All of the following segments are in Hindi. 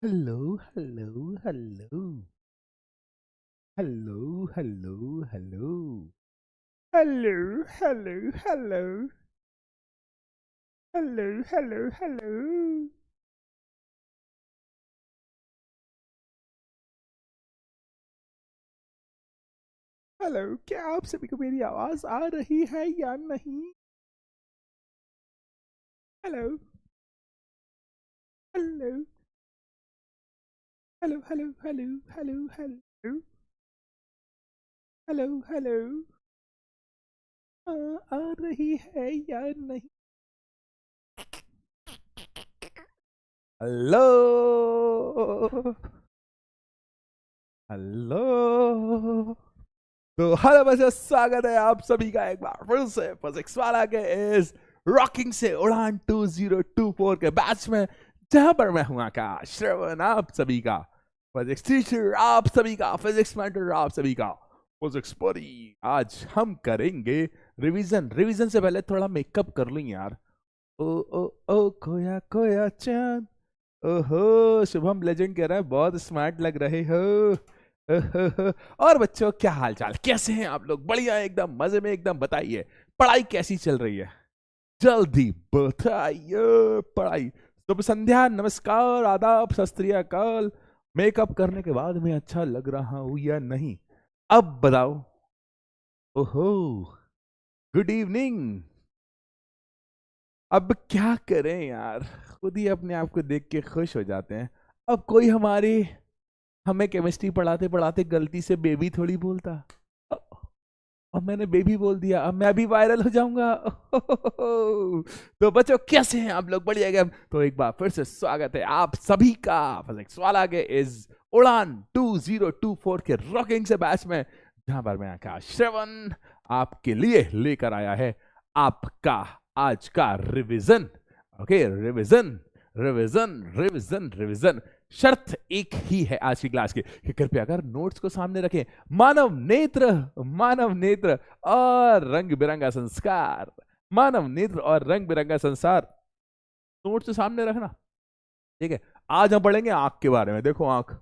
Hello, hello, hello. Hello, hello, hello. Hello, hello, hello. Hello, hello, hello. Hello, क्या आप सभी को मेरी आवाज आ रही है या नहीं? Hello, hello, hello, hello, hello, hello, hello, hello, hello. आ रही है या नहीं? Hello, hello. तो हेलो बच्चों, स्वागत है आप सभी का एक बार फिर से फिजिक्स वाला के इस रॉकिंग से उड़ान 2024 के बैच में, जहां पर मैं हूं आकाश श्रवण, आप सभी का फिजिक्स टीचर, आप सभी का फिजिक्स मेंटर, आप सभी का फिजिक्स परी। आज हम करेंगे रिवीजन। रिवीजन से पहले थोड़ा मेकअप कर लूं यार। ओ ओ ओ खोया खोया चांद, ओहो शुभम लेजेंड कह रहा है बहुत स्मार्ट लग रहे हो। ओहो, और बच्चों क्या हाल चाल, कैसे हैं आप लोग? बढ़िया एकदम मजे में एकदम। बताइए पढ़ाई कैसी चल रही है? जल्दी बताइए। पढ़ाई, शुभ संध्या, नमस्कार, आदाब, सत श्री अकाल। मेकअप करने के बाद मैं अच्छा लग रहा हूं या नहीं? अब बताओ। ओहो, गुड इवनिंग। अब क्या करें यार, खुद ही अपने आप को देख के खुश हो जाते हैं। अब कोई हमारी हमें केमिस्ट्री पढ़ाते पढ़ाते गलती से बेबी थोड़ी बोलता। अब मैंने बेबी बोल दिया, अब मैं भी वायरल हो जाऊंगा। तो बच्चों कैसे हैं आप लोग? बढ़िया गया। तो एक बार फिर से स्वागत है आप सभी का फिजिक्स वाला के इस उड़ान 2024 के रॉकिंग से बैच में, जहां पर मैं आकाश श्रवण आपके लिए लेकर आया है आपका आज का revision. Okay, revision revision revision revision. शर्त एक ही है आज की क्लास की कि कृपया अगर नोट्स को सामने रखें, मानव नेत्र, मानव नेत्र और रंग बिरंगा संस्कार, मानव नेत्र और रंग बिरंगा संसार, नोट्स सामने रखना। ठीक है, आज हम पढ़ेंगे आंख के बारे में। देखो आंख,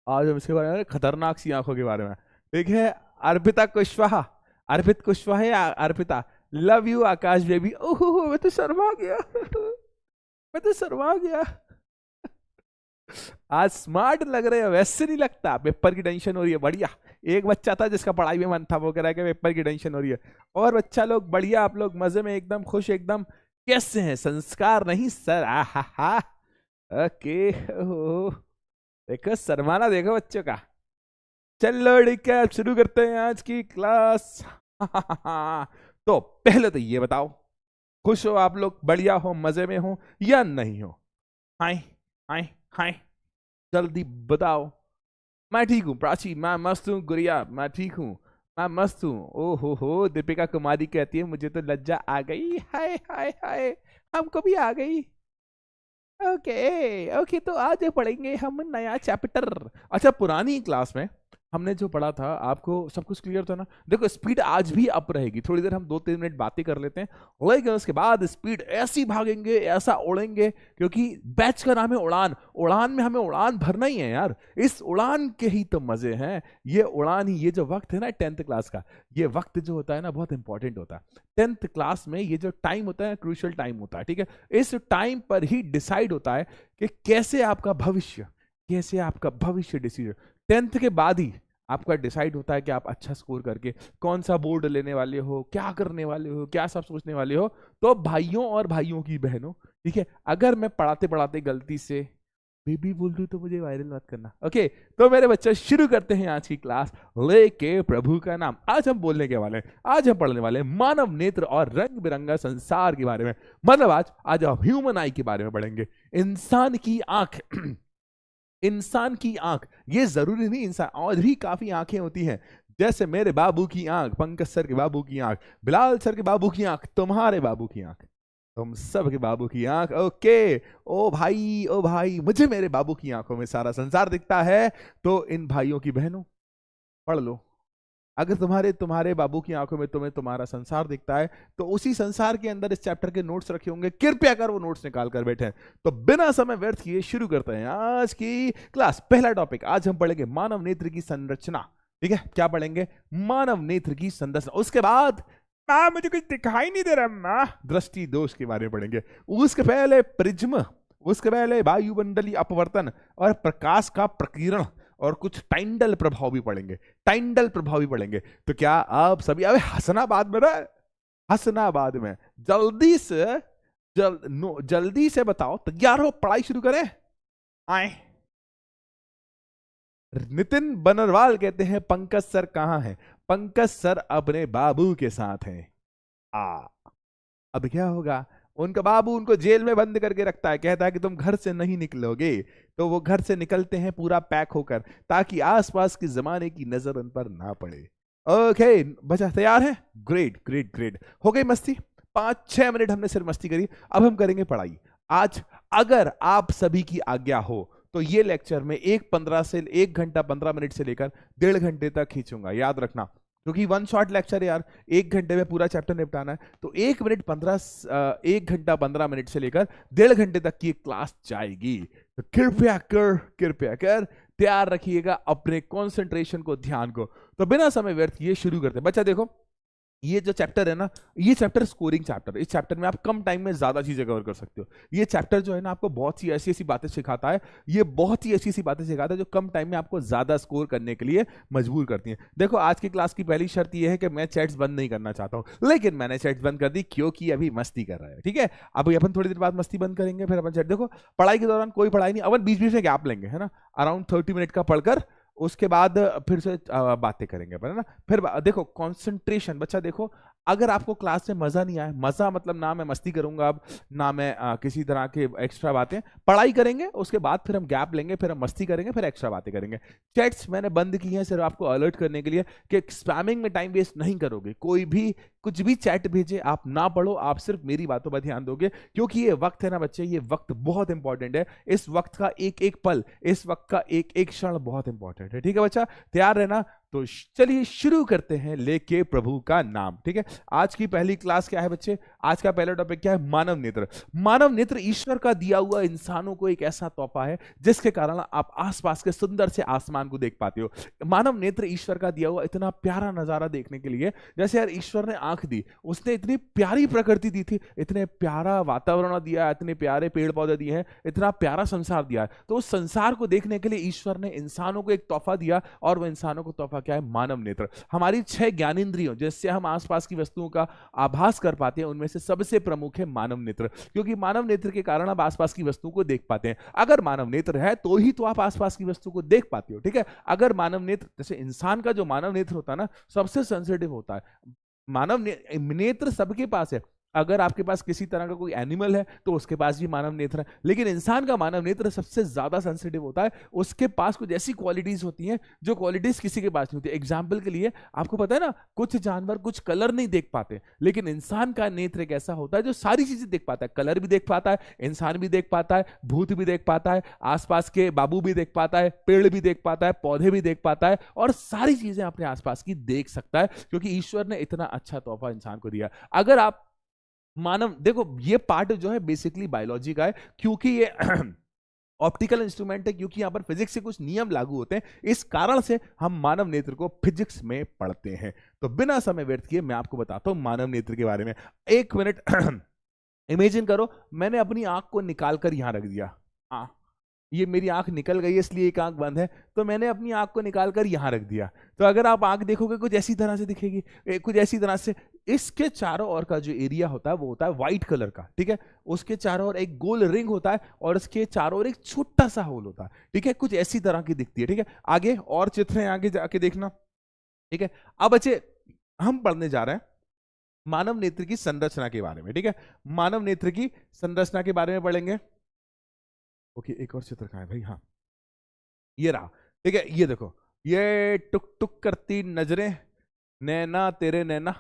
आज हम इसके बारे में, खतरनाक सी आंखों के बारे में। ठीक है, अर्पिता कुशवाहा, अर्पित कुशवाहा या Arpita, love you Akash baby. ओहो मैं तो शर्मा गया। मैं तो शर्मा गया। आज स्मार्ट लग रहे हो, वैसे नहीं लगता। पेपर की टेंशन हो रही है, बढ़िया। एक बच्चा था जिसका पढ़ाई में मन था, वो कह रहा है कि पेपर की टेंशन हो रही है। और बच्चा लोग बढ़िया, आप लोग मजे में एकदम खुश एकदम। कैसे हैं? संस्कार नहीं सर, आहा। ओके, ओह, देखो शर्माना देखो बच्चों का। चलो ठीक है, अब शुरू करते हैं आज की क्लास। तो पहले तो ये बताओ, खुश हो आप लोग? बढ़िया हो, मजे में हो या नहीं हो? हाय, हाय, हाय, जल्दी बताओ। मैं ठीक हूँ प्राची, मैं मस्त हूँ। गुड़िया मैं ठीक हूँ, मैं मस्त हूँ। ओ हो, दीपिका कुमारी कहती है मुझे तो लज्जा आ गई। हाय हाय हाय, हमको भी आ गई। ओके ओके, तो आज पढ़ेंगे हम नया चैप्टर। अच्छा, पुरानी क्लास में हमने जो पढ़ा था, आपको सब कुछ क्लियर था ना? देखो स्पीड आज भी अप रहेगी, थोड़ी देर हम 2-3 मिनट बातें कर लेते हैं, लेकिन उसके बाद स्पीड ऐसी भागेंगे, ऐसा उड़ेंगे, क्योंकि बैच का नाम है उड़ान। उड़ान में हमें उड़ान भरना ही है यार। इस उड़ान के ही तो मजे हैं। ये उड़ान ही, ये जो वक्त है ना 10th क्लास का, ये वक्त जो होता है ना बहुत इंपॉर्टेंट होता है। 10th क्लास में ये जो टाइम होता है, क्रूशियल टाइम होता है। ठीक है, इस टाइम पर ही डिसाइड होता है कि कैसे आपका भविष्य, कैसे आपका भविष्य डिसीजन 10th के बाद ही आपका डिसाइड होता है कि आप अच्छा स्कोर करके कौन सा बोर्ड लेने वाले हो, क्या करने वाले हो, क्या सब सोचने वाले हो। तो भाइयों और भाइयों की बहनों, ठीक है, अगर मैं पढ़ाते पढ़ाते गलती से बेबी बोल दूं तो मुझे वायरल मत करना। ओके, तो मेरे बच्चे शुरू करते हैं आज की क्लास लेके प्रभु का नाम। आज हम बोलने के वाले हैं, आज हम पढ़ने वाले हैं मानव नेत्र और रंग बिरंगा संसार के बारे में। मतलब आज आज हम ह्यूमन आई के बारे में पढ़ेंगे। इंसान की आंख। इंसान की आंख, ये जरूरी नहीं, इंसान और भी काफी आंखें होती हैं। जैसे मेरे बाबू की आंख, पंकज सर के बाबू की आंख, बिलाल सर के बाबू की आंख, तुम्हारे बाबू की आंख, तुम सब के बाबू की आंख। ओके, ओ भाई, ओ भाई, मुझे मेरे बाबू की आंखों में सारा संसार दिखता है। तो इन भाइयों की बहनों, पढ़ लो। अगर तुम्हारे तुम्हारे बाबू की आंखों में तुम्हें तुम्हारा संसार दिखता है, तो उसी संसार के अंदर इस चैप्टर के नोट्स रखे होंगे, कृपया कर वो नोट्स निकाल कर बैठे। तो बिना समय व्यर्थ किए शुरू करते हैं आज की क्लास। पहला टॉपिक आज हम पढ़ेंगे मानव नेत्र की संरचना। ठीक है, क्या पढ़ेंगे? मानव नेत्र की संरचना। उसके बाद मुझे कुछ दिखाई नहीं दे रहा, दृष्टि दोष के बारे में पढ़ेंगे। उसके पहले प्रिज्म, उसके पहले वायुमंडलीय अपवर्तन और प्रकाश का प्रकीर्ण, और कुछ टाइंडल प्रभाव भी पढ़ेंगे। टाइंडल प्रभाव भी पढ़ेंगे। तो क्या आप सभी अबे हसनाबाद में ना, हसनाबाद में जल्दी से बताओ, तैयार हो? पढ़ाई शुरू करें। आए। नितिन बनरवाल कहते हैं पंकज सर कहां हैं? पंकज सर अपने बाबू के साथ हैं। अब क्या होगा? उनका बाबू उनको जेल में बंद करके रखता है, कहता है कि तुम घर से नहीं निकलोगे। तो वो घर से निकलते हैं पूरा पैक होकर, ताकि आसपास के जमाने की नजर उन पर ना पड़े। ओके बच्चा तैयार है? Great great great. हो गई मस्ती? 5-6 मिनट हमने सिर्फ मस्ती करी, अब हम करेंगे पढ़ाई आज। अगर आप सभी की आज्ञा हो तो ये लेक्चर में 1 घंटा 15 मिनट से लेकर 1.5 घंटे तक खींचूंगा, याद रखना, क्योंकि वन शॉट लेक्चर है यार, 1 घंटे में पूरा चैप्टर निपटाना है। तो 1 घंटा 15 मिनट से लेकर 1.5 घंटे तक की क्लास जाएगी। तो कृपया कर तैयार रखिएगा अपने कंसंट्रेशन को, ध्यान को। तो बिना समय व्यर्थ किए शुरू करते हैं। बच्चा देखो, ये जो चैप्टर है ना, ये चैप्टर स्कोरिंग चैप्टर। इस चैप्टर में आप कम टाइम में ज्यादा चीजें कवर कर सकते हो। ये चैप्टर जो है ना, आपको बहुत सी ऐसी ऐसी बातें सिखाता है, ये बहुत ही ऐसी ऐसी बातें सिखाता है जो कम टाइम में आपको ज्यादा स्कोर करने के लिए मजबूर करती हैं। देखो, आज की क्लास की पहली शर्त ये है कि मैं चैट्स बंद नहीं करना चाहता हूं, लेकिन मैंने चैट्स बंद कर दी क्योंकि अभी मस्ती कर रहे हैं। ठीक है, अभी अपन थोड़ी देर बाद मस्ती बंद करेंगे, फिर अपन चैट। देखो, पढ़ाई के दौरान कोई पढ़ाई नहीं, अपन बीच बीच में गैप लेंगे, है ना, अराउंड 30 मिनट का पढ़कर उसके बाद फिर से बातें करेंगे अपन, है ना। फिर देखो कंसंट्रेशन। बच्चा देखो, अगर आपको क्लास में मजा नहीं आए, मजा मतलब ना मैं मस्ती करूंगा अब, ना मैं किसी तरह के एक्स्ट्रा बातें, पढ़ाई करेंगे, उसके बाद फिर हम गैप लेंगे, फिर हम मस्ती करेंगे, फिर एक्स्ट्रा बातें करेंगे। चैट्स मैंने बंद की हैं सिर्फ आपको अलर्ट करने के लिए कि स्पैमिंग में टाइम वेस्ट नहीं करोगे। कोई भी कुछ भी चैट भेजे आप ना पढ़ो, आप सिर्फ मेरी बातों पर ध्यान दोगे, क्योंकि ये वक्त है ना बच्चे, ये वक्त बहुत इंपॉर्टेंट है। इस वक्त का एक एक पल, इस वक्त का एक एक क्षण बहुत इंपॉर्टेंट है। ठीक है बच्चा, तैयार रहना। तो चलिए शुरू करते हैं लेके प्रभु का नाम। ठीक है, आज की पहली क्लास क्या है बच्चे? आज का पहला टॉपिक क्या है? मानव नेत्र। मानव नेत्र ईश्वर का दिया हुआ इंसानों को एक ऐसा तोहफा है जिसके कारण आप आसपास के सुंदर से आसमान को देख पाते हो। मानव नेत्र ईश्वर का दिया हुआ इतना प्यारा नजारा देखने के लिए, जैसे यार ईश्वर ने आंख दी, उसने इतनी प्यारी प्रकृति दी थी, इतने प्यारा वातावरण दिया, इतने प्यारे पेड़ पौधे दिए हैं, इतना प्यारा संसार दिया है। तो उस संसार को देखने के लिए ईश्वर ने इंसानों को एक तोहफा दिया, और वह इंसानों को तोहफा क्या है? मानव नेत्र। हमारी 6 ज्ञानेंद्रियों जिससे हम आसपास की वस्तुओं का आभास कर पाते हैं, उनमें से सबसे प्रमुख है मानव नेत्र, क्योंकि मानव नेत्र के कारण आप आसपास की वस्तुओं को देख पाते हैं। अगर मानव नेत्र है तो ही तो आप आसपास की वस्तु को देख पाते हो। ठीक है, अगर मानव नेत्र, जैसे इंसान का जो मानव नेत्र होता है ना, सबसे सेंसिटिव होता है। मानव नेत्र सबके पास है। अगर आपके पास किसी तरह का कोई एनिमल है तो उसके पास भी मानव नेत्र है, लेकिन इंसान का मानव नेत्र सबसे ज्यादा सेंसिटिव होता है। उसके पास कुछ ऐसी क्वालिटीज होती हैं जो क्वालिटीज किसी के पास नहीं होती। एग्जाम्पल के लिए आपको पता है ना, कुछ जानवर कुछ कलर नहीं देख पाते, लेकिन इंसान का नेत्र एक ऐसा होता है जो सारी चीजें देख पाता है। कलर भी देख पाता है, इंसान भी देख पाता है, भूत भी देख पाता है, आसपास के बाबू भी देख पाता है, पेड़ भी देख पाता है, पौधे भी देख पाता है, और सारी चीजें अपने आसपास की देख सकता है, क्योंकि ईश्वर ने इतना अच्छा तोहफा इंसान को दिया। अगर आप मानव देखो, ये पार्ट जो है बेसिकली बायोलॉजी का है, क्योंकि ये ऑप्टिकल इंस्ट्रूमेंट है, क्योंकि यहां पर फिजिक्स से कुछ नियम लागू होते हैं, इस कारण से हम मानव नेत्र को फिजिक्स में पढ़ते हैं। तो बिना समय व्यर्थ किए मैं आपको बताता हूं मानव नेत्र के बारे में। 1 मिनट इमेजिन करो, मैंने अपनी आंख को निकाल कर यहां रख दिया। ये मेरी आंख निकल गई है, इसलिए एक आंख बंद है, तो मैंने अपनी आंख को निकालकर यहां रख दिया। तो अगर आप आंख देखोगे कुछ ऐसी तरह से दिखेगी, कुछ ऐसी तरह से। इसके चारों ओर का जो एरिया होता है वो होता है व्हाइट कलर का। ठीक है, उसके चारों ओर एक गोल रिंग होता है, और उसके चारों ओर एक छोटा सा होल होता है। ठीक है, कुछ ऐसी तरह की दिखती है। ठीक है, आगे और चित्र हैं, आगे जाके देखना। ठीक है, अब बच्चे हम पढ़ने जा रहे हैं मानव नेत्र की संरचना के बारे में। ठीक है, मानव नेत्र की संरचना के बारे में पढ़ेंगे। ओके, एक और चित्र कहाँ है भाई? हाँ, ये रहा। ठीक है, ये देखो, ये टुक टुक करती नजरें, नैना तेरे नैना।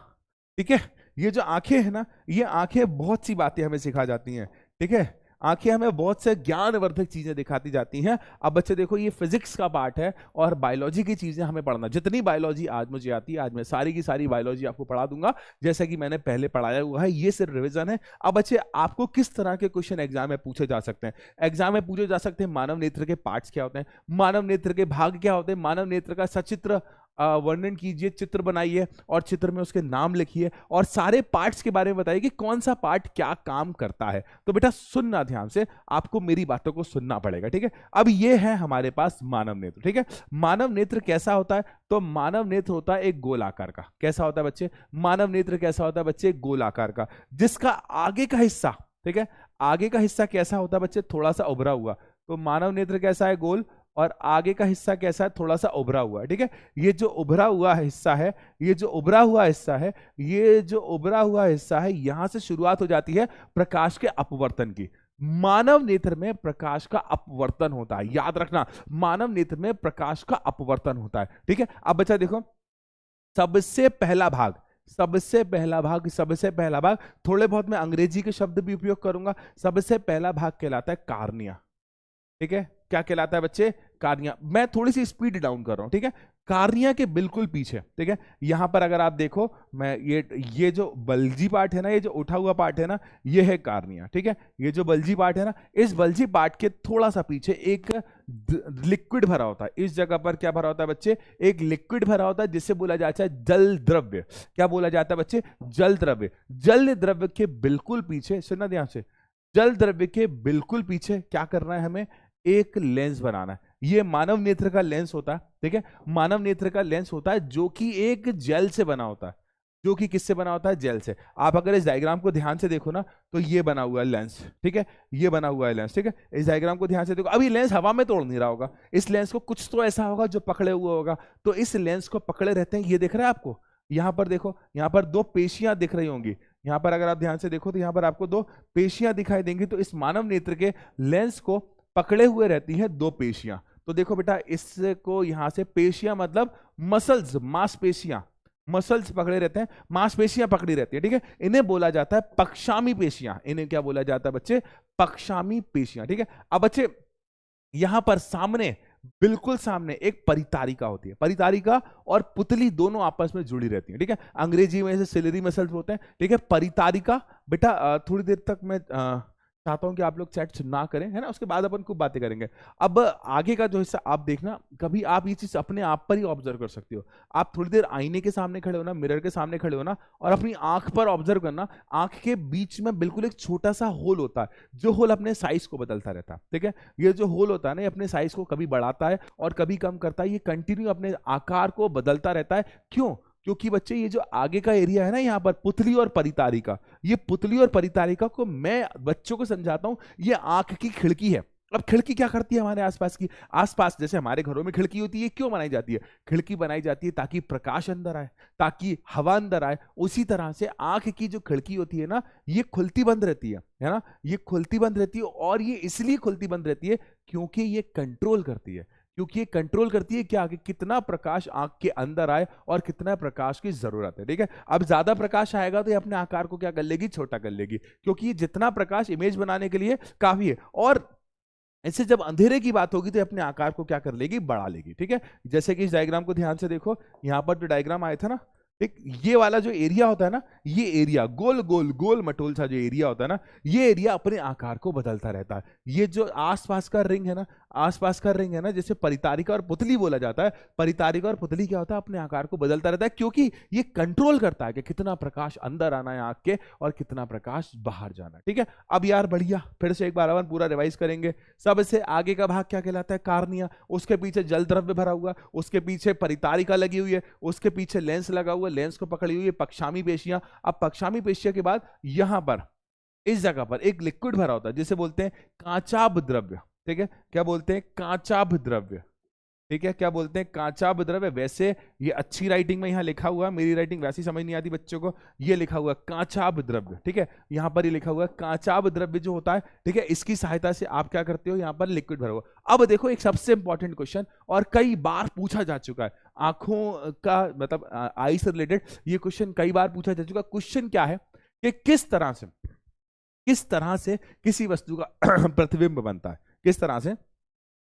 ठीक है, ये जो आंखें हैं ना, ये आंखें बहुत सी बातें हमें सिखा जाती हैं। ठीक है, आंखें हमें बहुत से ज्ञानवर्धक चीजें दिखाती जाती हैं। अब बच्चे देखो, ये फिजिक्स का पार्ट है और बायोलॉजी की चीजें हमें पढ़ना। जितनी बायोलॉजी आज मुझे आती है, आज मैं सारी की सारी बायोलॉजी आपको पढ़ा दूंगा, जैसा कि मैंने पहले पढ़ाया हुआ है। ये सिर्फ रिविजन है। अब बच्चे, आपको किस तरह के क्वेश्चन एग्जाम में पूछे जा सकते हैं? एग्जाम में पूछे जा सकते हैं मानव नेत्र के पार्ट्स क्या होते हैं, मानव नेत्र के भाग क्या होते हैं, मानव नेत्र का सचित्र वर्णन कीजिए, चित्र बनाइए और चित्र में उसके नाम लिखिए और सारे पार्ट्स के बारे में बताइए कि कौन सा पार्ट क्या काम करता है। तो बेटा सुनना ध्यान से, आपको मेरी बातों को सुनना पड़ेगा, ठीक है। अब ये है हमारे पास मानव नेत्र, ठीक है। मानव नेत्र कैसा होता है? तो मानव नेत्र होता है एक गोलाकार का। कैसा होता है बच्चे? मानव नेत्र कैसा होता है बच्चे? गोलाकार का, जिसका आगे का हिस्सा, ठीक है, आगे का हिस्सा कैसा होता है बच्चे? थोड़ा सा उभरा हुआ। तो मानव नेत्र कैसा है? गोल, और आगे का हिस्सा कैसा है? थोड़ा सा उभरा हुआ है, ठीक है। ये जो उभरा हुआ हिस्सा है, ये जो उभरा हुआ हिस्सा है, ये जो उभरा हुआ हिस्सा है, यहां से शुरुआत हो जाती है प्रकाश के अपवर्तन की। मानव नेत्र में प्रकाश का अपवर्तन होता है, याद रखना, मानव नेत्र में प्रकाश का अपवर्तन होता है, ठीक है। अब बच्चा देखो, सबसे पहला भाग, सबसे पहला भाग, सबसे पहला भाग, थोड़े बहुत मैं अंग्रेजी के शब्द भी उपयोग करूंगा। सबसे पहला भाग कहलाता है कार्निया, ठीक है। क्या कहलाता है बच्चे? कार्निया। मैं थोड़ी सी स्पीड डाउन कर रहा हूं, ठीक है। कार्निया के बिल्कुल पीछे, ठीक है, यहां पर अगर आप देखो, मैं ये जो बल्जी पार्ट है ना, ये जो उठा हुआ पार्ट है ना, ये है कार्निया, ठीक है। ये जो बल्जी पार्ट है ना, इस बल्जी पार्ट के थोड़ा सा पीछे एक लिक्विड भरा होता है। इस जगह पर क्या भरा होता है बच्चे? एक लिक्विड भरा होता है, जिसे बोला जाता है जल द्रव्य। क्या बोला जाता है बच्चे? जल द्रव्य। जल द्रव्य के बिल्कुल पीछे, सुनना ध्यान से, जल द्रव्य के बिल्कुल पीछे क्या करना है हमें? एक लेंस बनाना है। ये मानव नेत्र का लेंस होता है, ठीक है। मानव नेत्र का लेंस होता है जो कि एक जेल से बना होता है। जो कि किससे बना होता है? जेल से। आप अगर इस डायग्राम को ध्यान से देखो ना, तो ये बना हुआ है लेंस, ठीक है, ये बना हुआ है लेंस, ठीक है। इस डायग्राम को ध्यान से देखो, अभी लेंस हवा में तोड़ नहीं रहा होगा, इस लेंस को कुछ तो ऐसा होगा जो पकड़े हुआ होगा। तो इस लेंस को पकड़े रहते हैं, ये दिख रहा है आपको? यहां पर देखो, यहां पर दो पेशियां दिख रही होंगी। यहां पर अगर आप ध्यान से देखो तो यहां पर आपको दो पेशियां दिखाई देंगी। तो इस मानव नेत्र के लेंस को पकड़े हुए रहती हैं दो पेशियां। तो देखो बेटा, इसको यहां से पेशियां मतलब मसल्स, मांसपेशियां, मसल्स पकड़े रहते हैं, मांसपेशियां पकड़ी रहती है, ठीक है। इन्हें बोला जाता है पक्षामी पेशियां। इन्हें क्या बोला जाता है बच्चे? पक्षामी पेशियां, ठीक है। अब बच्चे, यहां पर सामने, बिल्कुल सामने एक परितारिका होती है। परितारिका और पुतली दोनों आपस में जुड़ी रहती है, ठीक है। अंग्रेजी में इसे सिलेरी मसल्स होते हैं, ठीक है। परितारिका बेटा, थोड़ी देर तक मैं चाहता हूं कि आप लोग चैट ना करें, है ना, उसके बाद अपन खूब बातें करेंगे। अब आगे का जो हिस्सा आप देखना, कभी आप ये चीज अपने आप पर ही ऑब्जर्व कर सकते हो। आप थोड़ी देर आईने के सामने खड़े होना, मिरर के सामने खड़े होना और अपनी आंख पर ऑब्जर्व करना। आंख के बीच में बिल्कुल एक छोटा सा होल होता है, जो होल अपने साइज को बदलता रहता है, ठीक है। ये जो होल होता है ना, ये अपने साइज को कभी बढ़ाता है और कभी कम करता है। ये कंटिन्यू अपने आकार को बदलता रहता है। क्यों? क्योंकि बच्चे, ये जो आगे का एरिया है ना, यहाँ पर पुतली और परितारिका, ये पुतली और परितारिका को मैं बच्चों को समझाता हूं, ये आंख की खिड़की है। अब खिड़की क्या करती है हमारे आसपास की? आसपास जैसे हमारे घरों में खिड़की होती है, क्यों बनाई जाती है? खिड़की बनाई जाती है ताकि प्रकाश अंदर आए, ताकि हवा अंदर आए। उसी तरह से आंख की जो खिड़की होती है ना, ये खुलती बंद रहती है ना, ये खुलती बंद रहती है। और ये इसलिए खुलती बंद रहती है क्योंकि ये कंट्रोल करती है, क्योंकि ये कंट्रोल करती है क्या, कि कितना प्रकाश आंख के अंदर आए और कितना प्रकाश की जरूरत है, ठीक है। अब ज्यादा प्रकाश आएगा तो ये अपने आकार को क्या कर लेगी? छोटा कर लेगी, क्योंकि ये जितना प्रकाश इमेज बनाने के लिए काफी है। और इससे जब अंधेरे की बात होगी तो ये अपने आकार को क्या कर लेगी? बढ़ा लेगी, ठीक है। जैसे कि इस डायग्राम को ध्यान से देखो, यहां पर जो डायग्राम आया था ना, एक ये वाला जो एरिया होता है ना, ये एरिया गोल गोल गोल मटोल सा जो एरिया होता है ना, ये एरिया अपने आकार को बदलता रहता है। ये जो आसपास का रिंग है ना, आसपास का रिंग है ना, जिसे परितारिका और पुतली बोला जाता है। परितारिका और पुतली क्या होता है? अपने आकार को बदलता रहता है, क्योंकि ये कंट्रोल करता है कि कितना प्रकाश अंदर आना है आंख के और कितना प्रकाश बाहर जाना है, ठीक है। अब यार बढ़िया, फिर से एक बार अपन पूरा रिवाइज करेंगे। सबसे आगे का भाग क्या कहलाता है? कार्निया। उसके पीछे जल द्रव्य भरा हुआ, उसके पीछे परितारिका लगी हुई है, उसके पीछे लेंस लगा हुआ, लेंस को पकड़ी हुई है पक्षामी पेशियां। अब पक्षामी पेशियां के बाद यहां पर इस जगह पर एक लिक्विड भरा होता है, जिसे बोलते हैं कांचाभ द्रव्य, ठीक है। क्या बोलते हैं? कांचाभ द्रव्य, ठीक है। क्या बोलते हैं? कांचाभ द्रव्य। वैसे ये अच्छी राइटिंग में यहाँ लिखा हुआ है, मेरी राइटिंग वैसी समझ नहीं आती बच्चों को। ये लिखा हुआ है कांचाभ द्रव्य, ठीक है। यहाँ पर ये लिखा हुआ है कांचाभ द्रव्य जो होता है, ठीक है, इसकी सहायता से आप क्या करते हो? यहाँ पर लिक्विड भरा हुआ। अब देखो, एक सबसे इंपॉर्टेंट क्वेश्चन और कई बार पूछा जा चुका है, आंखों का मतलब आई से रिलेटेड ये क्वेश्चन कई बार पूछा जा चुका है। क्वेश्चन क्या है कि किस तरह से किस तरह से किसी वस्तु का प्रतिबिंब बनता है, किस तरह से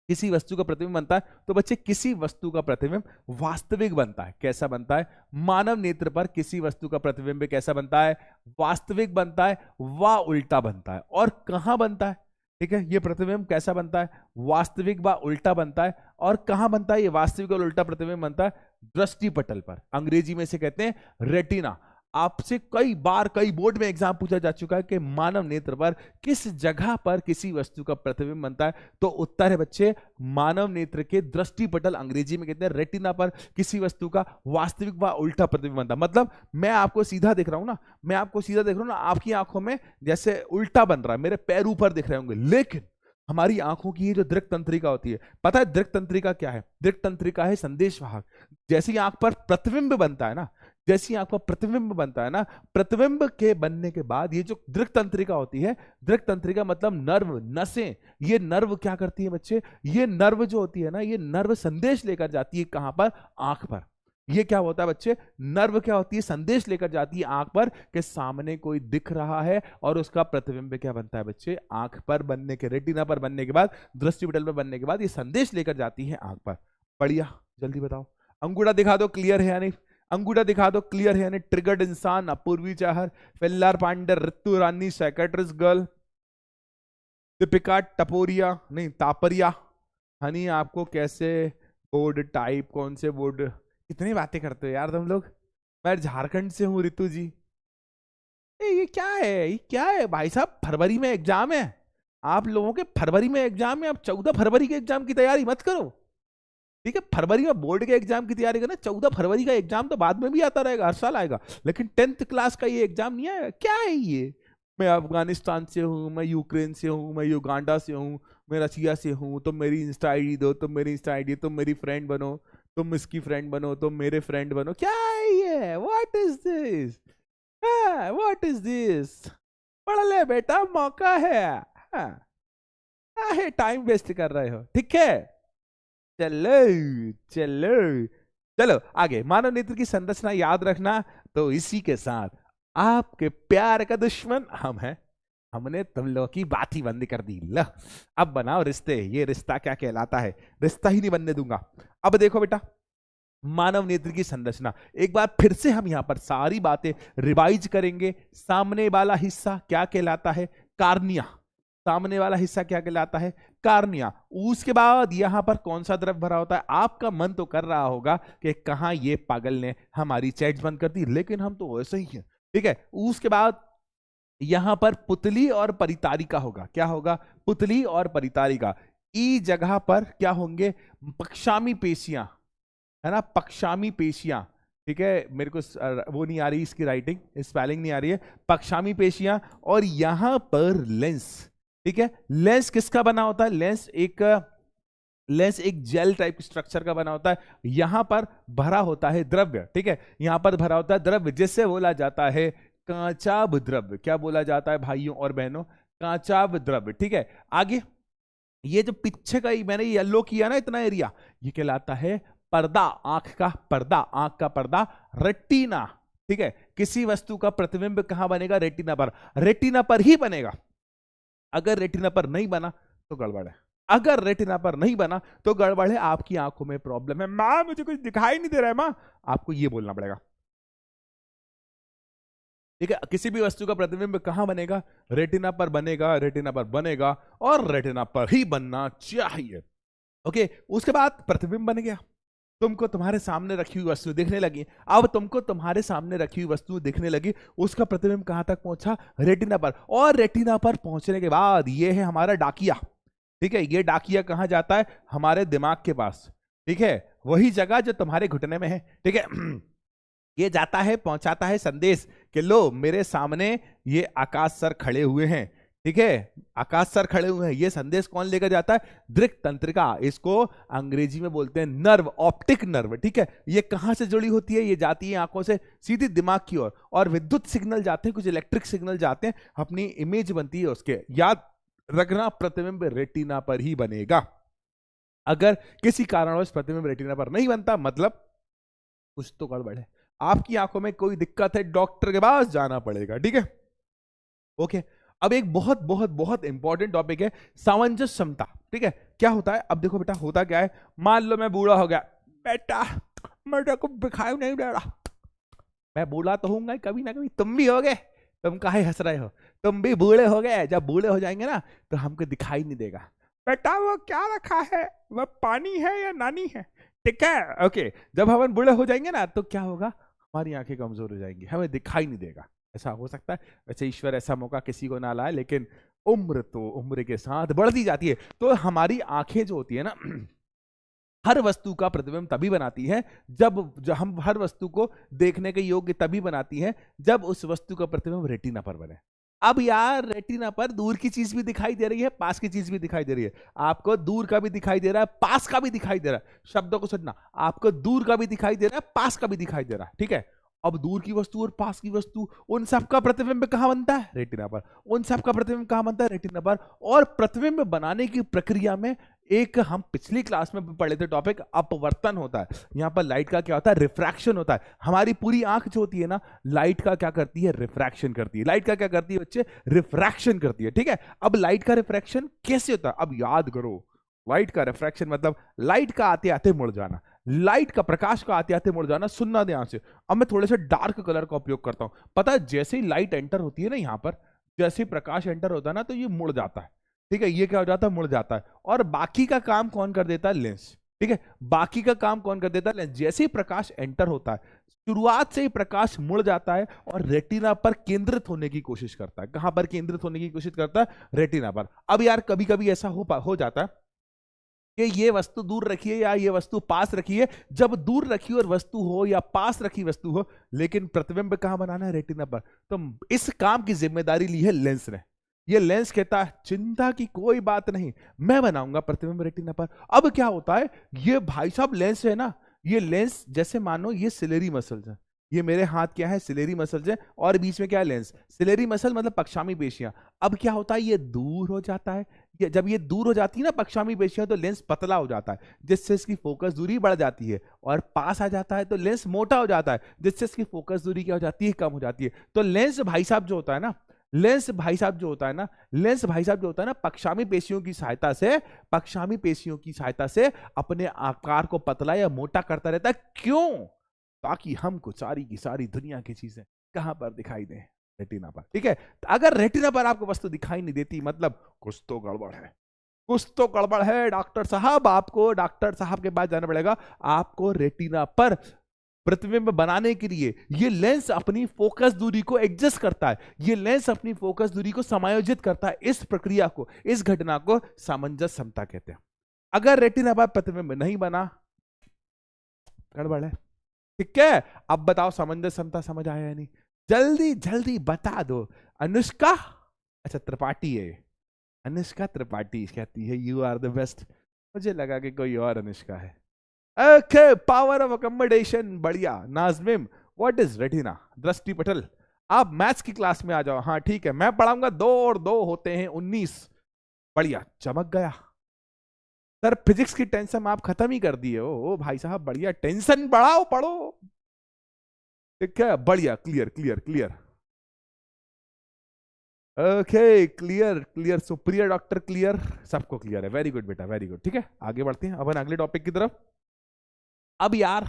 किसी वस्तु का प्रतिबिंब बनता है। तो बच्चे किसी वस्तु का प्रतिबिंब वास्तविक बनता है, कैसा बनता है? मानव नेत्र पर किसी वस्तु का प्रतिबिंब कैसा बनता है? वास्तविक बनता है, व उल्टा बनता है। और कहां बनता है? ठीक है, ये प्रतिबिंब कैसा बनता है? वास्तविक व उल्टा बनता है। और कहां बनता है ये वास्तविक और उल्टा प्रतिबिंब? बनता है दृष्टि पटल पर, अंग्रेजी में से कहते हैं रेटिना। आपसे कई बार कई बोर्ड में एग्जाम पूछा जा चुका है कि मानव नेत्र पर किस जगह पर किसी वस्तु का प्रतिबिंब बनता है। तो उत्तर है बच्चे मानव नेत्र के दृष्टि पटल, अंग्रेजी में कहते हैं रेटिना पर किसी वस्तु का वास्तविक व उल्टा प्रतिबिंब बनता है। मतलब मैं आपको सीधा देख रहा हूं ना, मैं आपको सीधा देख रहा हूं ना, आपकी आंखों में जैसे उल्टा बन रहा है, मेरे पैर ऊपर दिख रहे होंगे, लेकिन हमारी आंखों की ये जो दृक तंत्रिका होती है, पता है दृक तंत्रिका क्या है? दृक तंत्रिका है संदेशवाहक। जैसे ही आंख पर प्रतिबिंब बनता है ना, जैसे ही आंख पर प्रतिबिंब बनता है ना, प्रतिबिंब के बनने के बाद ये जो दृक तंत्रिका होती है, दृक तंत्रिका मतलब नर्व, नसें, ये नर्व क्या करती है बच्चे? ये नर्व जो होती है ना, ये नर्व संदेश लेकर जाती है कहां पर? आंख पर। ये क्या होता है बच्चे? नर्व क्या होती है? संदेश लेकर जाती है आंख पर कि सामने कोई दिख रहा है, और उसका प्रतिबिंब क्या बनता है बच्चे? आंख पर बनने के, रेटिना पर बनने के बाद, दृष्टिपटल पर बनने के बाद ये संदेश लेकर जाती है आंख पर। बढ़िया, जल्दी बताओ, अंगूठा दिखा दो क्लियर है या नहीं? अंगूठा दिखा दो क्लियर है या नहीं? ट्रिगर्ड इंसान, अपूर्वी चाहर, फिल्लार पांडे, ऋतु रानी, साइकेट्रिस्ट गर्ल, दीपिका टपोरिया नहीं तापरिया, हनी आपको कैसे बोर्ड टाइप, कौन से बोर्ड? कितनी बातें करते हो यार तुम लोग। मैं झारखंड से हूँ ऋतु जी। ये क्या है, ये क्या है भाई साहब? फरवरी में एग्जाम है आप लोगों के, फरवरी में एग्जाम है। आप 14 फरवरी के एग्जाम की तैयारी मत करो, ठीक है? फरवरी में बोर्ड के एग्जाम की तैयारी करना। 14 फरवरी का एग्जाम तो बाद में भी आता रहेगा, हर साल आएगा, लेकिन 10th क्लास का ये एग्जाम नहीं आएगा। क्या है ये? मैं अफगानिस्तान से हूँ, मैं यूक्रेन से हूँ, मैं युगांडा से हूँ, मैं रशिया से हूँ, तुम मेरी इंस्टा आईडी दो, तुम मेरी इंस्टा आईडी, तुम मेरी फ्रेंड बनो, तुम इसकी फ्रेंड बनो, तुम मेरे फ्रेंड बनो। क्या है ये? What is this? What is this? पढ़ ले बेटा, मौका है। है टाइम वेस्ट कर रहे हो, ठीक है? चलो चलो चलो आगे। मानव नेत्र की संरचना याद रखना। तो इसी के साथ आपके प्यार का दुश्मन हम हैं, हमने तुम लोगों की बात ही बंद कर दी। लो अब बनाओ रिश्ते। ये रिश्ता क्या कहलाता है? रिश्ता ही नहीं बनने दूंगा। अब देखो बेटा, मानव नेत्र की संरचना एक बार फिर से हम यहां पर सारी बातें रिवाइज करेंगे। सामने वाला हिस्सा क्या कहलाता है? कार्निया। सामने वाला हिस्सा क्या कहलाता है? कार्निया। उसके बाद यहां पर कौन सा द्रव भरा होता है? आपका मन तो कर रहा होगा कि कहां ये पागल ने हमारी चैट्स बंद कर दी, लेकिन हम तो वैसे ही हैं, ठीक है? उसके बाद यहां पर पुतली और परितारिका होगा। क्या होगा? पुतली और परितारिका। ई जगह पर क्या होंगे? पक्षामी पेशियां, है ना? पक्षामी पेशियां, ठीक है? मेरे को वो नहीं आ रही, इसकी राइटिंग स्पेलिंग नहीं आ रही है। पक्षामी पेशियां, और यहां पर लेंस, ठीक है? लेंस किसका बना होता है? लेंस एक जेल टाइप स्ट्रक्चर का बना होता है। यहां पर भरा होता है द्रव्य, ठीक है? यहां पर भरा होता है द्रव्य, जिससे बोला जाता है कांचाभ द्रव्य। क्या बोला जाता है भाइयों और बहनों? कांचाभ द्रव्य, ठीक है? आगे ये जो पीछे का मैंने येलो किया ना इतना एरिया, ये कहलाता है पर्दा, आंख का पर्दा, आंख का पर्दा, रेटिना, ठीक है? किसी वस्तु का प्रतिबिंब कहां बनेगा? रेटिना पर। रेटिना पर ही बनेगा। अगर रेटिना पर नहीं बना तो गड़बड़ है। अगर रेटिना पर नहीं बना तो गड़बड़ है, आपकी आंखों में प्रॉब्लम है। मां मुझे कुछ दिखाई नहीं दे रहा है मां, आपको ये बोलना पड़ेगा, ठीक है? किसी भी वस्तु का प्रतिबिंब कहां बनेगा? रेटिना पर बनेगा, रेटिना पर बनेगा, और रेटिना पर ही बनना चाहिए। ओके, उसके बाद प्रतिबिंब बन गया, तुमको तुम्हारे सामने रखी हुई वस्तु दिखने लगी। अब तुमको तुम्हारे सामने रखी हुई वस्तु दिखने लगी, उसका प्रतिबिंब कहां तक पहुंचा? रेटिना पर। और रेटिना पर पहुंचने के बाद ये है हमारा डाकिया, ठीक है? ये डाकिया कहां जाता है? हमारे दिमाग के पास, ठीक है? वही जगह जो तुम्हारे घुटने में है, ठीक है? ये जाता है, पहुंचाता है संदेश कि लो मेरे सामने ये आकाश सर खड़े हुए हैं, ठीक है? आकाश सर खड़े हुए हैं। ये संदेश कौन लेकर जाता है? दृक तंत्रिका। इसको अंग्रेजी में बोलते हैं नर्व, ऑप्टिक नर्व, ठीक है? ये कहां से जुड़ी होती है? ये जाती है आंखों से सीधी दिमाग की ओर, और विद्युत सिग्नल जाते हैं, कुछ इलेक्ट्रिक सिग्नल जाते हैं, अपनी इमेज बनती है उसके। याद रखना, प्रतिबिंब रेटिना पर ही बनेगा। अगर किसी कारणवश प्रतिबिंब रेटिना पर नहीं बनता, मतलब कुछ तो गड़बड़ है, आपकी आंखों में कोई दिक्कत है, डॉक्टर के पास जाना पड़ेगा, ठीक है? ओके, अब एक बहुत बहुत बहुत इंपॉर्टेंट टॉपिक है सामंजस्य क्षमता। ठीक है, क्या होता है, अब देखो बेटा होता क्या है, मान लो मैं बूढ़ा हो गया, बेटा मेरे को दिखाई नहीं दे रहा, मैं बूढ़ा तो हूंगा कभी ना कभी, तुम भी हो गए, तुम काहे हंस रहे हो, तुम भी बूढ़े हो गए, जब बूढ़े हो जाएंगे ना तो हमको दिखाई नहीं देगा, बेटा वो क्या रखा है, वह पानी है या नानी है, ठीक है ओके। जब हम बूढ़े हो जाएंगे ना तो क्या होगा, हमारी आंखें कमजोर हो जाएंगी, हमें दिखाई नहीं देगा, ऐसा हो सकता है। वैसे ईश्वर ऐसा मौका किसी को ना लाए, लेकिन उम्र तो उम्र के साथ बढ़ती जाती है, तो हमारी आंखें जो होती है ना हर वस्तु का प्रतिबिंब तभी बनाती है जब हम हर वस्तु को देखने के योग्य तभी बनाती है जब उस वस्तु का प्रतिबिंब रेटिना पर बने। अब यार रेटिना पर दूर की चीज भी दिखाई दे रही है, पास की चीज भी दिखाई दे रही है, आपको दूर का भी दिखाई दे रहा है, पास का भी दिखाई दे रहा है, शब्दों को सुनना, आपको दूर का भी दिखाई दे रहा है, पास का भी दिखाई दे रहा है, ठीक है। अब दूर की वस्तु और पास की वस्तु, उन सब का प्रतिबिंब कहां बनता है, रेटिना पर, उन सब का प्रतिबिंब कहां बनता है, रेटिना पर। और प्रतिबिंब बनाने की प्रक्रिया में एक हम पिछली क्लास में पढ़े थे टॉपिक, अपवर्तन होता है। यहां पर लाइट का क्या होता है, रिफ्रैक्शन होता है। हमारी पूरी आंख जो होती है ना, लाइट का क्या करती है, रिफ्रैक्शन करती है। लाइट का क्या करती है बच्चे, रिफ्रैक्शन करती है, ठीक है। अब लाइट का रिफ्रैक्शन कैसे होता है, अब याद करो, लाइट का रिफ्रैक्शन मतलब लाइट का आते आते मुड़ जाना, लाइट का, प्रकाश का आते आते मुड़ जाना। सुनना ध्यान से, अब मैं थोड़े से डार्क कलर का उपयोग करता हूं। पता है जैसे ही लाइट एंटर होती है ना, यहां पर जैसे ही प्रकाश एंटर होता है ना, तो ये मुड़ जाता है, ठीक है, ये क्या हो जाता है, मुड़ जाता है। और बाकी का काम कौन कर देता है, लेंस, ठीक है, बाकी का काम कौन कर देता है, लेंस। जैसे ही प्रकाश एंटर होता है, शुरुआत से ही प्रकाश मुड़ जाता है और रेटिना पर केंद्रित होने की कोशिश करता है। कहां पर केंद्रित होने की कोशिश करता है, रेटिना पर। अब यार कभी कभी ऐसा हो जाता है कि ये वस्तु दूर रखिए या ये वस्तु पास रखिए, जब दूर रखी और वस्तु हो या पास रखी वस्तु हो, लेकिन प्रतिबिंब कहां बनाना है, रेटिना पर। तो इस काम की जिम्मेदारी ली है लेंस ने। ये लेंस कहता है चिंता की कोई बात नहीं, मैं बनाऊंगा प्रतिबिंब रेटिना पर। अब क्या होता है, ये भाई साहब लेंस है ना, ये लेंस जैसे मानो ये सिलेरी मसल्स है, ये मेरे हाथ क्या है, सिलेरी मसल्स है, और बीच में क्या है, लेंस। सिलेरी मसल मतलब पक्षामी पेशियां। अब क्या होता है, ये दूर हो जाता है, जब ये दूर हो जाती है ना पक्षामी पेशियां, तो लेंस पतला हो जाता है, जिससे इसकी फोकस दूरी बढ़ जाती है। और पास आ जाता है तो लेंस मोटा हो जाता है, जिससे इसकी फोकस दूरी क्या हो जाती है, कम हो जाती है। तो लेंस भाई साहब जो होता है ना, लेंस भाई साहब जो होता है ना, लेंस भाई साहब जो होता है ना, पक्षामी पेशियों की सहायता से, पक्षामी पेशियों की सहायता से अपने आकार को पतला या मोटा करता रहता है। क्यों, ताकि हमको सारी की सारी दुनिया की चीजें कहां पर दिखाई दें, रेटिना पर, ठीक है। तो अगर रेटिना पर आपको वस्तु दिखाई नहीं देती, मतलब कुछ तो गड़बड़ है, कुछ तो गड़बड़ है डॉक्टर साहब, आपको डॉक्टर साहब के पास जाना पड़ेगा। आपको रेटिना पर प्रतिबिंब बनाने के लिए ये लेंस अपनी फोकस दूरी को एडजस्ट करता है, ये लेंस अपनी फोकस दूरी को समायोजित करता है। इस प्रक्रिया को, इस घटना को सामंजस्य क्षमता कहते हैं। अगर रेटिना पर प्रतिबिंब नहीं बना, गड़बड़ है, ठीक है। अब बताओ सामंजस्य क्षमता समझ आया या नहीं, जल्दी जल्दी बता दो। अनुष्का, अच्छा त्रिपाठी है, अनुष्का त्रिपाठी कहती है यू आर द बेस्ट, मुझे लगा कि कोई और अनुष्का है। ओके, पावर ऑफ अकोमोडेशन, बढ़िया। नाज़मीम, व्हाट इज रेटिना, दृष्टि पटल। आप मैथ्स की क्लास में आ जाओ, हाँ ठीक है, मैं पढ़ाऊंगा, 2 और 2 होते हैं 19, बढ़िया, चमक गया। सर फिजिक्स की टेंशन आप खत्म ही कर दिए हो, ओ भाई साहब बढ़िया, टेंशन बढ़ाओ, पढ़ो, ठीक है, बढ़िया, clear clear clear, okay clear clear, superior doctor clear, सबको क्लियर है, वेरी गुड बेटा, वेरी गुड, ठीक है। आगे बढ़ते हैं अपन अगले टॉपिक की तरफ। अब यार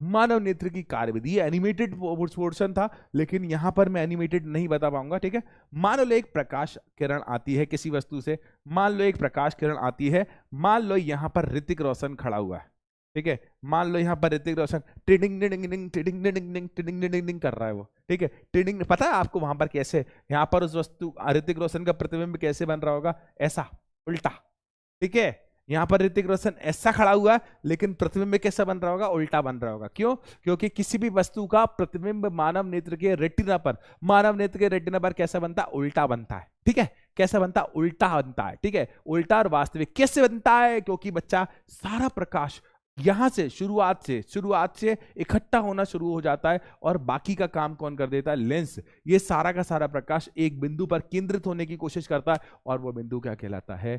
मानव नेत्र की कार्यविधि, ये एनिमेटेड पोर्शन था, लेकिन यहां पर मैं एनिमेटेड नहीं बता पाऊंगा, ठीक है। मान लो एक प्रकाश किरण आती है किसी वस्तु से, मान लो एक प्रकाश किरण आती है, मान लो यहां पर ऋतिक रोशन खड़ा हुआ है, ठीक है, मान लो यहां पर Hrithik Roshan tiding डिडिंग डिडिंग tiding डिडिंग डिडिंग tiding डिडिंग डिडिंग कर रहा है वो, ठीक है, टिडिंग। पता है आपको वहां पर कैसे, यहां पर उस वस्तु ऋतिक रोशन का प्रतिबिंब कैसे बन रहा होगा, ऐसा, उल्टा, ठीक है। यहां पर ऋतिक रोशन ऐसा खड़ा हुआ है, लेकिन प्रतिबिंब कैसा बन रहा होगा, उल्टा बन रहा होगा। क्यों, क्योंकि किसी भी वस्तु का प्रतिबिंब मानव नेत्र के रेटिना पर, मानव नेत्र के रेटिना पर कैसा बनता है, उल्टा बनता है, ठीक है। कैसा बनता है, उल्टा बनता है, ठीक है। उल्टा और वास्तविक कैसे बनता है, क्योंकि बच्चा सारा प्रकाश यहां से शुरुआत से इकट्ठा होना शुरू हो जाता है, और बाकी का काम कौन कर देता है, लेंस। ये सारा का सारा प्रकाश एक बिंदु पर केंद्रित होने की कोशिश करता है, और वो बिंदु क्या कहलाता है,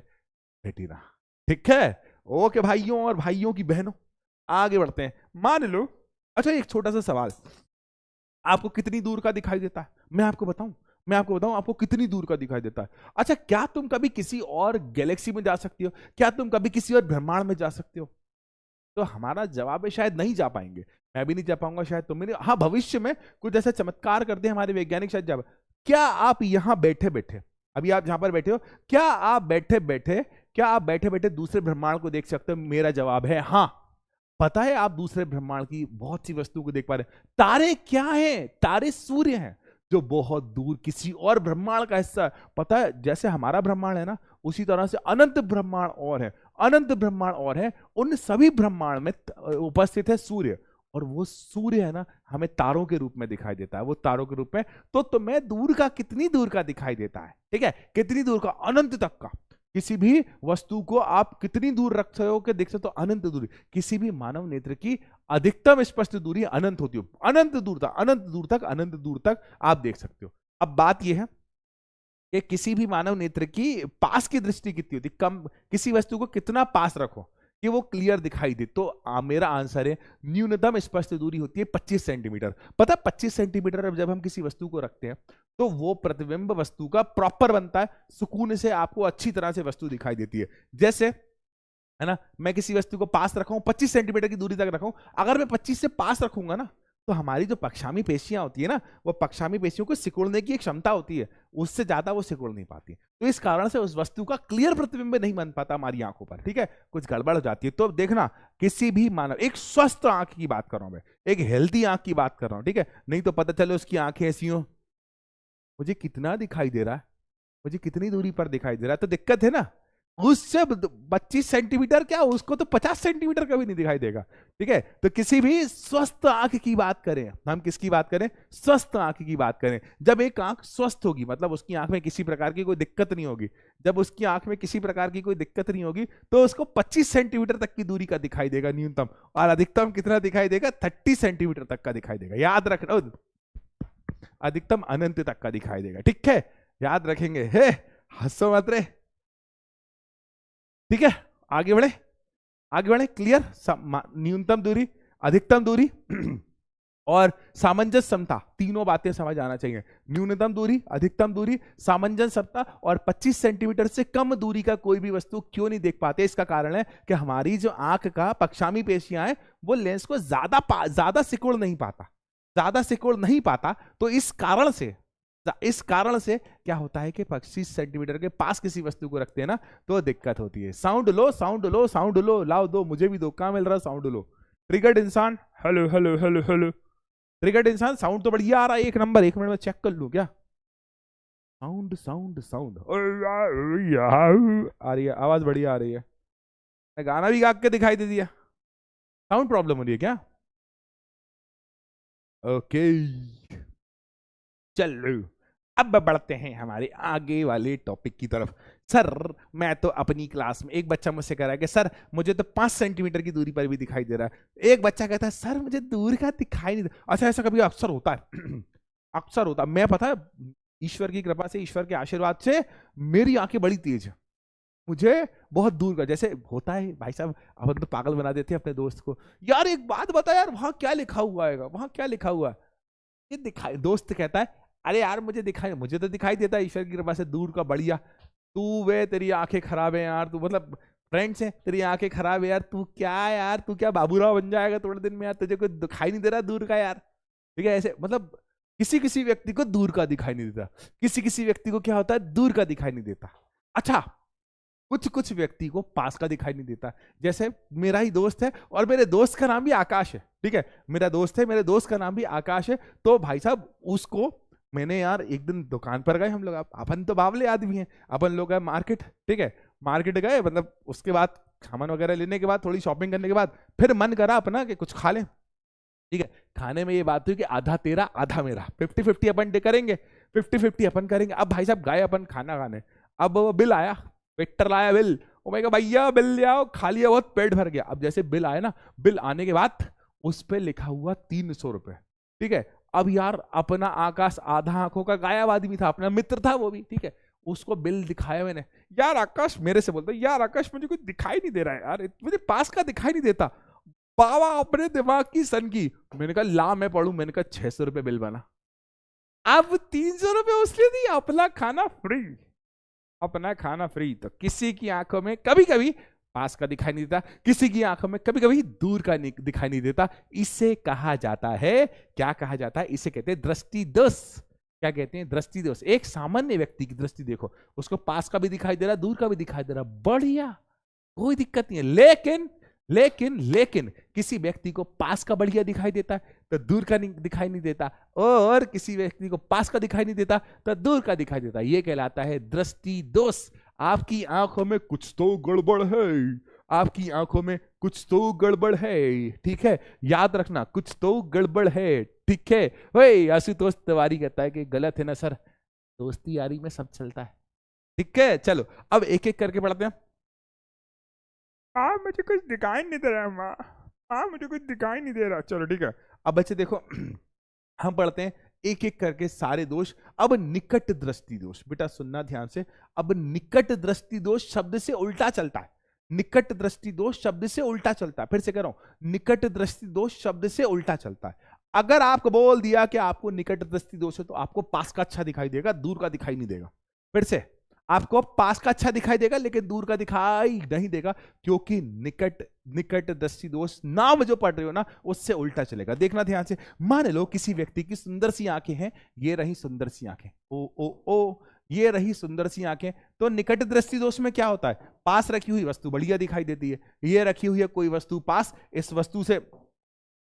रेटिना, ठीक है। ओके भाइयों और भाइयों की बहनों, आगे बढ़ते हैं। मान लो, अच्छा एक छोटा सा सवाल, आपको कितनी दूर का दिखाई देता है, मैं आपको बताऊं, मैं आपको बताऊं आपको कितनी दूर का दिखाई देता है। अच्छा, क्या तुम कभी किसी और गैलेक्सी में जा सकती हो? क्या तुम कभी किसी और ब्रह्मांड में जा सकते हो? तो हमारा जवाब है शायद नहीं जा पाएंगे। मैं भी नहीं जा पाऊंगा, शायद तुम भी नहीं। हाँ, भविष्य में कुछ ऐसा चमत्कार कर दे हमारे वैज्ञानिक, शायद जा। क्या आप यहां बैठे बैठे, अभी आप जहां पर बैठे हो, क्या आप बैठे बैठे दूसरे ब्रह्मांड को देख सकते हो? मेरा जवाब है हाँ। पता है, आप दूसरे ब्रह्मांड की बहुत सी वस्तुओं को देख पा रहे हैं। तारे क्या हैं? तारे सूर्य हैं, जो बहुत दूर किसी और ब्रह्मांड का हिस्सा है। पता है, जैसे हमारा ब्रह्मांड है ना, उसी तरह से अनंत ब्रह्मांड और है, अनंत ब्रह्मांड और है। उन सभी ब्रह्मांड में उपस्थित है सूर्य, और वो सूर्य है ना, हमें तारों के रूप में दिखाई देता है, वो तारों के रूप में। तो तुम्हें दूर का, कितनी दूर का दिखाई देता है? ठीक है, कितनी दूर का? अनंत तक का। किसी भी वस्तु को आप कितनी दूर रख सकते हो कि देख सकते हो? अनंत दूरी। किसी भी मानव नेत्र की अधिकतम स्पष्ट दूरी अनंत होती हो, अनंत दूर तक, अनंत दूर तक, अनंत दूर तक आप देख सकते हो। अब बात यह है कि किसी भी मानव नेत्र की पास की दृष्टि कितनी होती? कम, किसी वस्तु को कितना पास रखो कि वो क्लियर दिखाई दे? तो मेरा आंसर है न्यूनतम स्पष्ट दूरी होती है 25 सेंटीमीटर। पता है 25 सेंटीमीटर जब हम किसी वस्तु को रखते हैं तो वो प्रतिबिंब वस्तु का प्रॉपर बनता है, सुकून से आपको अच्छी तरह से वस्तु दिखाई देती है। जैसे है ना, मैं किसी वस्तु को पास रखा हूं, 25 सेंटीमीटर की दूरी तक रखूं, अगर मैं 25 से पास रखूंगा ना, तो हमारी जो पक्षामी पेशियां होती है ना, वो पक्षामी पेशियों को सिकुड़ने की एक क्षमता होती है, उससे ज्यादा वो सिकुड़ नहीं पाती। तो इस कारण से उस वस्तु का क्लियर प्रतिबिंब नहीं बन पाता हमारी आंखों पर। ठीक है, कुछ गड़बड़ हो जाती है। तो देखना, किसी भी मानव, एक स्वस्थ आंख की बात कर रहा हूं मैं, एक हेल्दी आंख की बात कर रहा हूं, ठीक है? नहीं तो पता चले उसकी आंखें ऐसी हो, मुझे कितना दिखाई दे रहा है, मुझे कितनी दूरी पर दिखाई दे रहा है, तो दिक्कत है ना। उससे 25 सेंटीमीटर क्या, उसको तो 50 सेंटीमीटर का भी नहीं दिखाई देगा। ठीक है, तो किसी भी स्वस्थ आंख की बात करें, हम किसकी बात करें? स्वस्थ आंख की बात करें। जब एक आंख स्वस्थ होगी, मतलब उसकी आंख में किसी प्रकार की कोई दिक्कत नहीं होगी, जब उसकी आंख में किसी प्रकार की कोई दिक्कत नहीं होगी, तो उसको 25 सेंटीमीटर तक की दूरी का दिखाई देगा न्यूनतम, और अधिकतम कितना दिखाई देगा? 30 सेंटीमीटर तक का दिखाई देगा। याद रखना, अधिकतम अनंत तक का दिखाई देगा। ठीक है, याद रखेंगे। हे, हंसो मत रे। ठीक है, आगे बढ़े, आगे बढ़े। क्लियर? न्यूनतम दूरी, अधिकतम दूरी और सामंजस्य समता, तीनों बातें समझ आना चाहिए। न्यूनतम दूरी, अधिकतम दूरी, सामंजस्य समता, और 25 सेंटीमीटर से कम दूरी का कोई भी वस्तु क्यों नहीं देख पाते? इसका कारण है कि हमारी जो आंख का पक्षामी पेशियां है, वो लेंस को ज्यादा सिकुड़ नहीं पाता, ज्यादा सिकुड़ नहीं पाता। तो इस कारण से क्या होता है कि 25 सेंटीमीटर के पास किसी वस्तु को रखते हैं ना, तो दिक्कत होती है। साउंड लो, साउंड लो, साउंड लो, लाओ दो, मुझे भी दो, कहां मिल रहा? साउंड लो। ट्रिगर्ड इंसान, hello hello hello hello. Triggered इंसान, साउंड तो बढ़िया आ रहा है, एक नंबर। एक मिनट में चेक कर लूं क्या? साउंड साउंड साउंड आ रही है, आवाज बढ़िया आ रही है। गाना भी गा के दिखाई दे दिया। साउंड प्रॉब्लम हो रही है क्या? ओके, चलो अब बढ़ते हैं हमारे आगे वाले टॉपिक की तरफ। सर, मैं तो अपनी क्लास में, एक बच्चा मुझसे कह रहा है कि सर मुझे तो 5 सेंटीमीटर की दूरी पर भी दिखाई दे रहा है। एक बच्चा कहता है सर मुझे दूर का दिखाई नहीं दे। अच्छा, ऐसा कभी अक्सर होता है अक्सर होता है। मैं, पता है, ईश्वर की कृपा से, ईश्वर के आशीर्वाद से मेरी आंखें बड़ी तेज है, मुझे बहुत दूर का जैसे होता है। भाई साहब, अपन तो पागल बना देते हैं अपने दोस्त को, यार एक बात बता यार, वहां क्या लिखा हुआ है, वहां क्या लिखा हुआ है, ये दिखाई। दोस्त कहता है अरे यार मुझे दिखाई, मुझे तो दिखाई देता है ईश्वर की कृपा से दूर का, बढ़िया। तू वे, तेरी आंखें खराब है यार, तू मतलब फ्रेंड्स है, तेरी आंखें खराब है यार, तू क्या यार, तू क्या बाबूराव बन जाएगा थोड़े दिन में यार, तुझे कोई दिखाई नहीं दे रहा दूर का यार। ठीक है, ऐसे मतलब किसी किसी व्यक्ति को दूर का दिखाई नहीं देता, किसी किसी व्यक्ति को क्या होता है, दूर का दिखाई नहीं देता। अच्छा, कुछ कुछ व्यक्ति को पास का दिखाई नहीं देता। जैसे मेरा ही दोस्त है, और मेरे दोस्त का नाम भी आकाश है। ठीक है, मेरा दोस्त है, मेरे दोस्त का नाम भी आकाश है। तो भाई साहब, उसको मैंने यार एक दिन दुकान पर गए हम लोग, अपन तो बावले आदमी हैं, अपन लोग गए मार्केट। ठीक है, मार्केट गए, मतलब उसके बाद सामान वगैरह लेने के बाद, थोड़ी शॉपिंग करने के बाद, फिर मन करा अपना कि कुछ खा लें। ठीक है, खाने में ये बात हुई कि आधा तेरा आधा मेरा, 50-50 अपन करेंगे, 50-50 अपन करेंगे। अब भाई साहब गए अपन खाना खाने, अब बिल आया, वेटर लाया बिल, ओ मैं कहा भैया बिल ले आओ, खा लिया, बहुत पेट भर गया। अब जैसे बिल आया ना, बिल आने के बाद उस पर लिखा हुआ 300 रुपए। ठीक है, अब यार अपना आकाश आधा आंखों का गायब आदमी था, अपना मित्र था वो भी। ठीक है, उसको बिल दिखाया मैंने, यार आकाश, मेरे से बोलता यार आकाश मुझे कुछ दिखाई नहीं दे रहा है यार, मुझे पास का दिखाई नहीं देता। बाबा अपने दिमाग की सन की, मैंने कहा ला मैं पढ़ू, मैंने कहा 600 रुपए बिल बना। अब 300 रुपये उसने दिया, अपना खाना फ्री, अपना खाना फ्री। तो किसी की आंखों में कभी कभी पास का दिखाई नहीं देता, किसी की आंखों में कभी कभी दूर का दिखाई नहीं देता। इसे कहा जाता है, क्या कहा जाता है, इसे कहते हैं दृष्टि दोष। क्या कहते हैं? दृष्टि दोष। एक सामान्य व्यक्ति की दृष्टि देखो, उसको पास का भी दिखाई दे रहा, दूर का भी दिखाई दे रहा, बढ़िया, कोई दिक्कत नहीं है। लेकिन लेकिन लेकिन किसी व्यक्ति को पास का बढ़िया दिखाई देता है तो दूर का नहीं दिखाई नहीं देता, और किसी व्यक्ति को पास का दिखाई नहीं देता तो दूर का दिखाई देता। ये कहलाता है दृष्टि दोष। आपकी आंखों में कुछ तो गड़बड़ है, आपकी आंखों में कुछ तो गड़बड़ है, ठीक है, याद रखना, कुछ तो गड़बड़ है, ठीक है। वही आशुतोष तिवारी कहता है कि गलत है ना सर, दोस्ती यारी में सब चलता है, ठीक है। चलो अब एक एक करके पढ़ते हैं। हाँ मुझे कुछ दिखाई नहीं दे रहा माँ, हाँ मुझे कुछ दिखाई नहीं दे रहा। चलो ठीक है, अब बच्चे देखो हम पढ़ते हैं एक एक करके सारे दोष। अब निकट दृष्टि दोष, बेटा सुनना ध्यान से। अब निकट दृष्टि दोष शब्द से उल्टा चलता है, निकट दृष्टि दोष शब्द से उल्टा चलता है। फिर से कह रहा हूं, निकट दृष्टि दोष शब्द से उल्टा चलता है। अगर आपको बोल दिया कि आपको निकट दृष्टि दोष है तो आपको पास का अच्छा दिखाई देगा, दूर का दिखाई नहीं देगा। फिर से, आपको पास का अच्छा दिखाई देगा लेकिन दूर का दिखाई नहीं देगा, क्योंकि निकट निकट दृष्टि दोष नाम जो पढ़ रहे हो ना उससे उल्टा चलेगा। देखना ध्यान से। मान लो किसी व्यक्ति की सुंदर सी आंखें हैं, ये रही सुंदर सी आंखें, ओ ओ ओ, ये रही सुंदर सी आंखें। तो निकट दृष्टि दोष में क्या होता है? पास रखी हुई वस्तु बढ़िया दिखाई देती है। ये रखी हुई है कोई वस्तु पास, इस वस्तु से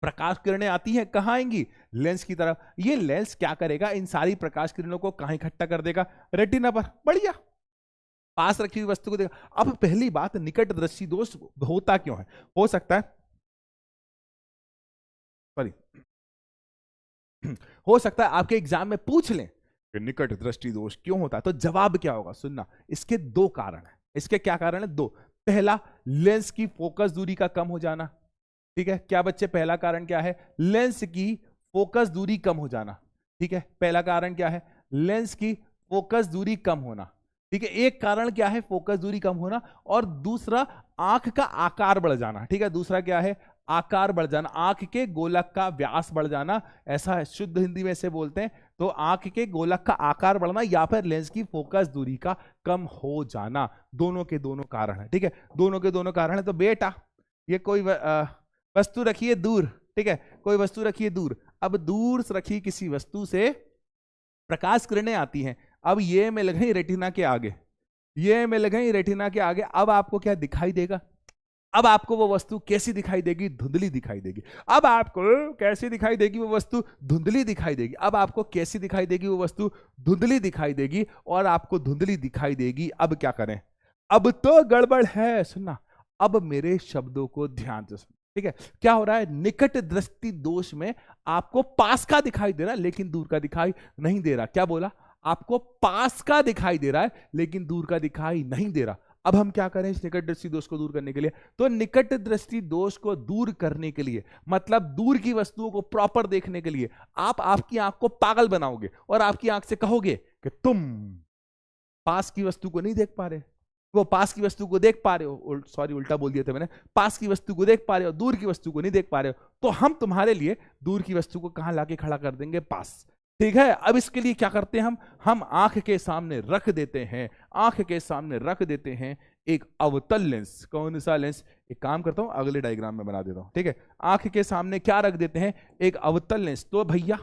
प्रकाश किरणें आती हैं, कहां आएंगी? लेंस की तरफ। ये लेंस क्या करेगा? इन सारी प्रकाश किरणों को कहां इकट्ठा कर देगा? रेटिना पर, बढ़िया, पास रखी हुई वस्तु को देखा। अब पहली बात, निकट दृष्टि दोष होता क्यों है? हो सकता है, सॉरी, हो सकता है आपके एग्जाम में पूछ लें कि निकट दृष्टि दोष क्यों होता है, तो जवाब क्या होगा? सुनना, इसके दो कारण है। इसके क्या कारण है? दो। पहला, लेंस की फोकस दूरी का कम हो जाना, ठीक है। क्या बच्चे, पहला कारण क्या है? लेंस की फोकस दूरी कम हो जाना, ठीक है। पहला कारण क्या है? लेंस की फोकस दूरी कम होना, ठीक है। एक कारण क्या है? फोकस दूरी कम होना। और दूसरा, आंख का आकार बढ़ जाना, ठीक है। दूसरा क्या है? आकार बढ़ जाना, आंख के गोलक का व्यास बढ़ जाना, ऐसा है, शुद्ध हिंदी में से बोलते हैं। तो आंख के गोलक का आकार बढ़ना या फिर लेंस की फोकस दूरी का कम हो जाना, दोनों के दोनों कारण है, ठीक है। दोनों के दोनों कारण है। तो बेटा, ये कोई वस्तु रखी है दूर, ठीक है, कोई वस्तु रखी है दूर। अब दूर रखी किसी वस्तु से प्रकाश किरणें आती हैं, अब ये मिल गई रेटिना के आगे, ये मिल गई रेटिना के आगे। अब आपको क्या दिखाई देगा? अब आपको वो वस्तु कैसी दिखाई देगी? धुंधली दिखाई देगी। अब आपको कैसी दिखाई देगी वो वस्तु? धुंधली दिखाई देगी। अब आपको कैसी दिखाई देगी वो वस्तु? धुंधली दिखाई देगी। और आपको धुंधली दिखाई देगी, अब क्या करें? अब तो गड़बड़ है, सुनना, अब मेरे शब्दों को ध्यान से सुन, ठीक है। क्या हो रहा है? निकट दृष्टि दोष में आपको पास का दिखाई दे रहा है लेकिन दूर का दिखाई नहीं दे रहा। क्या बोला? आपको पास का दिखाई दे रहा है लेकिन दूर का दिखाई नहीं दे रहा। अब हम क्या करें इस निकट दृष्टि दोष को दूर करने के लिए? तो निकट दृष्टि दोष को दूर करने के लिए, मतलब दूर की वस्तुओं को प्रॉपर देखने के लिए, आप आपकी आंख को पागल बनाओगे और आपकी आंख से कहोगे कि तुम पास की वस्तु को नहीं देख पा रहे, वो पास की वस्तु को देख पा रहे हो, सॉरी उल्टा बोल दिया था मैंने, पास की वस्तु को देख पा रहे हो, दूर की वस्तु को नहीं देख पा रहे हो, तो हम तुम्हारे लिए दूर की वस्तु को कहां लाके खड़ा कर देंगे? पास, ठीक है। अब इसके लिए क्या करते हैं हम आंख के सामने रख देते हैं, आंख के सामने रख देते हैं एक अवतल लेंस। कौन सा लेंस? एक काम करता हूं, अगले डायग्राम में बना देता हूं, ठीक है। आंख के सामने क्या रख देते हैं? एक अवतल लेंस। तो भैया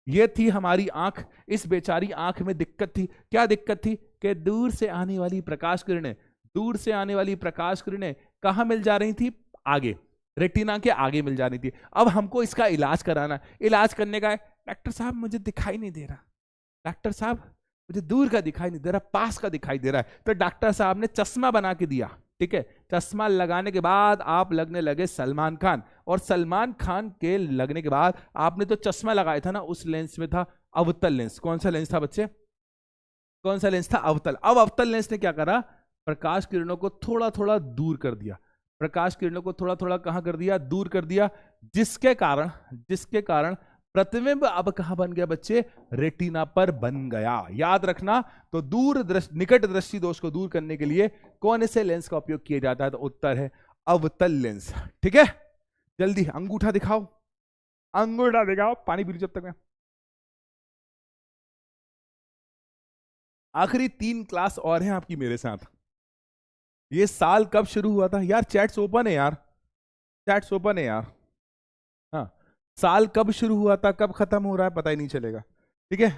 ये थी हमारी आंख, इस बेचारी आंख में दिक्कत थी। क्या दिक्कत थी? कि दूर से आने वाली प्रकाश किरणें, दूर से आने वाली प्रकाश किरणें कहां मिल जा रही थी? आगे, रेटिना के आगे मिल जा रही थी। अब हमको इसका इलाज कराना, इलाज करने का है, डॉक्टर साहब मुझे दिखाई नहीं दे रहा, डॉक्टर साहब मुझे दूर का दिखाई नहीं दे रहा, पास का दिखाई दे रहा है। तो डॉक्टर साहब ने चश्मा बना के दिया, ठीक है। चश्मा लगाने के बाद आप लगने लगे सलमान खान, और सलमान खान के लगने के बाद आपने तो चश्मा लगाया था ना, उस लेंस में था अवतल लेंस। कौन सा लेंस था बच्चे? कौन सा लेंस था? अवतल। अब अवतल लेंस ने क्या करा? प्रकाश किरणों को थोड़ा थोड़ा दूर कर दिया, प्रकाश किरणों को थोड़ा थोड़ा कहां कर दिया? दूर कर दिया, जिसके कारण प्रतिबिंब अब कहां बन गया बच्चे? रेटिना पर बन गया। याद रखना, तो निकट दृष्टि दोष को दूर करने के लिए कौन से लेंस का उपयोग किया जाता है? तो उत्तर है अवतल लेंस, ठीक है। जल्दी अंगूठा दिखाओ, अंगूठा दिखाओ, पानी पी लो जब तक मैं। आखिरी 3 क्लास और हैं आपकी मेरे साथ। ये साल कब शुरू हुआ था यार? चैट्स ओपन है यार, चैट्स ओपन है यार। हाँ, साल कब शुरू हुआ था, कब खत्म हो रहा है, पता ही नहीं चलेगा। ठीक है,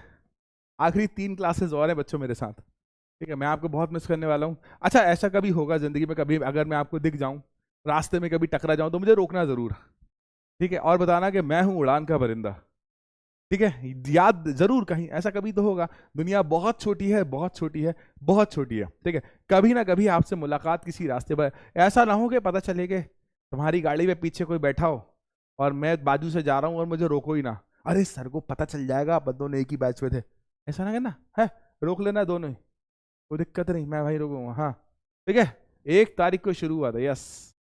आखिरी 3 क्लासेस और है बच्चों मेरे साथ। ठीक है, मैं आपको बहुत मिस करने वाला हूँ। अच्छा, ऐसा कभी होगा जिंदगी में, कभी अगर मैं आपको दिख जाऊं, रास्ते में कभी टकरा जाऊं, तो मुझे रोकना जरूर। ठीक है, और बताना कि मैं हूं उड़ान का परिंदा। ठीक है, याद जरूर, कहीं ऐसा कभी तो होगा। दुनिया बहुत छोटी है, बहुत छोटी है, बहुत छोटी है। ठीक है, कभी ना कभी आपसे मुलाकात किसी रास्ते पर, ऐसा ना हो कि पता चले कि तुम्हारी गाड़ी में पीछे कोई बैठा हो और मैं बाजू से जा रहा हूँ और मुझे रोको ही ना। अरे सर को पता चल जाएगा अपन दोनों एक ही बैच में थे, ऐसा ना करना है। रोक लेना दोनों ही, कोई दिक्कत नहीं, मैं भाई रोकूंगा। हाँ, ठीक है। 1 तारीख को शुरू हुआ था, यस,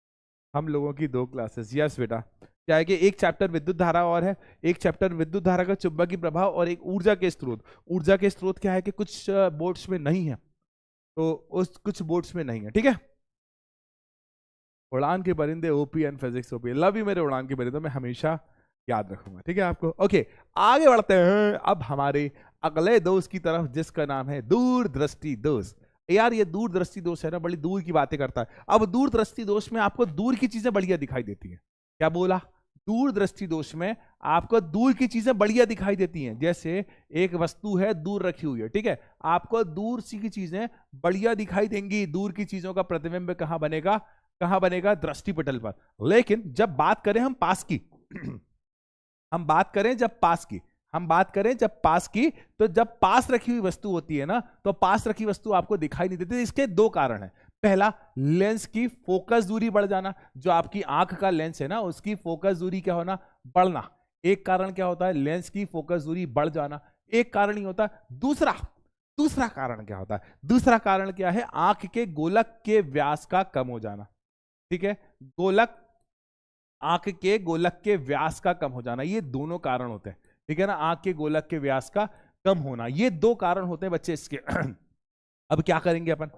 हम लोगों की 2 क्लासेस। यस बेटा, क्या है कि एक चैप्टर विद्युत धारा और है, एक चैप्टर विद्युत धारा का चुंबकीय प्रभाव, और एक ऊर्जा के स्रोत। ऊर्जा के स्रोत क्या है कि कुछ बोर्ड्स में नहीं है, तो उस कुछ बोर्ड्स में नहीं है। ठीक है, उड़ान के परिंदे, OP and physics OP, love you मेरे उड़ान के परिंदे, मैं हमेशा याद रखूंगा। ठीक है आपको। ओके, आगे बढ़ते हैं अब हमारे अगले दोस्त की तरफ, जिसका नाम है दूरदृष्टि दोस्त। यार ये दूरदृष्टि दोस्त है ना, बड़ी दूर की बातें करता है। अब दूरदृष्टि दोस्त में आपको दूर की चीजें बढ़िया दिखाई देती हैं। क्या बोला? दूरदृष्टि दोष में आपको दूर की चीजें बढ़िया दिखाई देती हैं। जैसे एक वस्तु है दूर रखी हुई है, ठीक है, आपको दूर सी की चीजें बढ़िया दिखाई देंगी। दूर की चीजों का प्रतिबिंब कहां बनेगा? कहां बनेगा? दृष्टिपटल पर। लेकिन जब बात करें हम पास की हम बात करें जब पास की हम बात करें जब पास की, तो जब पास रखी हुई वस्तु होती है ना, तो पास रखी वस्तु आपको दिखाई नहीं देती। इसके 2 कारण हैं। पहला, लेंस की फोकस दूरी बढ़ जाना। जो आपकी आंख का लेंस है ना, उसकी फोकस दूरी क्या होना? बढ़ना। एक कारण क्या होता है? लेंस की फोकस दूरी बढ़ जाना। एक कारण ही होता है। दूसरा दूसरा कारण क्या होता है? दूसरा कारण क्या है? आंख के गोलक के व्यास का कम हो जाना। ठीक है, गोलक आंख के गोलक के व्यास का कम हो जाना, ये दोनों कारण होते हैं। ठीक है ना, आंख के गोलक के व्यास का कम होना, ये 2 कारण होते हैं बच्चे इसके। अब क्या करेंगे अपन?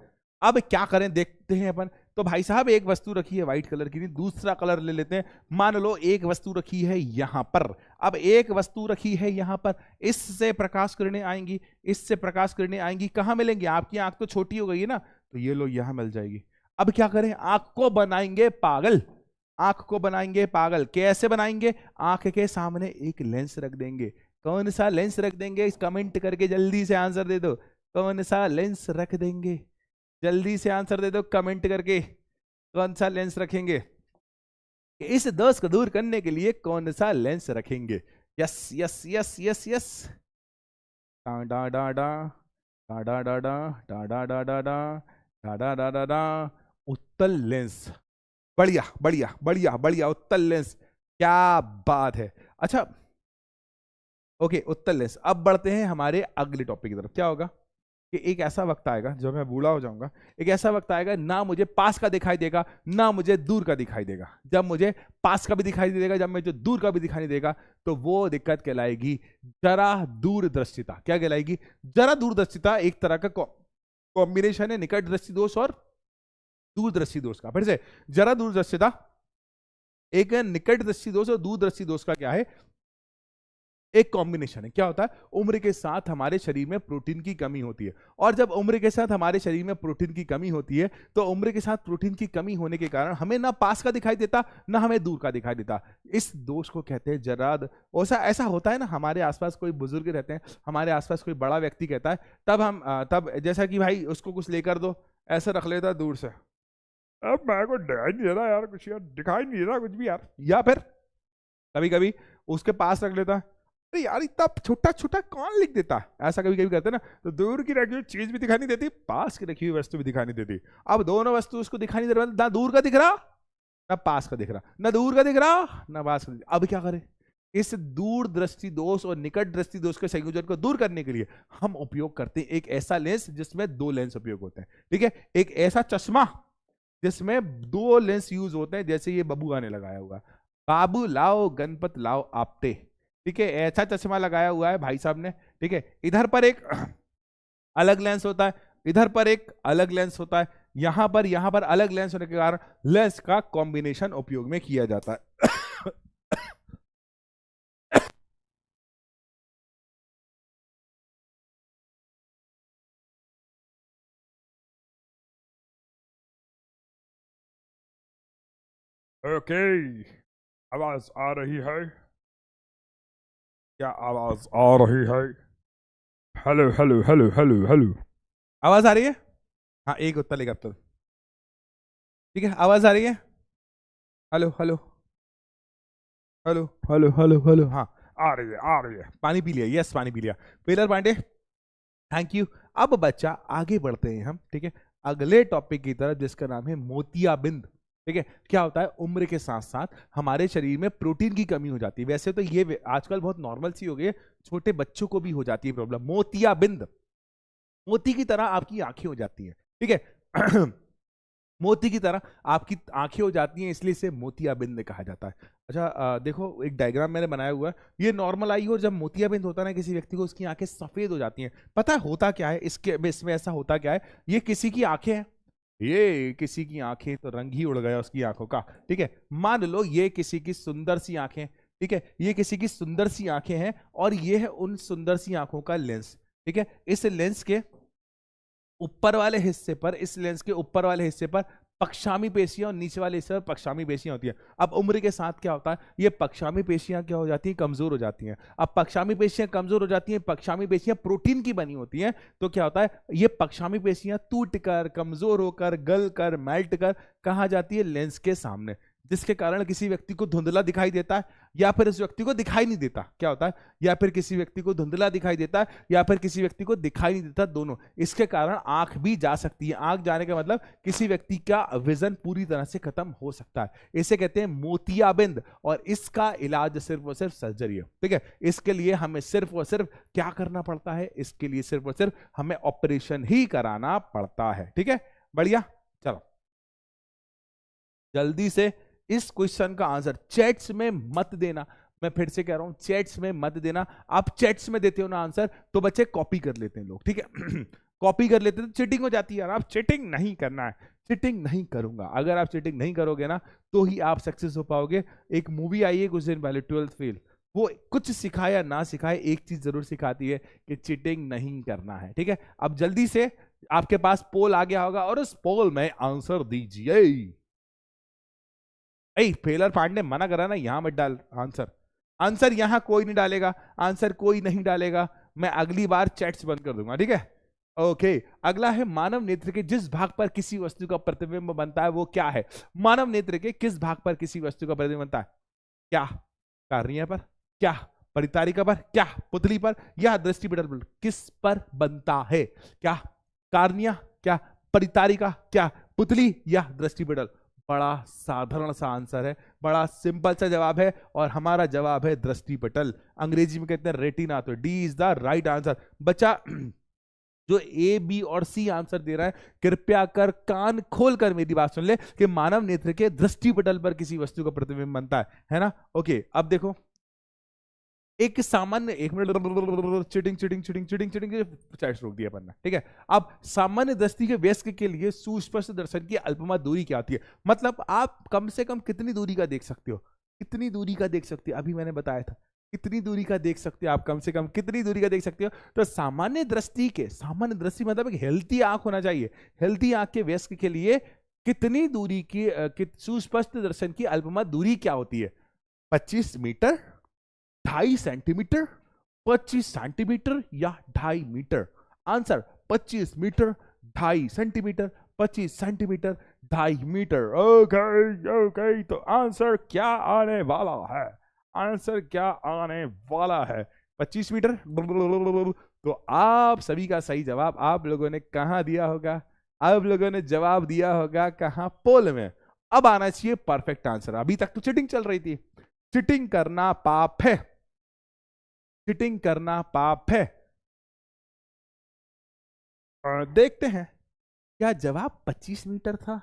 अब क्या करें देखते हैं अपन। तो भाई साहब, एक वस्तु रखी है व्हाइट कलर की, नहीं दूसरा कलर ले लेते हैं। मान लो एक वस्तु रखी है यहां पर। अब एक वस्तु रखी है यहां पर, इससे प्रकाश किरणें आएंगी, इससे प्रकाश किरणें आएंगी, कहां मिलेंगी? आपकी आंख तो छोटी हो गई है ना, तो ये लो यहां मिल जाएगी। अब क्या करें? आंख को बनाएंगे पागल। आंख को बनाएंगे पागल। कैसे बनाएंगे? आंख के सामने एक लेंस रख देंगे। कौन सा लेंस रख देंगे? कमेंट करके जल्दी से आंसर दे दो। कौन सा लेंस रख देंगे? जल्दी से आंसर दे दो कमेंट करके। कौन सा लेंस रखेंगे? इस दोष को दूर करने के लिए कौन सा लेंस रखेंगे? Yes yes yes yes yes. डा डा डा डा डा डा डा डा डा डा डा डा डा डा डा डा डा। उत्तल लेंस। बढ़िया बढ़िया बढ़िया बढ़िया, उत्तल लेंस, क्या बात है। अच्छा, ओके, उत्तल लेंस। अब बढ़ते हैं हमारे अगले टॉपिक की तरफ। क्या होगा कि एक ऐसा वक्त आएगा जब मैं बूढ़ा हो जाऊंगा। एक ऐसा वक्त आएगा, ना मुझे पास का दिखाई देगा, ना मुझे दूर का दिखाई देगा। जब मुझे पास का भी दिखाई नहीं देगा, जब मुझे दूर का भी दिखाई नहीं देगा, तो वो दिक्कत कहलाएगी जरा दूरदर्शिता। क्या कहलाएगी? जरा दूरदर्शिता। एक तरह का कॉम्बिनेशन है निकट दृष्टि दोष और दूरदृष्टि दोष का। फिर से, जरा दूरदर्शिता एक निकट दृष्टि दोष और दूरदृष्टि दोष का क्या है? एक कॉम्बिनेशन है। क्या होता है? उम्र के साथ हमारे शरीर में प्रोटीन की कमी होती है, और जब उम्र के साथ हमारे शरीर में प्रोटीन की कमी होती है, तो उम्र के साथ प्रोटीन की कमी होने के कारण हमें ना पास का दिखाई देता, ना हमें दूर का दिखाई देता। इस दोष को कहते हैं जराद। ऐसा ऐसा होता है ना, हमारे आसपास कोई बुजुर्ग रहते हैं, हमारे आसपास कोई बड़ा व्यक्ति कहता है, तब हम तब जैसा कि भाई उसको कुछ लेकर दो, ऐसा रख लेता है दूर से, अब मेरे को दिखाई नहीं दे रहा यार कुछ, यार दिखाई नहीं दे रहा कुछ भी यार। या फिर कभी कभी उसके पास रख लेता है, अरे यार इतना छोटा छोटा कौन लिख देता है, ऐसा कभी कभी करते हैं ना। तो दूर की रखी हुई चीज भी दिखाई नहीं देती, पास की रखी हुई वस्तु भी दिखाई नहीं देती। अब दोनों वस्तु उसको दिखाई नहीं दे रहा, ना दूर का दिख रहा, ना पास का दिख रहा, ना दूर का दिख रहा, ना पास का दिख रहा। अब क्या करें? इस दूर दृष्टि दोष और निकट दृष्टि दोष के संयोजन को दूर करने के लिए हम उपयोग करते हैं एक ऐसा लेंस जिसमें 2 लेंस उपयोग होते हैं। ठीक है, एक ऐसा चश्मा जिसमें 2 लेंस यूज होते हैं, जैसे ये बबुआ ने लगाया हुआ, बाबू लाओ गणपत लाओ आपते। ठीक है, ऐसा चश्मा लगाया हुआ है भाई साहब ने। ठीक है, इधर पर एक अलग लेंस होता है, इधर पर एक अलग लेंस होता है, यहां पर अलग लेंस होने के कारण लेंस का कॉम्बिनेशन उपयोग में किया जाता है। ओके, आवाज आ रही है? क्या आवाज आ रही है? Hello hello hello hello hello, आवाज आ रही है? हाँ, एक उत्तर लेगा अब। ठीक है, आवाज आ रही है? Hello hello hello hello hello hello, हाँ आ रही है, आ रही है। पानी पी लिया? यस, पानी पी लिया। पीलर पांडे, थैंक यू। अब बच्चा आगे बढ़ते हैं हम, ठीक है, अगले टॉपिक की तरफ, जिसका नाम है मोतियाबिंद। ठीक है, क्या होता है, उम्र के साथ साथ हमारे शरीर में प्रोटीन की कमी हो जाती है। वैसे तो ये आजकल बहुत नॉर्मल सी हो गई है, छोटे बच्चों को भी हो जाती है प्रॉब्लम, मोतियाबिंद। मोती की तरह आपकी आंखें हो जाती हैं, ठीक है। मोती की तरह आपकी आंखें हो जाती हैं, इसलिए इसे मोतियाबिंद कहा जाता है। अच्छा, देखो एक डायग्राम मैंने बनाया हुआ है, ये नॉर्मल आई और जब मोतियाबिंद होता है ना किसी व्यक्ति को, उसकी आंखें सफेद हो जाती हैं। पता है होता क्या है इसके, इसमें ऐसा होता क्या है, ये किसी की आंखें हैं, ये किसी की आंखें, तो रंग ही उड़ गया उसकी आंखों का। ठीक है, मान लो ये किसी की सुंदर सी आंखें, ठीक है, ये किसी की सुंदर सी आंखें हैं, और ये है उन सुंदर सी आंखों का लेंस। ठीक है, इस लेंस के ऊपर वाले हिस्से पर, इस लेंस के ऊपर वाले हिस्से पर पक्षामी पेशियां और नीचे वाले हिस्से पर पक्षामी पेशियां होती हैं। अब उम्र के साथ क्या होता है, ये पक्षामी पेशियां क्या हो जाती हैं, कमजोर हो जाती हैं। अब पक्षामी पेशियां कमजोर हो जाती हैं, पक्षामी पेशियां प्रोटीन की बनी होती हैं, तो क्या होता है, ये पक्षामी पेशियां टूट कर, कमजोर होकर, गल कर, मेल्ट कर कहाँ जाती है, लेंस के सामने, जिसके कारण किसी व्यक्ति को धुंधला दिखाई देता है, या फिर उस व्यक्ति को दिखाई नहीं देता। क्या होता है, या फिर किसी व्यक्ति को धुंधला दिखाई देता है, या फिर किसी व्यक्ति को दिखाई नहीं देता, दोनों। इसके कारण आंख भी जा सकती है। आंख जाने का मतलब किसी व्यक्ति का विजन पूरी तरह से खत्म हो सकता है। इसे कहते हैं मोतियाबिंद, और इसका इलाज सिर्फ और सिर्फ सर्जरी है। ठीक है, इसके लिए हमें सिर्फ और सिर्फ क्या करना पड़ता है, इसके लिए सिर्फ और सिर्फ हमें ऑपरेशन ही कराना पड़ता है। ठीक है, बढ़िया। चलो जल्दी से इस क्वेश्चन का आंसर चैट्स में मत देना, मैं फिर से कह रहा हूं, चैट्स में मत देना। आप चैट्स में देते हो ना आंसर, तो बच्चे कॉपी कर लेते हैं लोग, ठीक है। कॉपी कर लेते हैं तो चीटिंग हो जाती है यार। आप चीटिंग नहीं करना है, चीटिंग नहीं करूंगा। अगर आप चीटिंग नहीं करोगे ना, तो ही आप सक्सेस हो पाओगे। एक मूवी आई है कुछ दिन पहले, 12th फेल, वो कुछ सिखाया ना सिखाए, एक चीज जरूर सिखाती है कि चीटिंग नहीं करना है। ठीक है, अब जल्दी से आपके पास पोल आ गया होगा, और उस पोल में आंसर दीजिए। फेलर पांडे मना करा ना, यहां मत डाल आंसर। आंसर यहां कोई नहीं डालेगा, आंसर कोई नहीं डालेगा। मैं अगली बार चैट्स बंद कर दूंगा, ठीक है। ओके, अगला है मानव नेत्र के जिस भाग पर किसी वस्तु का प्रतिबिंब बनता है वो क्या है। मानव नेत्र के किस भाग पर किसी वस्तु का प्रतिबिंब बनता है? क्या कार्निया पर, क्या परितारिका पर, क्या पुतली पर, या दृष्टिपटल पर? किस पर बनता है? क्या कार्निया, क्या परितारिका, क्या पुतली, या दृष्टिपटल? बड़ा साधारण सा आंसर है, बड़ा सिंपल सा जवाब है, और हमारा जवाब है दृष्टिपटल। अंग्रेजी में कहते हैं रेटिना, तो D is the right answer. बच्चा जो ए बी और सी आंसर दे रहा है, कृपया कर कान खोलकर मेरी बात सुन ले कि मानव नेत्र के दृष्टिपटल पर किसी वस्तु का प्रतिबिंब बनता है ना। ओके, अब देखो एक सामान्य, एक minute, cheating cheating cheating cheating cheating, chats रोक दिया पन्ना, ठीक है। अब सामान्य दृष्टि के वयस्क के लिए सुस्पष्ट दर्शन की अल्पमा दूरी क्या होती है? मतलब आप कम से कम कितनी दूरी का देख सकते हो, कितनी दूरी का देख सकते हो, अभी मैंने बताया था कितनी दूरी का देख सकते हो आप, कम से कम कितनी दूरी का देख सकते हो। तो सामान्य दृष्टि के, सामान्य दृष्टि मतलब एक हेल्थी आंख होना चाहिए, हेल्थी आंख के वयस्क के लिए कितनी दूरी की सुस्पष्ट दर्शन की अल्पमा दूरी क्या होती है? 25 मीटर, 2.5 सेंटीमीटर, 25 सेंटीमीटर, या 2.5 metre? Answer 25 metre, 2.5 centimetre, 25 centimetre, 2.5 metre. Okay okay, तो आंसर क्या आने वाला है? आंसर क्या आने वाला है? 25 मीटर। तो आप सभी का सही जवाब आप लोगों ने कहां दिया होगा? आप लोगों ने जवाब दिया होगा कहां? पोल में। अब आना चाहिए परफेक्ट आंसर। अभी तक तो चीटिंग चल रही थी, चीटिंग करना पाप है, चीटिंग करना पाप है। देखते हैं क्या जवाब 25 मीटर था।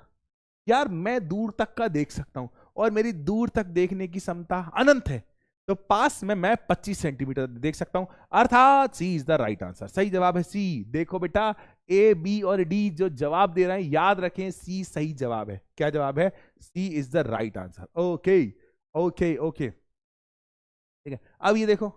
यार मैं दूर तक का देख सकता हूं, और मेरी दूर तक देखने की क्षमता अनंत है, तो पास में मैं 25 सेंटीमीटर देख सकता हूं, अर्थात सी इज द राइट आंसर। सही जवाब है सी। देखो बेटा, ए बी और डी जो जवाब दे रहे हैं, याद रखें सी सही जवाब है। क्या जवाब है? C is the right answer. Okay okay okay, ठीक है। अब ये देखो,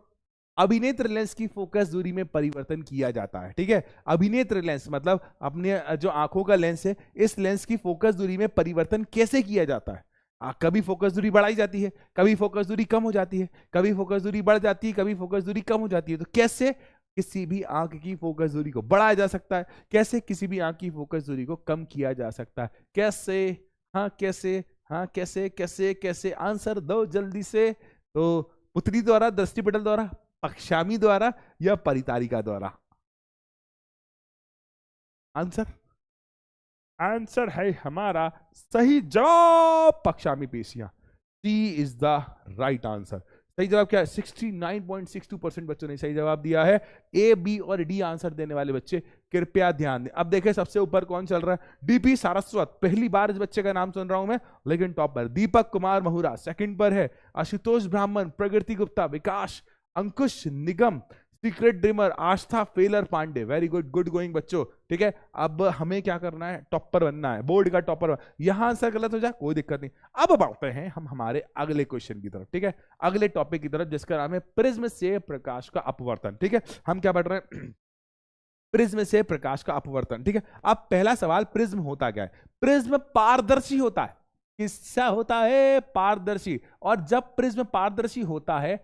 अभिनेत्र लेंस की फोकस दूरी में परिवर्तन किया जाता है, ठीक है। अभिनेत्र लेंस मतलब अपने जो आंखों का लेंस है, इस लेंस की फोकस दूरी में परिवर्तन कैसे किया जाता है? कभी फोकस दूरी बढ़ाई जाती है, कभी फोकस दूरी कम हो जाती है, कभी फोकस दूरी बढ़ जाती है, कभी फोकस दूरी कम हो जाती है। तो कैसे किसी भी आंख की फोकस दूरी को बढ़ाया जा सकता है, कैसे किसी भी आंख की फोकस दूरी को कम किया जा सकता है, कैसे? हाँ कैसे, हाँ कैसे कैसे कैसे, आंसर दो जल्दी से। तो पुतली द्वारा, दृष्टिपटल द्वारा, पक्षामी द्वारा या परितारिका द्वारा? आंसर, आंसर है हमारा सही जवाब पक्षामी पेशियां। सी इज द राइट आंसर। सही जवाब क्या है? 69.62% बच्चों ने सही जवाब दिया है। ए, बी और डी आंसर देने वाले बच्चे कृपया ध्यान दें। अब देखें सबसे ऊपर कौन चल रहा है, डीपी सारस्वत, पहली बार इस बच्चे का नाम सुन रहा हूं मैं, लेकिन टॉप पर। दीपक कुमार महुरा सेकंड पर है, आशुतोष ब्राह्मण, प्रगति गुप्ता, विकास, अंकुश निगम, सीक्रेट ड्रीमर, आस्था फेलर Pandey. Very good, good going बच्चों। ठीक है, अब हमें क्या करना है, टॉपर बनना है, बोर्ड का टॉपर। यहां आंसर गलत हो जाए कोई दिक्कत नहीं। अब बढ़ते हैं हम हमारे अगले क्वेश्चन की तरफ। ठीक है, अगले टॉपिक की तरफ, जिसका नाम है प्रिज्म से प्रकाश का अपवर्तन। ठीक है, हम क्या पढ़ रहे हैं, प्रिज्म से प्रकाश का अपवर्तन। ठीक है, अब पहला सवाल, प्रिज्म होता क्या है? प्रिज्म पारदर्शी होता है। किससा होता है? पारदर्शी। और जब प्रिज्म पारदर्शी होता है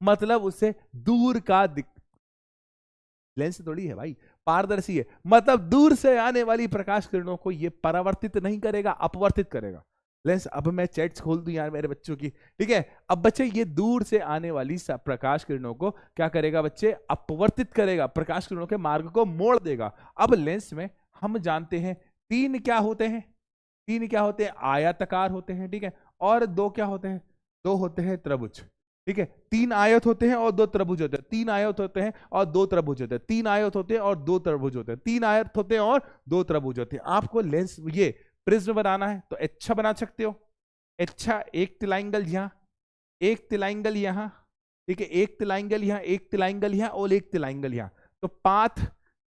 मतलब उसे दूर का लेंस थोड़ी है भाई, पारदर्शी है, मतलब दूर से आने वाली प्रकाश किरणों को ये परावर्तित नहीं करेगा, अपवर्तित करेगा। लेंस, अब मैं चैट्स खोल दूं यार मेरे बच्चों की। ठीक है, अब बच्चे ये दूर से आने वाली प्रकाश किरणों को क्या करेगा बच्चे? अपवर्तित करेगा, प्रकाश किरणों के मार्ग को मोड़ देगा। अब लेंस में हम जानते हैं तीन क्या होते हैं, तीन क्या होते हैं? आयताकार होते हैं। ठीक है, और दो क्या होते हैं? दो होते हैं त्रिभुज। ठीक है, तीन आयत होते हैं और दो त्रिभुज होते हैं, तीन आयत होते हैं और दो त्रिभुज होते हैं, तीन आयत होते हैं और दो त्रिभुज होते हैं, तीन आयत होते हैं और दो त्रिभुज होते हैं। आपको लेंस ये प्रिज्म बनाना है तो अच्छा बना सकते हो। अच्छा, एक तिलाइंगल यहां, एक तिलाइंगल यहां, ठीक है, एक तिलाइंगल यहां, एक तिलाइंगल यहां और एक तिलाइंगल यहां। तो 5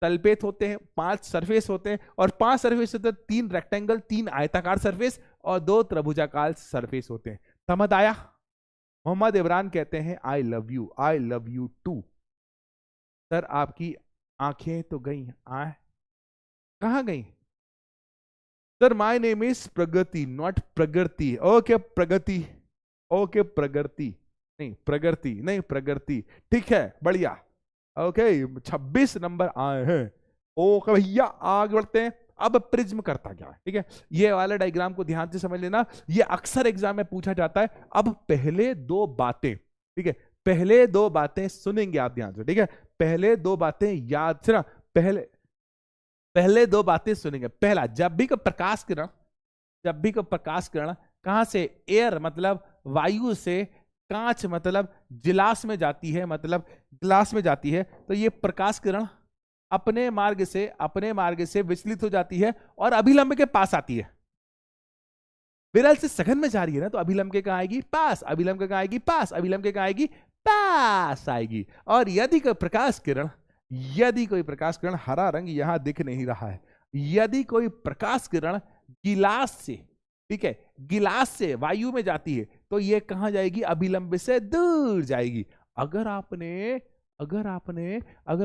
तलपेट होते हैं, 5 सरफेस होते हैं, और 5 सरफेस होते हैं, 3 रेक्टेंगल, 3 आयताकार सरफेस और 2 त्रिभुजाकार सरफेस होते हैं। समझ आया? मोहम्मद इमरान कहते हैं I love you too. Sir आपकी आंखें तो गई, कहां गई? Sir my name is Pragati, not Pragati. Okay Pragati, okay Pragati, नहीं प्रगति, नहीं प्रगति। ठीक है, बढ़िया। ओके 26 नंबर आए हैं। ओके भैया आगे बढ़ते हैं। अब प्रिज्म करता क्या है? ठीक है, ये वाला डायग्राम को ध्यान से समझ लेना, ये अक्सर एग्जाम में पूछा जाता है। अब पहले दो बातें, ठीक है, पहले दो बातें सुनेंगे आप ध्यान से। ठीक है, पहले दो बातें याद से ना, पहले दो बातें सुनेंगे। पहला, जब भी को प्रकाश किरण, जब भी को प्रकाश किरण कहां से? एयर मतलब वायु से, कांच मतलब गिलास में जाती है, मतलब गिलास में जाती है, तो ये प्रकाश किरण अपने मार्ग से विचलित हो जाती है और अभिलंब के पास आती है। विरल से सघन में जा रही है ना, तो अभिलंब के कहां आएगी? पास। अभिलंब के कहां आएगी? पास। अभिलंब के कहां आएगी? पास आएगी। और यदि कोई प्रकाश किरण, यदि कोई प्रकाश किरण, हरा रंग यहां दिख नहीं रहा है, यदि कोई प्रकाश किरण गिलास से, ठीक है, गिलास से वायु में जाती है, तो ये कहां जाएगी? अभिलंब से दूर जाएगी। अगर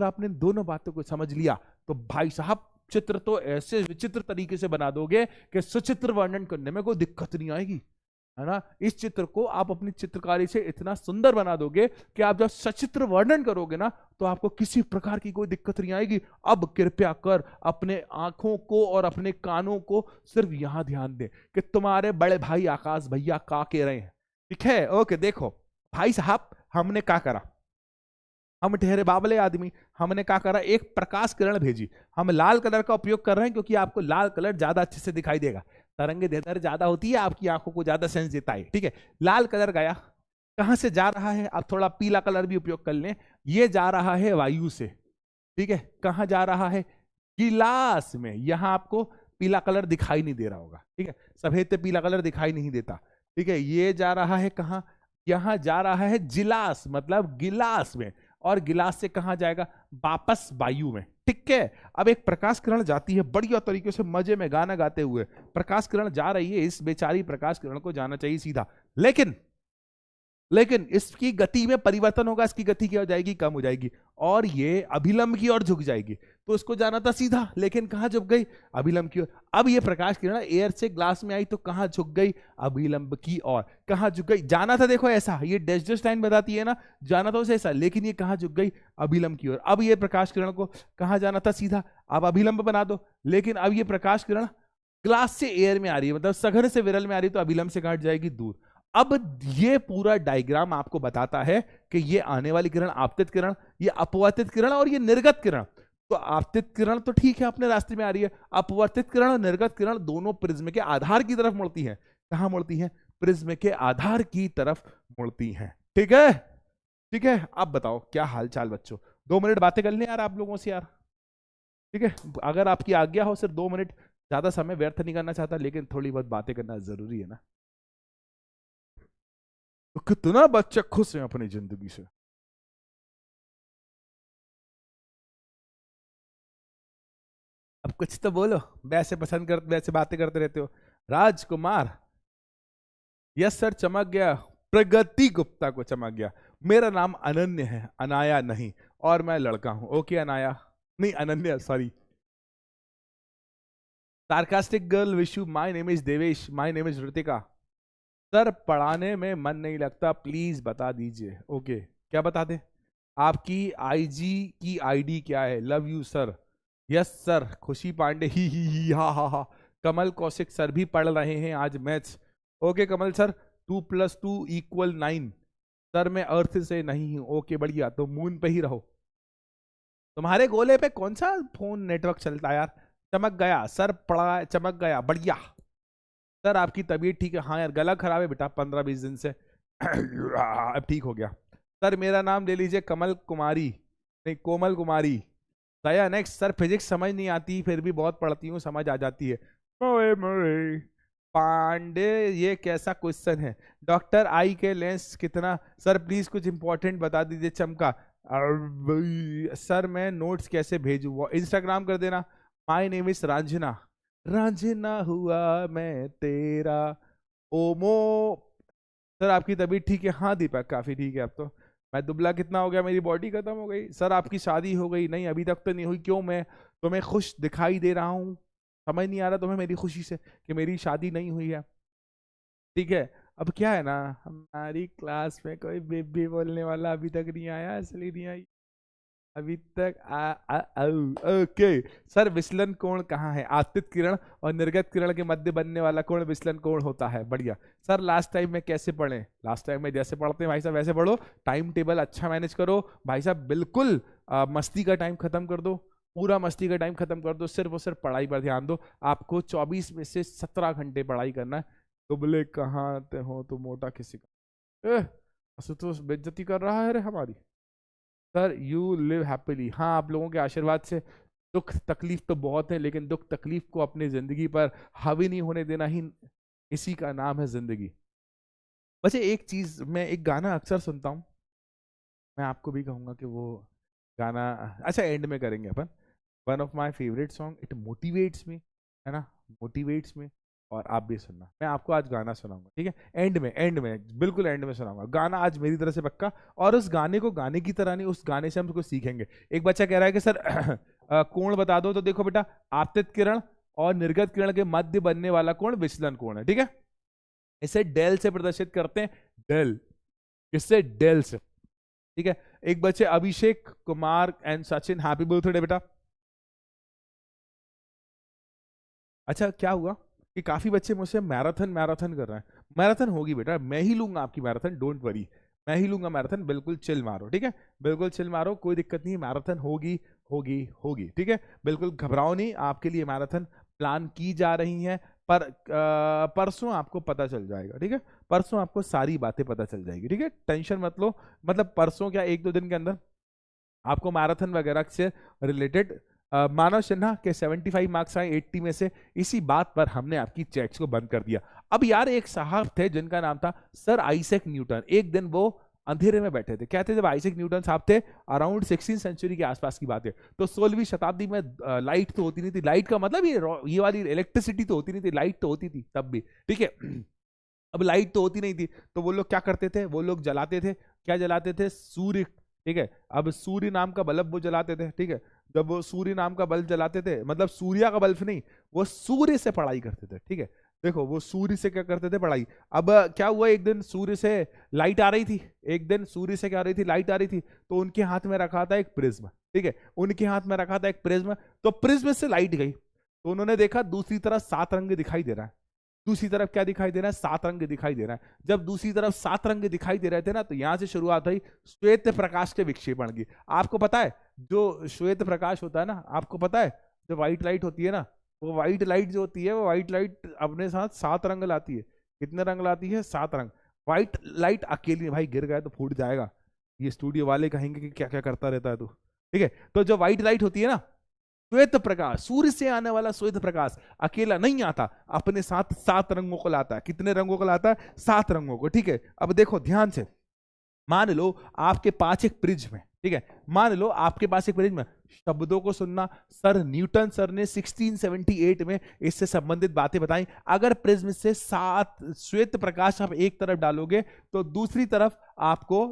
आपने दोनों बातों को समझ लिया तो भाई साहब चित्र तो ऐसे विचित्र तरीके से बना दोगे कि सचित्र वर्णन करने में कोई दिक्कत नहीं आएगी, है ना। इस चित्र को आप अपनी चित्रकारी से इतना सुंदर बना दोगे कि आप जब सचित्र वर्णन करोगे ना, तो आपको किसी प्रकार की कोई दिक्कत नहीं आएगी। अब कृपया कर अपने आंखों को और अपने कानों को सिर्फ यहां ध्यान दे कि तुम्हारे बड़े भाई आकाश भैया का कह रहे हैं। ठीक है, ओके। देखो भाई साहब, हमने क्या करा, हम ठहरे बाबले आदमी, हमने क्या करा, एक प्रकाश किरण भेजी। हम लाल कलर का उपयोग कर रहे हैं क्योंकि आपको लाल कलर ज्यादा अच्छे से दिखाई देगा, तरंगे दैर्ध्य ज्यादा होती है, आपकी आंखों को ज्यादा सेंस देता है। ठीक है, लाल कलर गया, कहां से जा रहा है? आप थोड़ा पीला कलर भी उपयोग कर लें। ये जा रहा है वायु से, ठीक है, कहां जा रहा है? गिलास में। यहां आपको पीला कलर दिखाई नहीं दे रहा होगा, ठीक है, सफेद पे पीला कलर दिखाई नहीं देता। ठीक है, ये जा रहा है कहां? यहां जा रहा है जिलास, मतलब गिलास में, और गिलास से कहां जाएगा? वापस वायु में। ठीक है, अब एक प्रकाश किरण जाती है बढ़िया तरीके से मजे में गाना गाते हुए, प्रकाश किरण जा रही है, इस बेचारी प्रकाश किरण को जाना चाहिए सीधा, लेकिन इसकी गति में परिवर्तन होगा, इसकी गति क्या हो जाएगी? कम हो जाएगी, और ये अभिलंब की ओर झुक जाएगी। तो उसको जाना था सीधा, लेकिन कहाँ झुक गई? अभिलंब की ओर। अब ये प्रकाश किरण एयर से ग्लास में आई तो कहाँ झुक गई? अभिलंब की ओर। कहाँ झुक गई? जाना था देखो ऐसा, ये डैश लाइन बताती है ना, जाना था उसे ऐसा, लेकिन ये कहाँ झुक गई? अभिलंब की ओर। अब ये प्रकाश किरण को कहाँ जाना था? सीधा। अब अभिलंब बना दो, लेकिन अब ये प्रकाश किरण ग्लास से एयर में आ रही है, मतलब सघन से विरल में आ रही है, तो अभिलंब से कहाँ जाएगी? दूर। अब ये पूरा डायग्राम आपको बताता है कि ये आने वाली किरण आपतित किरण, ये अपवर्तित किरण और ये निर्गत किरण। तो आपतित किरण तो ठीक है अपने रास्ते में आ रही है, अपवर्तित किरण और निर्गत किरण दोनों प्रिज्म के आधार की तरफ मुड़ती हैं। कहां मुड़ती हैं? प्रिज्म के आधार की तरफ मुड़ती हैं। ठीक है, ठीक है। अब बताओ क्या हालचाल बच्चों? 2 मिनट बातें कर लें यार आप लोगों से यार, ठीक है? अगर आपकी आज्ञा हो, सिर्फ 2 मिनट, ज्यादा समय व्यर्थ नहीं करना चाहता, लेकिन थोड़ी बहुत बातें करना जरूरी है ना। तो कितना बच्चे खुश हैं अपनी जिंदगी से। अब कुछ तो बोलो, वैसे पसंद कर, वैसे बातें करते रहते हो। राजकुमार, यस सर, चमक गया। प्रगति गुप्ता को चमक गया। मेरा नाम अनन्य है, अनाया नहीं, और मैं लड़का हूं। ओके अनाया, नहीं Ananya, sorry. Sarcastic girl, wish you. My name is Devesh, my name is Ritika. Sir पढ़ाने में मन नहीं लगता, प्लीज बता दीजिए। ओके, क्या बता दे? आपकी आईजी की आईडी क्या है? Love you sir. Yes sir. खुशी पांडे, ही हा हा हा। कमल कौशिक सर भी पढ़ रहे हैं आज मैथ्स। ओके कमल सर। 2 + 2 = 9। सर मैं अर्थ से नहीं हूं। ओके बढ़िया, तो मून पे ही रहो। तुम्हारे गोले पे कौन सा फोन नेटवर्क चलता है यार? चमक गया सर, पढ़ा, चमक गया, बढ़िया। सर आपकी तबीयत ठीक है? हाँ यार, गला खराब है बेटा 15-20 दिन से। अब ठीक हो गया। सर मेरा नाम ले लीजिए कमल कुमारी, नहीं कोमल कुमारी। दया नेक्स्ट। सर फिजिक्स समझ नहीं आती, फिर भी बहुत पढ़ती हूँ, समझ आ जाती है। मोए मोए। पांडे, ये कैसा क्वेश्चन है? डॉक्टर आई के लेंस कितना? सर प्लीज कुछ इंपॉर्टेंट बता दीजिए। चमका। सर मैं नोट्स कैसे भेजूँ? वो इंस्टाग्राम कर देना। My name is Raanjhanaa, Raanjhanaa हुआ मैं तेरा। ओमो। सर आपकी तबीयत ठीक है? हाँ दीपक काफी ठीक है अब तो। मैं दुबला कितना हो गया, मेरी बॉडी खत्म हो गई। सर आपकी शादी हो गई? नहीं अभी तक तो नहीं हुई। क्यों? मैं तुम्हें खुश दिखाई दे रहा हूँ, समझ नहीं आ रहा तुम्हें मेरी खुशी से कि मेरी शादी नहीं हुई है? ठीक है। अब क्या है ना, हमारी क्लास में कोई बेबी बोलने वाला अभी तक नहीं आया, इसलिए नहीं आई अभी तक। ओके। सर विचलन कोण कहाँ है? आतित किरण और निर्गत किरण के मध्य बनने वाला कोण विचलन कोण होता है। बढ़िया। सर लास्ट टाइम में कैसे पढ़े? लास्ट टाइम में जैसे पढ़ते हैं भाई साहब वैसे पढ़ो, टाइम टेबल अच्छा मैनेज करो भाई साहब, बिल्कुल मस्ती का टाइम खत्म कर दो, पूरा मस्ती का टाइम खत्म कर दो, सिर्फ और सिर्फ पढ़ाई पर ध्यान दो। आपको 24 में से 17 घंटे पढ़ाई करना है। दुबले कहाँ हो तो मोटा किसी का? तो बेइज्जती कर रहा है रे हमारी। सर यू लिव हैप्पीली, हाँ आप लोगों के आशीर्वाद से। दुख तकलीफ तो बहुत है, लेकिन दुख तकलीफ को अपनी जिंदगी पर हावी नहीं होने देना ही, इसी का नाम है जिंदगी। वैसे एक चीज, मैं एक गाना अक्सर सुनता हूँ, मैं आपको भी कहूंगा कि वो गाना, अच्छा एंड में करेंगे अपन। One of my favourite song, it motivates me, है ना, मोटिवेट्स मी। और आप भी सुनना, मैं आपको आज गाना सुनाऊंगा, ठीक है? एंड में, एंड में, बिल्कुल एंड में सुनाऊंगा गाना आज मेरी तरह से पक्का। और उस गाने को गाने की तरह नहीं, उस गाने से हम कुछ सीखेंगे। एक बच्चा कह रहा है कि सर कोण बता दो, तो देखो बेटा, आपतित किरण और निर्गत किरण के मध्य बनने वाला कोण विचलन कोण है, ठीक है? इसे डेल से प्रदर्शित करते हैं, डेल, इससे डेल से, ठीक है? एक बच्चे Abhishek Kumar and Sachin, happy birthday बेटा। अच्छा क्या हुआ कि काफी बच्चे मुझसे मैराथन मैराथन कर रहे हैं। मैराथन होगी बेटा, मैं ही लूंगा आपकी मैराथन, डोंट वरी, मैं ही लूंगा मैराथन, बिल्कुल चिल मारो, ठीक है? बिल्कुल चिल मारो, कोई दिक्कत नहीं, मैराथन होगी होगी होगी, ठीक है? बिल्कुल घबराओ नहीं, आपके लिए मैराथन प्लान की जा रही है। पर परसों आपको पता चल जाएगा, ठीक है? परसों आपको सारी बातें पता चल जाएगी, ठीक है? टेंशन मत लो, मतलब परसों क्या, 1-2 दिन के अंदर आपको मैराथन वगैरह से रिलेटेड मानव सिन्हा के 75 मार्क्स आए 80 में से। इसी बात पर हमने आपकी चेक्स को बंद कर दिया। अब यार एक साहब थे जिनका नाम था सर आइजैक न्यूटन। एक दिन वो अंधेरे में बैठे थे, कहते जब आइजैक न्यूटन साहब थे, अराउंड 16वीं सेंचुरी के आसपास की बात है, तो 16वीं शताब्दी में लाइट तो होती नहीं थी। लाइट का मतलब ये वाली इलेक्ट्रिसिटी तो होती नहीं थी, लाइट तो होती थी तब भी, ठीक है? अब लाइट तो होती नहीं थी, तो वो लोग क्या करते थे? वो लोग जलाते थे, क्या जलाते थे? सूर्य, ठीक है? अब सूर्य नाम का बल्ब वो जलाते थे, ठीक है? जब वो सूर्य नाम का बल्ब जलाते थे, मतलब सूर्य का बल्ब नहीं, वो सूर्य से पढ़ाई करते थे, ठीक है। देखो वो सूर्य से क्या करते थे, पढ़ाई। अब क्या हुआ, एक दिन सूर्य से लाइट आ रही थी, एक दिन सूर्य से क्या आ रही थी, लाइट आ रही थी, तो उनके हाथ में रखा था एक प्रिज्म, ठीक है, उनके हाथ में रखा था एक प्रिज्म। तो प्रिज्म से लाइट गई, तो उन्होंने देखा दूसरी तरफ 7 रंग दिखाई दे रहा है, दूसरी तरफ क्या दिखाई दे रहा है, 7 रंग दिखाई दे रहा है। जब दूसरी तरफ 7 रंग दिखाई दे रहे थे ना, तो यहां से शुरुआत हुई श्वेत प्रकाश के विक्षेपण की। आपको पता है जो श्वेत प्रकाश होता है ना, आपको पता है जो व्हाइट लाइट होती है ना, वो व्हाइट लाइट जो होती है, वो व्हाइट लाइट अपने साथ 7 रंग लाती है। कितने रंग लाती है, 7 रंग। व्हाइट लाइट अकेली, भाई गिर गए तो फूट जाएगा, ये स्टूडियो वाले कहेंगे कि क्या क्या करता रहता है तू, ठीक है। तो जो व्हाइट लाइट होती है ना, श्वेत प्रकाश, सूर्य से आने वाला श्वेत प्रकाश अकेला नहीं आता, अपने साथ 7 रंगों को लाता है। कितने रंगों को लाता है, 7 रंगों को, ठीक है। अब देखो ध्यान से, मान लो आपके पास एक प्रिज्म है, ठीक है, मान लो आपके पास एक प्रिज्म है। शब्दों को सुनना, सर न्यूटन सर ने 1678 में इससे संबंधित बातें बताई। अगर प्रिज्म से 7 श्वेत प्रकाश आप एक तरफ डालोगे, तो दूसरी तरफ आपको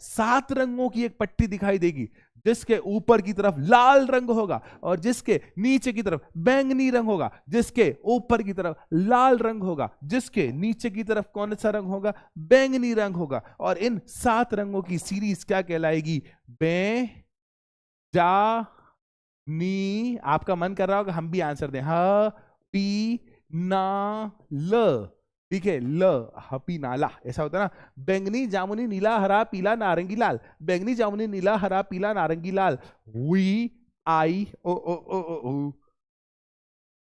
7 रंगों की एक पट्टी दिखाई देगी, जिसके ऊपर की तरफ लाल रंग होगा और जिसके नीचे की तरफ बैंगनी रंग होगा, जिसके ऊपर की तरफ लाल रंग होगा, जिसके नीचे की तरफ कौन सा रंग होगा, बैंगनी रंग होगा। और इन 7 रंगों की सीरीज क्या कहलाएगी, बैंजानी। आपका मन कर रहा होगा हम भी आंसर दें, ह पी ना ल, ठीक है, ल हपी नाला, ऐसा होता है ना। बैंगनी जामुनी नीला हरा पीला नारंगी लाल, बैंगनी जामुनी नीला हरा पीला नारंगी लाल। V I O O O O O,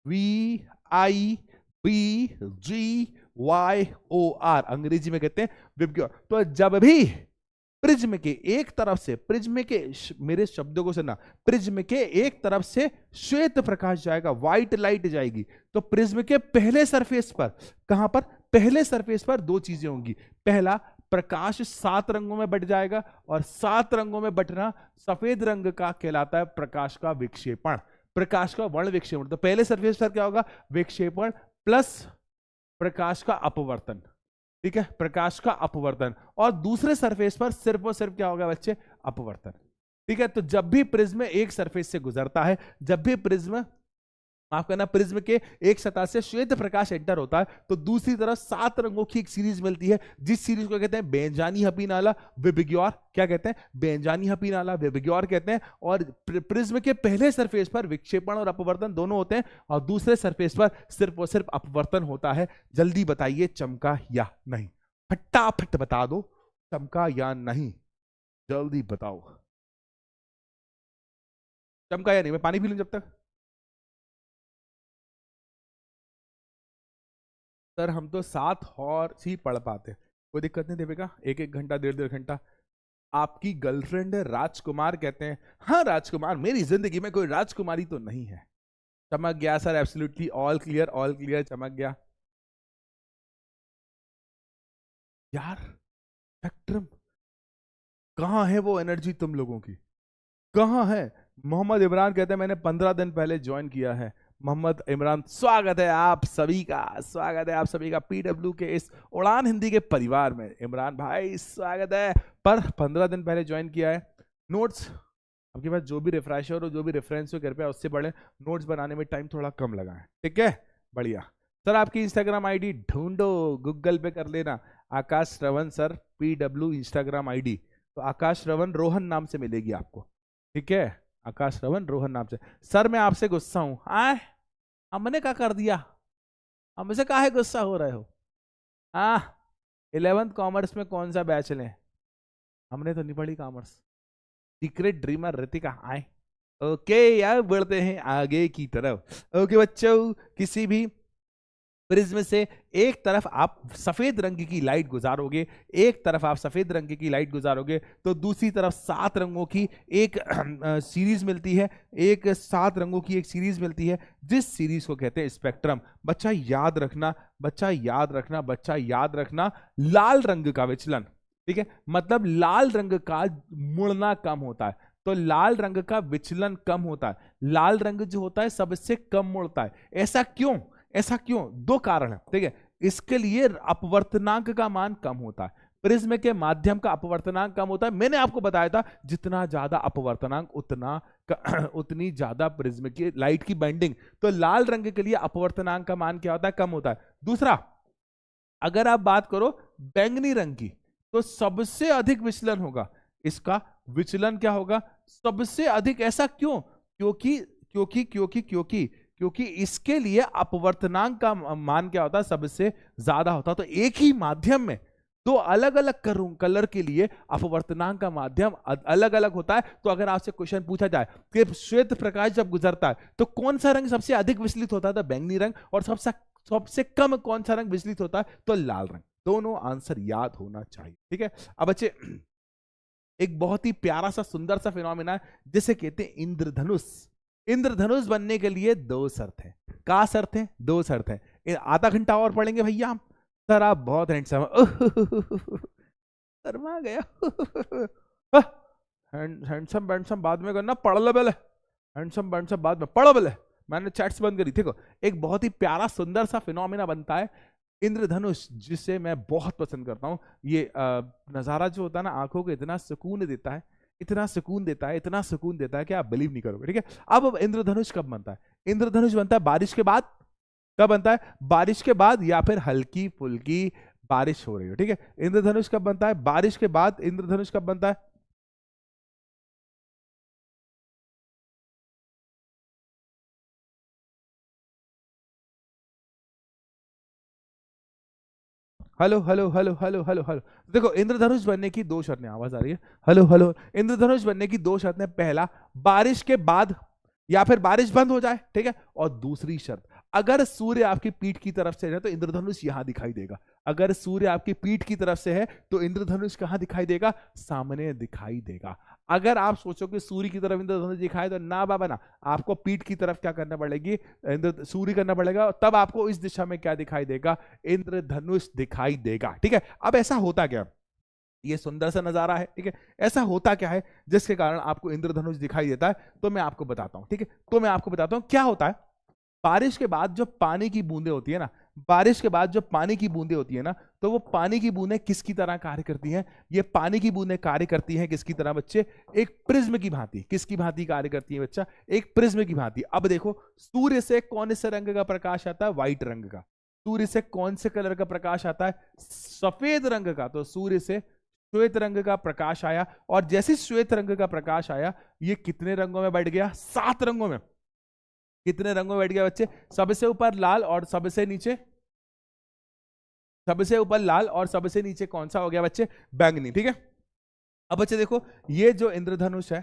V I B G Y O R, अंग्रेजी में कहते हैं विबग्योर। तो जब भी प्रिज्म के एक तरफ से, प्रिज्म के, मेरे शब्दों को सुनना, प्रिज्म के एक तरफ से श्वेत प्रकाश जाएगा, व्हाइट लाइट जाएगी, तो प्रिज्म के पहले सरफेस पर, कहां पर, पहले सरफेस पर 2 चीजें होंगी। पहला, प्रकाश 7 रंगों में बट जाएगा, और 7 रंगों में बटना सफेद रंग का कहलाता है प्रकाश का विक्षेपण, प्रकाश का वर्ण विक्षेपण। तो पहले सरफेस पर क्या होगा, विक्षेपण प्लस प्रकाश का अपवर्तन, ठीक है, प्रकाश का अपवर्तन। और दूसरे सरफेस पर सिर्फ और सिर्फ क्या होगा बच्चे, अपवर्तन, ठीक है। तो जब भी प्रिज्म एक सरफेस से गुजरता है, जब भी प्रिज्म, माफ करना, प्रिज्म के एक सतह से श्वेत प्रकाश एंटर होता है, तो दूसरी तरफ 7 रंगों की एक सीरीज मिलती है, जिस सीरीज को कहते हैं बेंजानी हपी नाला विबग्योर। क्या कहते हैं, बेंजानी हपी नाला विबग्योर कहते हैं। और प्रिज्म के पहले सरफेस पर विक्षेपण और अपवर्तन दोनों होते हैं, और दूसरे सरफेस पर सिर्फ और सिर्फ अपवर्तन होता है। जल्दी बताइए, चमका या नहीं, फटाफट बता दो, चमका या नहीं, जल्दी बताओ, चमका या नहीं। मैं पानी पी लूं जब तक। सर हम तो 7 हॉर्स ही पढ़ पाते, कोई दिक्कत नहीं देवेगा, 1-1 घंटा 1.5-1.5 घंटा। आपकी गर्लफ्रेंड है राजकुमार, कहते हैं हाँ राजकुमार, मेरी जिंदगी में कोई राजकुमारी तो नहीं है। चमक गया sir, absolutely all clear, all clear, चमक गया यार। स्पेक्ट्रम कहाँ है, वो एनर्जी तुम लोगों की कहाँ है। मोहम्मद इमरान कहते हैं मैंने 15 दिन पहले ज्वाइन किया है। मोहम्मद इमरान, स्वागत है आप सभी का, स्वागत है आप सभी का पीडब्ल्यू के इस उड़ान हिंदी के परिवार में। इमरान भाई स्वागत है, पर 15 दिन पहले ज्वाइन किया है। नोट्स आपके पास जो भी रिफ्रेशर हो, जो भी रेफरेंस हो, कृपया उससे पढ़ें, नोट्स बनाने में टाइम थोड़ा कम लगा है, ठीक है, बढ़िया। सर आपकी इंस्टाग्राम आईडी ढूंढो, गूगल पे कर लेना, आकाश श्रवण सर पीडब्ल्यू इंस्टाग्राम आईडी, तो आकाश श्रवण रोहन नाम से मिलेगी आपको, ठीक है, आकाश श्रवण रोहन नाम से। सर मैं आपसे गुस्सा हूं, आए हमने क्या कर दिया, हमसे काहे गुस्सा हो रहे हो। 11th कॉमर्स में कौन सा बैच लें, हमने तो नहीं पढ़ी कॉमर्स। सीक्रेट ड्रीमर ऋतिका, आए ओके यार, बढ़ते हैं आगे की तरफ। ओके बच्चों, किसी भी प्रिज्म से एक तरफ आप सफेद रंग की लाइट गुजारोगे, एक तरफ आप सफेद रंग की लाइट गुजारोगे, तो दूसरी तरफ 7 रंगों की एक सीरीज मिलती है, एक 7 रंगों की एक सीरीज मिलती है, जिस सीरीज को कहते हैं स्पेक्ट्रम। बच्चा याद रखना, बच्चा याद रखना, बच्चा याद रखना, लाल रंग का विचलन, ठीक है, मतलब लाल रंग का मुड़ना कम होता है, तो लाल रंग का विचलन कम होता है, लाल रंग जो होता है सबसे कम मुड़ता है। ऐसा क्यों, ऐसा क्यों, 2 कारण है, ठीक है। इसके लिए अपवर्तनांक का मान कम होता है, प्रिज्म के माध्यम का अपवर्तनांक कम होता है। मैंने आपको बताया था जितना ज्यादा अपवर्तनांक उतनी ज्यादा प्रिज्म की लाइट की बेंडिंग। तो लाल रंग के लिए अपवर्तनांक का मान क्या होता है? कम होता है। दूसरा, अगर आप बात करो बैंगनी रंग की, तो सबसे अधिक विचलन होगा। इसका विचलन क्या होगा? सबसे अधिक। ऐसा क्यों? क्योंकि क्योंकि क्योंकि क्योंकि क्योंकि इसके लिए अपवर्तनांक का मान क्या होता है? सबसे ज्यादा होता है। तो एक ही माध्यम में दो अलग अलग कलर के लिए अपवर्तनांक का माध्यम अलग अलग होता है। तो अगर आपसे क्वेश्चन पूछा जाए कि श्वेत प्रकाश जब गुजरता है तो कौन सा रंग सबसे अधिक विचलित होता है? तो बैंगनी रंग। और सबसे कम कौन सा रंग विचलित होता है? तो लाल रंग। दोनों आंसर याद होना चाहिए, ठीक है। अब बच्चे, एक बहुत ही प्यारा सा सुंदर सा फिनोमिना है जिसे कहते हैं इंद्रधनुष। इंद्रधनुष बनने के लिए दो शर्त है। क्या शर्त है? दो शर्त है। आधा घंटा और पढ़ेंगे भैया हम। सर आप बहुत हैंडसम, शर्मा गया। हैंडसम बैंडसम बाद में करना, पढ़लेबल है। हैंडसम बैंडसम बाद में पढ़लेबल है। मैंने चैट्स बंद करी। देखो, एक बहुत ही प्यारा सुंदर सा फिनोमिना बनता है इंद्रधनुष, जिसे मैं बहुत पसंद करता हूं। ये नजारा जो होता है ना, आंखों को इतना सुकून देता है, इतना सुकून देता है, इतना सुकून देता है कि आप बिलीव नहीं करोगे, ठीक है। अब इंद्रधनुष कब बनता है? इंद्रधनुष बनता है बारिश के बाद। कब बनता है? बारिश के बाद, या फिर हल्की फुल्की बारिश हो रही हो, ठीक है। इंद्रधनुष कब बनता है? बारिश के बाद। इंद्रधनुष कब बनता है? Hello hello hello hello hello hello. देखो, इंद्रधनुष बनने की दो शर्तें, आवाज आ रही है? Hello hello. इंद्रधनुष बनने की दो शर्तें, पहला बारिश के बाद या फिर बारिश बंद हो जाए, ठीक है। और दूसरी शर्त, अगर सूर्य आपकी पीठ की तरफ से है तो इंद्रधनुष यहां दिखाई देगा। अगर सूर्य आपकी पीठ की तरफ से है तो इंद्रधनुष कहां दिखाई देगा? सामने दिखाई देगा। अगर आप सोचो कि सूर्य की तरफ इंद्रधनुष दिखाए तो ना बाबा ना, आपको पीठ की तरफ क्या करना पड़ेगी? सूर्य करना पड़ेगा, तब आपको इस दिशा में क्या दिखाई देगा? इंद्रधनुष दिखाई देगा, ठीक है। अब ऐसा होता क्या? ये सुंदर सा नजारा है, ठीक है। ऐसा होता क्या है जिसके कारण आपको इंद्रधनुष दिखाई देता है? तो मैं आपको बताता हूं, ठीक है। तो मैं आपको बताता हूं क्या होता है। बारिश के बाद जो पानी की बूंदे होती है ना, बारिश के बाद जो पानी की बूंदे होती है ना, तो वो पानी की बूंदें किसकी तरह कार्य करती हैं? ये पानी की बूंदें कार्य करती हैं किसकी तरह बच्चे? एक प्रिज्म की भांति। किसकी भांति कार्य करती है बच्चा? एक प्रिज्म की भांति। अब देखो, सूर्य से कौन से रंग का प्रकाश आता है? व्हाइट रंग का। सूर्य से कौन से कलर का प्रकाश आता है? सफेद रंग का। तो सूर्य से श्वेत रंग का प्रकाश आया, और जैसे श्वेत रंग का प्रकाश आया, ये कितने रंगों में बढ़ गया? 7 रंगों में। कितने रंगों में बैठ गया बच्चे? सबसे ऊपर लाल, और सबसे नीचे, सबसे ऊपर लाल और सबसे नीचे कौन सा हो गया बच्चे? बैंगनी, ठीक है। अब बच्चे देखो, ये जो इंद्रधनुष है,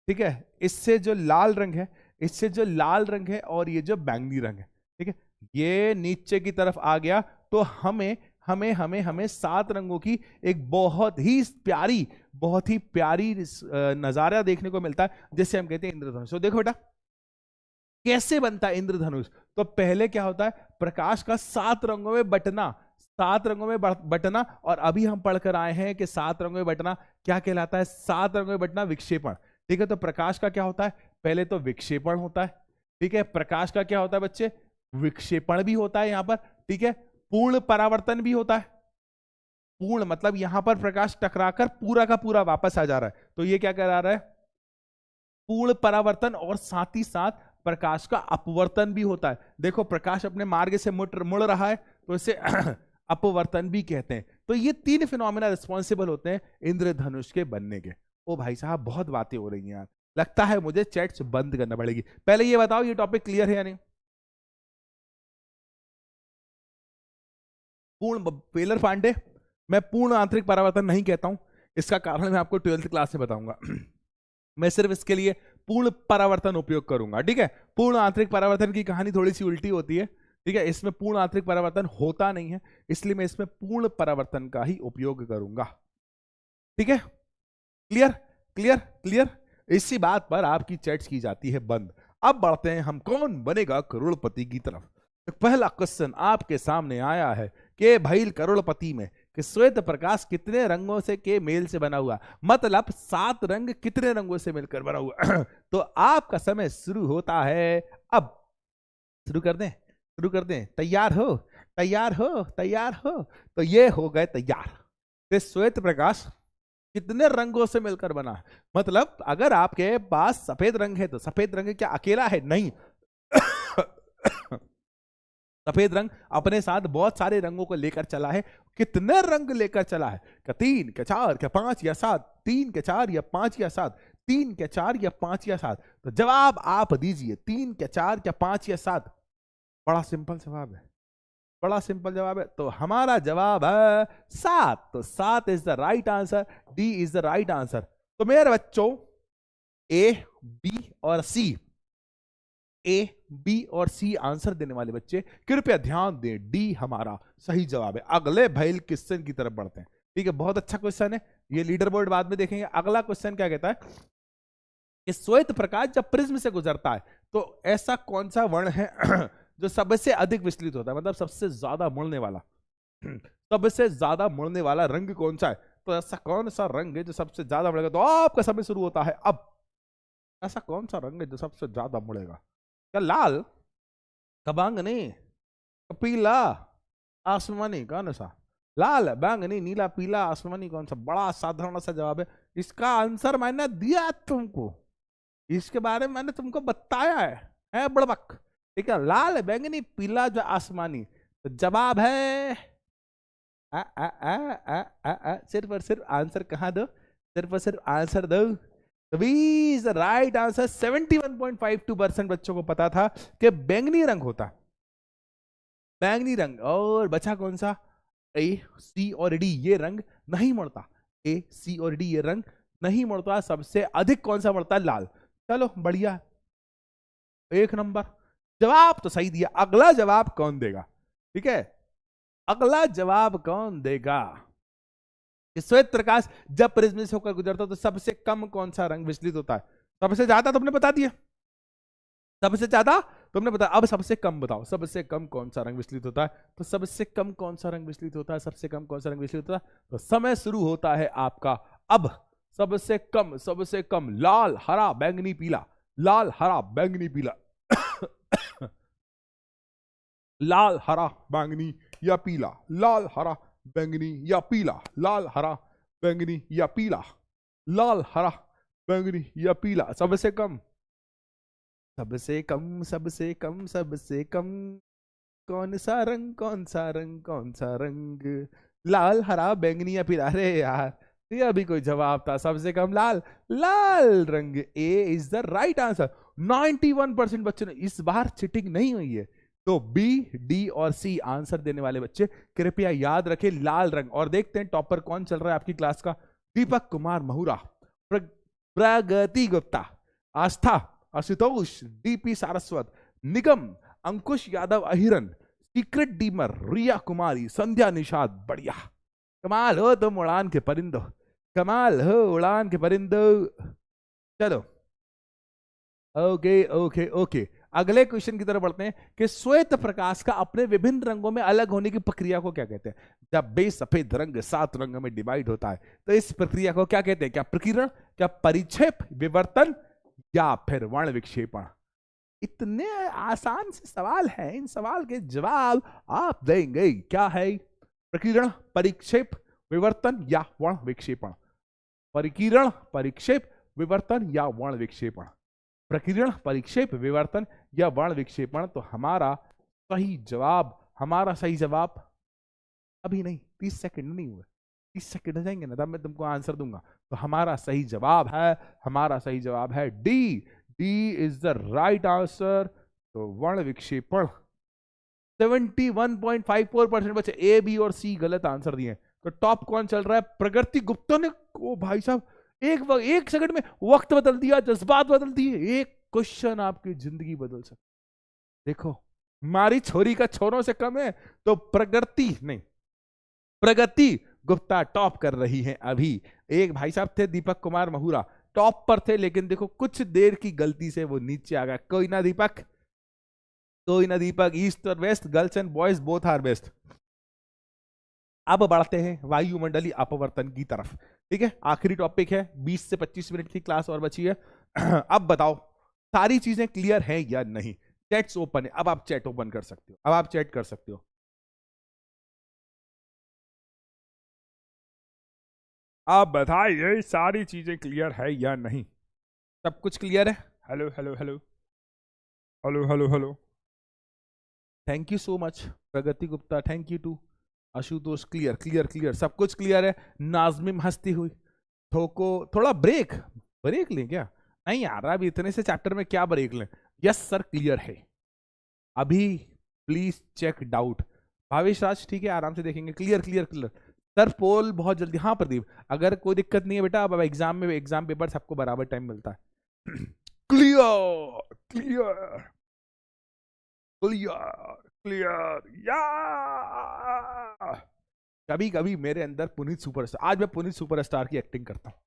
ठीक है, इससे जो लाल रंग है, इससे जो लाल रंग है, और ये जो बैंगनी रंग है, ठीक है, ये नीचे की तरफ आ गया। तो हमें हमें हमें हमें 7 रंगों की एक बहुत ही प्यारी नजारा देखने को मिलता है, जिससे हम कहते हैं इंद्रधनुष। तो देखो बेटा, कैसे बनता है इंद्रधनुष? तो पहले क्या होता है? प्रकाश का 7 रंगों में बटना। 7 रंगों में बटना। और अभी हम पढ़कर आए हैं कि 7 रंगों में बटना क्या कहलाता है? 7 रंगों में बटना विक्षेपण, ठीक है। तो प्रकाश का क्या होता है? पहले तो विक्षेपण होता है, ठीक है। प्रकाश का क्या होता है बच्चे? विक्षेपण भी होता है यहां पर, ठीक है। पूर्ण परावर्तन भी होता है। पूर्ण मतलब यहां पर प्रकाश टकराकर पूरा का पूरा वापस आ जा रहा है, तो ये क्या करा रहा है? पूर्ण परावर्तन। और साथ ही साथ प्रकाश का अपवर्तन भी होता है। देखो, प्रकाश अपने मार्ग से मुड़ रहा है, तो इसे अपवर्तन भी कहते हैं। तो ये 3 फिनोमिना रिस्पॉन्सिबल होते हैं इंद्रधनुष के बनने के। ओ भाई साहब, बहुत बातें हो रही हैं यार, लगता है मुझे चैट्स बंद करना पड़ेगी। पहले ये बताओ, ये टॉपिक क्लियर है या नहीं? पूर्ण पेलर पांडे, मैं पूर्ण आंतरिक परावर्तन नहीं कहता हूं। इसका कारण मैं आपको 12th क्लास में बताऊंगा। मैं सिर्फ इसके लिए पूर्ण परावर्तन उपयोग करूंगा, ठीक है। पूर्ण आंतरिक परावर्तन की कहानी थोड़ी सी उल्टी होती है, ठीक है। इसमें पूर्ण आंतरिक परावर्तन होता नहीं है, इसलिए मैं इसमें पूर्ण परावर्तन का ही उपयोग करूंगा, ठीक है। Clear clear clear. इसी बात पर आपकी चैट्स की जाती है बंद। अब बढ़ते हैं हम कौन बनेगा करोड़पति की तरफ। तो पहला क्वेश्चन आपके सामने आया है कि भाई करोड़पति में कि श्वेत प्रकाश कितने रंगों से के मेल से बना हुआ, मतलब 7 रंग कितने रंगों से मिलकर बना हुआ। तो आपका समय शुरू होता है अब। शुरू कर दें? शुरू कर दें? तैयार हो? तैयार हो? तैयार हो? तो ये हो गए तैयार। कि श्वेत प्रकाश कितने रंगों से मिलकर बना है। मतलब अगर आपके पास सफेद रंग है तो सफेद रंग क्या अकेला है? नहीं। सफेद रंग अपने साथ बहुत सारे रंगों को लेकर चला है। कितने रंग लेकर चला है? क्या 3, क्या 4, क्या 5 या 7? 3 क्या 4 या 5 या 7? 3 क्या 4 या 5 या 7? तो जवाब आप दीजिए, 3 क्या 4 क्या 5 या 7? बड़ा सिंपल जवाब है, बड़ा सिंपल जवाब है। तो हमारा जवाब है 7। तो 7 is the right answer, D is the right answer. तो मेरे बच्चों, ए, बी और सी, ए, बी और सी आंसर देने वाले बच्चे कृपया ध्यान दें, डी हमारा सही जवाब है। अगले भैल क्वेश्चन की तरफ बढ़ते हैं। ठीक है, बहुत अच्छा क्वेश्चन है ये, लीडर बोर्ड बाद में देखेंगे। अगला क्वेश्चन क्या कहता है कि श्वेत प्रकाश जब प्रिज्म से गुजरता है तो ऐसा कौन सा वर्ण है जो सबसे अधिक विचलित होता है, मतलब सबसे ज्यादा मुड़ने वाला, सबसे ज्यादा मुड़ने वाला रंग कौन सा है? तो ऐसा कौन सा रंग है जो सबसे ज्यादा मुड़ेगा? तो आपका समय शुरू होता है अब। ऐसा कौन सा रंग है जो सबसे ज्यादा मुड़ेगा? क्या लाल, बैंगनी, पीला, आसमानी? कौन सा? लाल, बैंगनी, नीला, पीला, आसमानी? कौन सा? बड़ा साधारण सा जवाब है। इसका आंसर मैंने दिया तुमको, इसके बारे में मैंने तुमको बताया है बड़बक। ठीक है, लाल, बैंगनी, पीला, जो आसमानी। तो जवाब है सिर्फ और सिर्फ आंसर कहाँ दो, सिर्फ और सिर्फ आंसर दो। B is the right answer. 71.52% बच्चों को पता था कि बैंगनी रंग होता, बैंगनी रंग। और बचा कौन सा? ए, सी और डी, ये रंग नहीं मुड़ता। ए, सी और डी ये रंग नहीं मुड़ता। सबसे अधिक कौन सा मुड़ता है? लाल। चलो बढ़िया, 1 नंबर। जवाब तो सही दिया, अगला जवाब कौन देगा? ठीक है, अगला जवाब कौन देगा? श्वेत प्रकाश जब प्रिज्म से होकर गुजरता है तो सबसे कम कौन सा रंग विचलित होता है? सबसे ज्यादा तुमने बता दिया, सबसे ज्यादा तुमने बताया, अब सबसे कम बताओ, सबसे कम कौन सा रंग विचलित होता है? तो सबसे कम कौन सा रंग विचलित होता है? सबसे कम कौन सा रंग विचलित होता है? तो समय शुरू होता है आपका अब। सबसे कम, सबसे कम, लाल, हरा, बैंगनी, पीला, लाल, हरा, बैंगनी, पीला, लाल, हरा, बैंगनी या पीला, लाल, हरा, बैंगनी या पीला, लाल, हरा, बैंगनी या पीला, लाल, हरा, बैंगनी या पीला। सबसे कम, सबसे कम, सबसे कम, सबसे कम, कौन सा रंग, कौन सा रंग, कौन सा रंग? लाल, हरा, बैंगनी या पीला? अरे यार, ये अभी कोई जवाब था। सबसे कम लाल, लाल रंग। ए इज द राइट आंसर। 91% बच्चों ने, इस बार चिटिंग नहीं हुई है। तो बी, डी और सी आंसर देने वाले बच्चे कृपया याद रखें लाल रंग। और देखते हैं टॉपर कौन चल रहा है आपकी क्लास का। दीपक कुमार महुरा, प्रगति गुप्ता, आस्था, आशुतोष, डीपी सारस्वत, निगम, अंकुश यादव अहिरन, सीक्रेट डीमर, रिया कुमारी, संध्या निषाद। बढ़िया, कमाल हो तुम उड़ान के परिंदो, कमाल हो उड़ान के परिंदो। चलो ओके ओके ओके, अगले क्वेश्चन की तरफ बढ़ते हैं कि श्वेत प्रकाश का अपने विभिन्न रंगों में अलग होने की प्रक्रिया को क्या कहते हैं? जब बे सफेद रंग 7 रंगों में डिवाइड होता है तो इस प्रक्रिया को क्या कहते हैं? क्या प्रकीर्णन, क्या परिक्षेप, विवर्तन या फिर वर्ण विक्षेपण? इतने आसान से सवाल है, इन सवाल के जवाब आप देंगे। क्या है? प्रकीर्णन, परिक्षेप, विवर्तन या वर्ण विक्षेपण? परिकीर्ण, परिक्षेप, विवर्तन या वर्ण विक्षेपण? प्रकीर्णन, परिक्षेप, विवर्तन या वर्ण विक्षेपण? तो हमारा सही जवाब, हमारा सही जवाब अभी नहीं, 30 सेकंड नहीं हुए, 30 सेकंड हो जाएंगे ना तब मैं तुमको आंसर दूंगा। तो हमारा सही जवाब है, हमारा सही जवाब है D, D is the right answer. तो वर्ण विक्षेपण। 71.54% बच्चे ए, बी और सी गलत आंसर दिए। तो टॉप कौन चल रहा है? प्रगति गुप्ता ने। ओ भाई साहब, एक सेकंड में वक्त बदल दिया, जज्बात बदल दिए। एक क्वेश्चन आपकी जिंदगी बदल सकता। देखो, हमारी छोरी का छोरों से कम है। तो प्रगति नहीं, प्रगति गुप्ता टॉप कर रही है अभी। एक भाई साहब थे दीपक कुमार महुरा, टॉप पर थे, लेकिन देखो कुछ देर की गलती से वो नीचे आ गया। कोई ना दीपक, कोई ना दीपक, ईस्ट और west, girls and boys both are best. अब बढ़ते हैं वायुमंडलीय अपवर्तन की तरफ। ठीक है, आखिरी टॉपिक है, 20 से 25 मिनट की क्लास और बची है। अब बताओ सारी चीजें क्लियर हैं या नहीं? चैट्स ओपन है, अब आप चैट ओपन कर सकते हो, अब आप चैट कर सकते हो। आप बताइए सारी चीजें क्लियर है या नहीं? सब कुछ क्लियर है? Hello hello hello hello hello hello. Thank you so much Pragati Gupta, thank you too Ashutosh. Clear clear clear, सब कुछ क्लियर है। नाजमिम हंसती हुई। ठोको थोड़ा ब्रेक। ब्रेक लें क्या? नहीं यार, अब इतने से चैप्टर में क्या ब्रेक लें? यस सर क्लियर है। अभी please check doubt. Bhavesh Raj ठीक है, आराम से देखेंगे। Clear clear clear sir. Poll बहुत जल्दी। हाँ प्रदीप, अगर कोई दिक्कत नहीं है बेटा, अब एग्जाम में एग्जाम पेपर सबको बराबर टाइम मिलता है। क्लियर क्लियर क्लियर क्लियर या। कभी कभी मेरे अंदर पुनीत सुपरस्टार, आज मैं पुनीत सुपरस्टार की एक्टिंग करता हूं।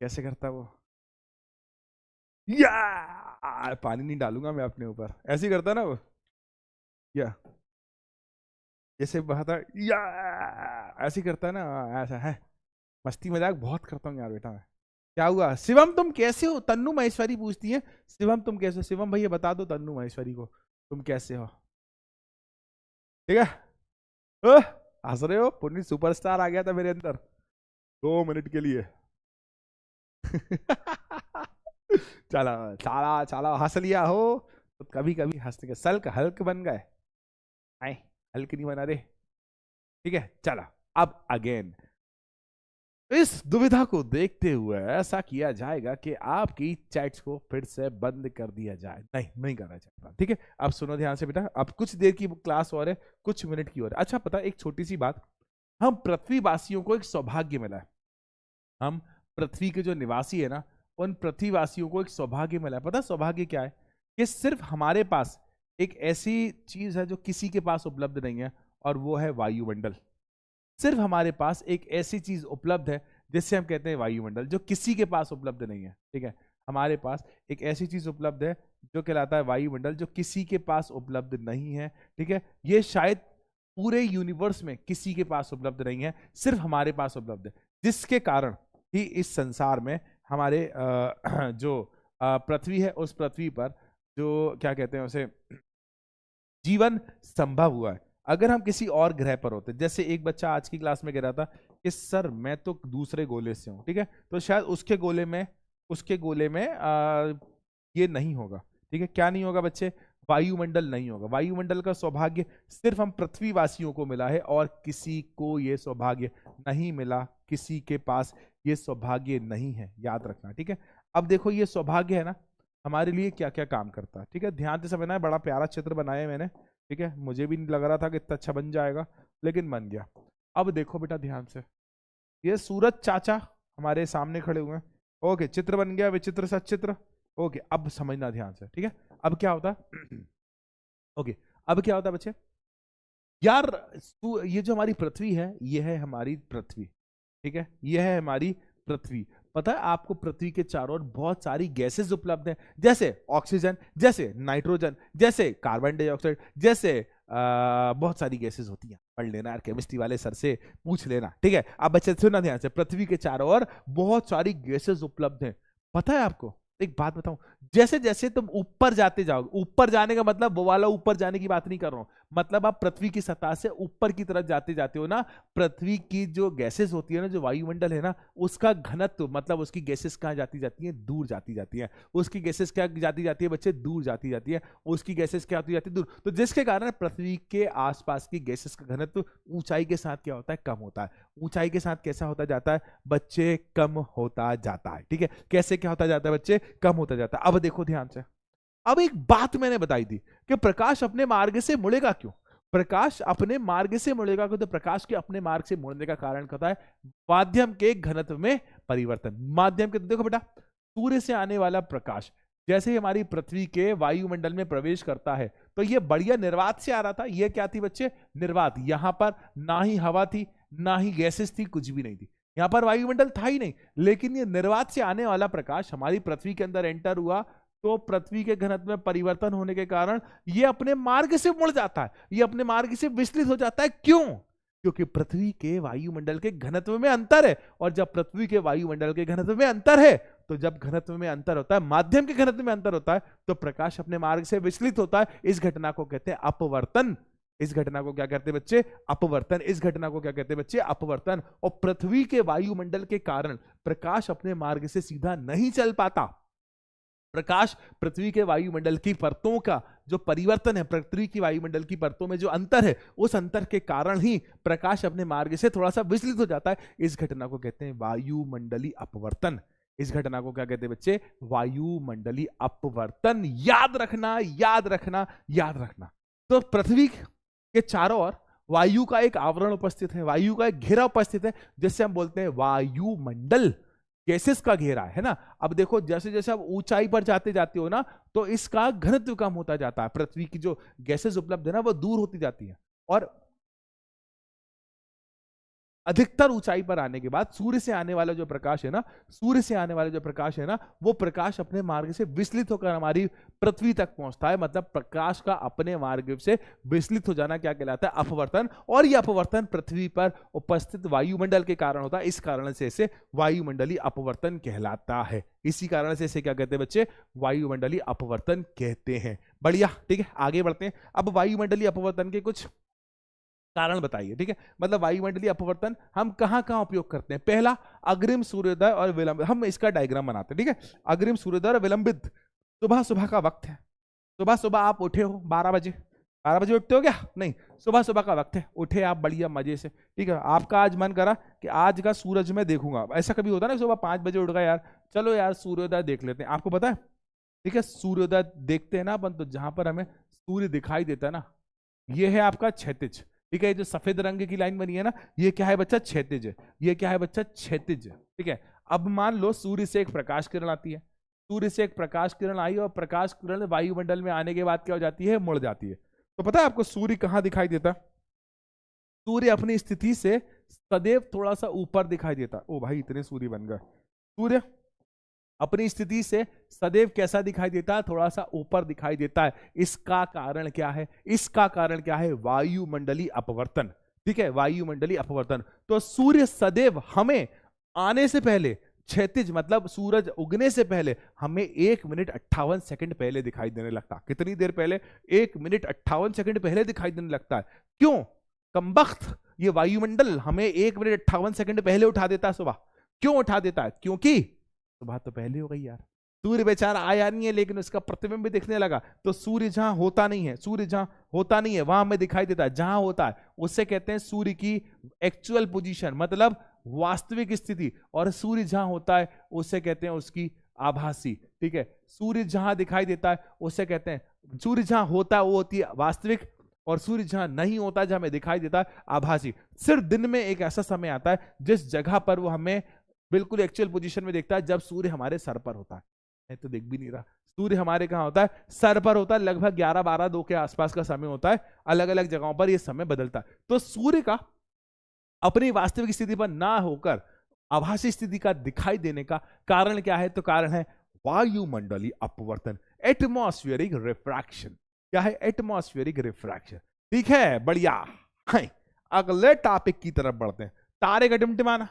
कैसे करता वो? या पानी नहीं डालूंगा मैं अपने ऊपर, ऐसे ही करता ना वो। या जैसे बहाता या, ऐसे ही करता ना, ऐसा है। मस्ती मजाक बहुत करता हूँ यार बेटा मैं। क्या हुआ शिवम, तुम कैसे हो? तन्नू महेश्वरी पूछती है शिवम तुम कैसे हो? शिवम भैया बता दो तन्नू महेश्वरी को तुम कैसे हो। ठीक है। ओह, हंस रहे हो? पुनीत सुपरस्टार आ गया था मेरे अंदर 2 मिनट के लिए। चला चला चला, हंस लिया हो तो कभी कभी हंसने के सल्क हल्क बन गए। आए, हल्क नहीं बना रे। ठीक है चला। अब अगेन इस दुविधा को देखते हुए ऐसा किया जाएगा कि आपकी चैट्स को फिर से बंद कर दिया जाए। नहीं नहीं करना चाहता। ठीक है, अब सुनो ध्यान से बेटा, अब कुछ देर की क्लास और है, कुछ मिनट की और है। अच्छा पता, एक छोटी सी बात, हम पृथ्वीवासियों को एक सौभाग्य मिला है। हम पृथ्वी के जो निवासी है ना, उन पृथ्वीवासियों को एक सौभाग्य मिला है। पता सौभाग्य क्या है? कि सिर्फ हमारे पास एक ऐसी चीज है जो किसी के पास उपलब्ध नहीं है, और वो है वायुमंडल। सिर्फ हमारे पास एक ऐसी चीज उपलब्ध है जिससे हम कहते हैं वायुमंडल, जो किसी के पास उपलब्ध नहीं है। ठीक है, हमारे पास एक ऐसी चीज उपलब्ध है जो कहलाता है वायुमंडल, जो किसी के पास उपलब्ध नहीं है। ठीक है, ये शायद पूरे यूनिवर्स में किसी के पास उपलब्ध नहीं है, सिर्फ हमारे पास उपलब्ध है, जिसके कारण ही इस संसार में हमारे जो पृथ्वी है, उस पृथ्वी पर जो क्या कहते हैं उसे, जीवन संभव हुआ है। अगर हम किसी और ग्रह पर होते, जैसे एक बच्चा आज की क्लास में कह रहा था कि सर मैं तो दूसरे गोले से हूं, ठीक है, तो शायद उसके गोले में ये नहीं होगा। ठीक है, क्या नहीं होगा बच्चे? वायुमंडल नहीं होगा। वायुमंडल का सौभाग्य सिर्फ हम पृथ्वीवासियों को मिला है, और किसी को ये सौभाग्य नहीं मिला, किसी के पास ये सौभाग्य नहीं है, याद रखना। ठीक है, अब देखो ये सौभाग्य है ना, हमारे लिए क्या क्या काम करता है। ठीक है, ध्यान से समझना है, बड़ा प्यारा चित्र बनाया है मैंने। ठीक है, मुझे भी नहीं लग रहा था कि इतना अच्छा बन जाएगा, लेकिन बन गया। अब देखो बेटा ध्यान से, ये सूरज चाचा हमारे सामने खड़े हुए हैं। ओके, चित्र बन गया, विचित्र सचित्र। ओके, अब समझना ध्यान से। ठीक है, अब क्या होता है? ओके, अब क्या होता है बच्चे? यार ये जो हमारी पृथ्वी है, ये है हमारी पृथ्वी। ठीक है, ये है हमारी पृथ्वी। पता है आपको, पृथ्वी के चारों ओर बहुत सारी गैसेस उपलब्ध हैं, जैसे ऑक्सीजन, जैसे नाइट्रोजन, जैसे कार्बन डाइऑक्साइड, जैसे बहुत सारी गैसेस होती हैं। पढ़ लेना यार, केमिस्ट्री वाले सर से पूछ लेना। ठीक है, अब बच्चे सुनना ध्यान से, पृथ्वी के चारों ओर बहुत सारी गैसेस उपलब्ध हैं। पता है आपको, एक बात बताऊं, जैसे जैसे तुम ऊपर जाते जाओगे, ऊपर जाने का मतलब वो वाला ऊपर जाने की बात नहीं कर रहा हूं, मतलब आप पृथ्वी की सतह से ऊपर की तरफ जाते जाते हो ना, पृथ्वी की जो गैसेस होती है ना, जो वायुमंडल है ना, उसका घनत्व, मतलब उसकी गैसेस कहाँ जाती जाती है? दूर जाती जाती है। उसकी गैसेस क्या जाती जाती है बच्चे? दूर जाती जाती है। उसकी गैसेस क्या होती जाती है? दूर। तो जिसके कारण पृथ्वी के आसपास की गैसेस का घनत्व ऊंचाई के साथ क्या होता है? कम होता है। ऊंचाई के साथ कैसा होता जाता है बच्चे? कम होता जाता है। ठीक है, कैसे क्या होता जाता है बच्चे? कम होता जाता है। अब देखो ध्यान से, अब एक बात मैंने बताई थी कि प्रकाश अपने मार्ग से मुड़ेगा क्यों? प्रकाश अपने मार्ग से मुड़ेगा क्यों? तो प्रकाश के अपने मार्ग से मुड़ने का कारण क्या है? माध्यम के घनत्व में परिवर्तन। माध्यम के, देखो बेटा, सूर्य से आने वाला प्रकाश जैसे ही हमारी पृथ्वी के वायुमंडल में प्रवेश करता है, तो ये बढ़िया निर्वात से आ रहा था। ये क्या थी बच्चे? निर्वात। यहां पर ना ही हवा थी, ना ही गैसेस थी, कुछ भी नहीं थी, यहां पर वायुमंडल था ही नहीं। लेकिन ये निर्वात से आने वाला प्रकाश हमारी पृथ्वी के अंदर एंटर हुआ, तो पृथ्वी के घनत्व में परिवर्तन होने के कारण ये अपने मार्ग से मुड़ जाता है, ये अपने मार्ग से विचलित हो जाता है। क्यों? क्योंकि पृथ्वी के वायुमंडल के घनत्व में अंतर है, और जब पृथ्वी के वायुमंडल के घनत्व में अंतर है, तो जब घनत्व में अंतर होता है, माध्यम के घनत्व में अंतर होता है, तो प्रकाश अपने मार्ग से विचलित होता है। इस घटना को कहते हैं अपवर्तन। इस घटना को क्या कहते हैं बच्चे? अपवर्तन। इस घटना को क्या कहते हैं बच्चे? अपवर्तन। और पृथ्वी के वायुमंडल के कारण प्रकाश अपने मार्ग से सीधा नहीं चल पाता। प्रकाश पृथ्वी के वायुमंडल की परतों का जो परिवर्तन है, पृथ्वी की वायुमंडल की परतों में जो अंतर है, उस अंतर के कारण ही प्रकाश अपने मार्ग से थोड़ा सा विचलित हो जाता है। इस घटना को कहते हैं वायुमंडली अपवर्तन। इस घटना को क्या कहते हैं बच्चे? वायुमंडली अपवर्तन। याद रखना, याद रखना, याद रखना। तो पृथ्वी के चारों ओर वायु का एक आवरण उपस्थित है, वायु का एक घेरा उपस्थित है, जिससे हम बोलते हैं वायुमंडल, गैसेस का घेरा है ना। अब देखो जैसे जैसे आप ऊंचाई पर जाते जाते हो ना, तो इसका घनत्व कम होता जाता है। पृथ्वी की जो गैसेस उपलब्ध है ना, वो दूर होती जाती है, और अधिकतर ऊंचाई पर आने के बाद सूर्य से आने वाला जो प्रकाश है ना, सूर्य से आने वाला जो प्रकाश है ना, वो प्रकाश अपने मार्ग से विचलित होकर हमारी पृथ्वी तक पहुंचता है। मतलब प्रकाश का अपने मार्ग से विचलित हो जाना क्या कहलाता है? अपवर्तन। और यह अपवर्तन पृथ्वी पर उपस्थित वायुमंडल के कारण होता है। इस कारण से इसे वायुमंडलीय अपवर्तन कहलाता है। इसी कारण से इसे क्या कहते हैं बच्चे? वायुमंडलीय अपवर्तन कहते हैं। बढ़िया, ठीक है, आगे बढ़ते हैं। अब वायुमंडलीय अपवर्तन के कुछ कारण बताइए, ठीक है। मतलब वायुमंडलीय अपवर्तन हम कहां कहां उपयोग करते हैं? पहला, अग्रिम सूर्योदय और विलंबित। हम इसका डायग्राम बनाते हैं, ठीक है। अग्रिम सूर्योदय और विलंबित। सुबह सुबह का वक्त है, सुबह सुबह आप उठे हो 12 बजे। 12 बजे उठते हो क्या? नहीं, सुबह सुबह का वक्त है, उठे आप बढ़िया मजे से, ठीक है। आपका आज मन करा कि आज का सूरज मैं देखूंगा। ऐसा कभी होता है ना, सुबह 5 बजे उठ गया, यार चलो यार सूर्योदय देख लेते हैं। आपको पता है, ठीक है, सूर्योदय देखते हैं ना अपन, तो जहां पर हमें सूर्य दिखाई देता है ना, ये है आपका क्षैतिज, ठीक है। जो सफेद रंग की लाइन बनी है ना, ये क्या है बच्चा? क्षैतिज है। ये क्या है बच्चा? क्षैतिज, ठीक है। अब मान लो सूर्य से एक प्रकाश किरण आती है, सूर्य से एक प्रकाश किरण आई, और प्रकाश किरण वायुमंडल में आने के बाद क्या हो जाती है? मुड़ जाती है। तो पता है आपको सूर्य कहां दिखाई देता? सूर्य अपनी स्थिति से सदैव थोड़ा सा ऊपर दिखाई देता। ओ भाई, इतने सूर्य बन गए। सूर्य अपनी स्थिति से सदैव कैसा दिखाई देता है? थोड़ा सा ऊपर दिखाई देता है। इसका कारण क्या है? इसका कारण क्या है? वायुमंडलीय अपवर्तन, ठीक है, वायुमंडलीय अपवर्तन। तो सूर्य सदैव हमें आने से पहले, क्षैतिज मतलब सूरज उगने से पहले, हमें 1 मिनट 58 सेकंड पहले दिखाई देने लगता। कितनी देर पहले? 1 मिनट 58 सेकंड पहले दिखाई देने लगता है। क्यों? कमबख्त, ये वायुमंडल हमें 1 मिनट 58 सेकंड पहले उठा देता है सुबह। क्यों उठा देता है? क्योंकि सुबह तो पहले हो गई यार, सूर्य बेचारा आया नहीं है, लेकिन उसका प्रतिबिंब भी दिखने लगा। तो सूर्य जहां होता नहीं है, सूर्य जहां होता नहीं है वहां हमें दिखाई देता है। जहां होता है उससे कहते हैं सूर्य की एक्चुअल पोजीशन, मतलब वास्तविक स्थिति। और सूर्य जहां होता है उससे कहते हैं उसकी आभासी, ठीक है। सूर्य जहां दिखाई देता है उससे कहते हैं, सूर्य जहां होता है वो होती है वास्तविक, और सूर्य जहां नहीं होता, जहां हमें दिखाई देता है, आभासी। सिर्फ दिन में एक ऐसा समय आता है जिस जगह पर वो हमें बिल्कुल एक्चुअल पोजीशन में देखता है, जब सूर्य हमारे सर पर होता है। नहीं तो दिख भी नहीं रहा। सूर्य हमारे कहां होता है? सर पर होता है। लगभग 11, 12, 2 के आसपास का समय होता है। अलग अलग जगहों पर यह समय बदलता है। तो सूर्य का अपनी वास्तविक स्थिति पर ना होकर आभासी स्थिति का दिखाई देने का कारण क्या है? तो कारण है वायुमंडलीय अपवर्तन, एटमॉस्फेरिक रिफ्रैक्शन। क्या है? एटमॉस्फेरिक रिफ्रैक्शन, ठीक है। बढ़िया है। अगले टॉपिक की तरफ बढ़ते हैं। तारे का टिमटिमाना,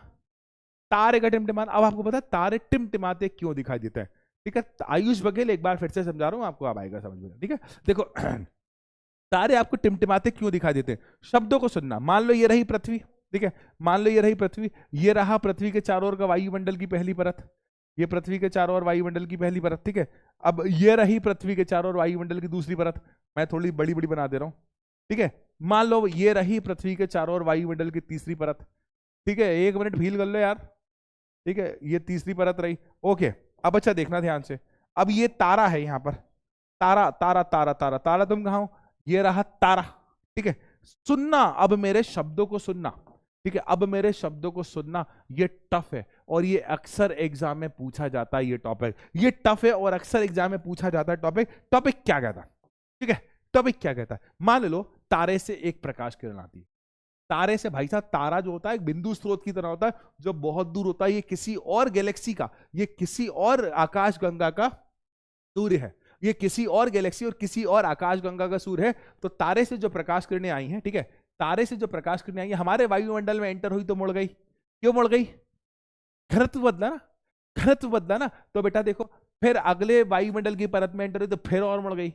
तारे का टिमटिमाना। अब आपको पता है तारे टिमटिमाते क्यों दिखाई देते हैं, ठीक है। आयुष बघेल एक बार फिर से समझा रहा हूं आपको, अब आएगा समझ में, ठीक है। देखो तारे आपको टिमटिमाते क्यों दिखाई देते हैं? शब्दों को सुनना। मान लो ये रही पृथ्वी, ठीक है, मान लो ये रही पृथ्वी, ये रहा पृथ्वी के चारों ओर का वायुमंडल की पहली परत, ये पृथ्वी के चारों ओर वायुमंडल की पहली परत, ठीक है। अब ये रही पृथ्वी के चारों ओर वायुमंडल की दूसरी परत, मैं थोड़ी बड़ी बड़ी बना दे रहा हूं, ठीक है। मान लो ये रही पृथ्वी के चारों ओर वायुमंडल की तीसरी परत, ठीक है। 1 मिनट फील कर लो यार, ठीक है, ये तीसरी परत रही, ओके। अब अच्छा देखना ध्यान से, अब ये तारा है यहां पर, तारा तारा तारा तारा तारा, तुम कहां हो? ये रहा तारा, ठीक है। सुनना, अब मेरे शब्दों को सुनना, ठीक है। अब मेरे शब्दों को सुनना, ये टफ है और ये अक्सर एग्जाम में पूछा जाता है। ये टॉपिक ये टफ है और अक्सर एग्जाम में पूछा जाता है। टॉपिक क्या कहता है, ठीक है, टॉपिक क्या कहता है? मान लो तारे से एक प्रकाश किरण आती है। तारे से भाई साहब, तारा जो होता है एक बिंदु स्रोत की तरह होता है जो बहुत दूर होता है। ये किसी और गैलेक्सी का, ये किसी और आकाश गंगा का सूर्य है, ये किसी और गैलेक्सी और किसी और आकाश गंगा का सूर्य है। तो तारे से जो प्रकाश किरणें आई हैं, ठीक है, तारे से जो प्रकाश किरणें आई हैं हमारे वायुमंडल में एंटर हुई तो मुड़ गई। क्यों मुड़ गई? घनत्व बदला ना, घनत्व बदला ना। तो बेटा देखो, फिर अगले वायुमंडल की परत में एंटर हुई तो फिर और मुड़ गई।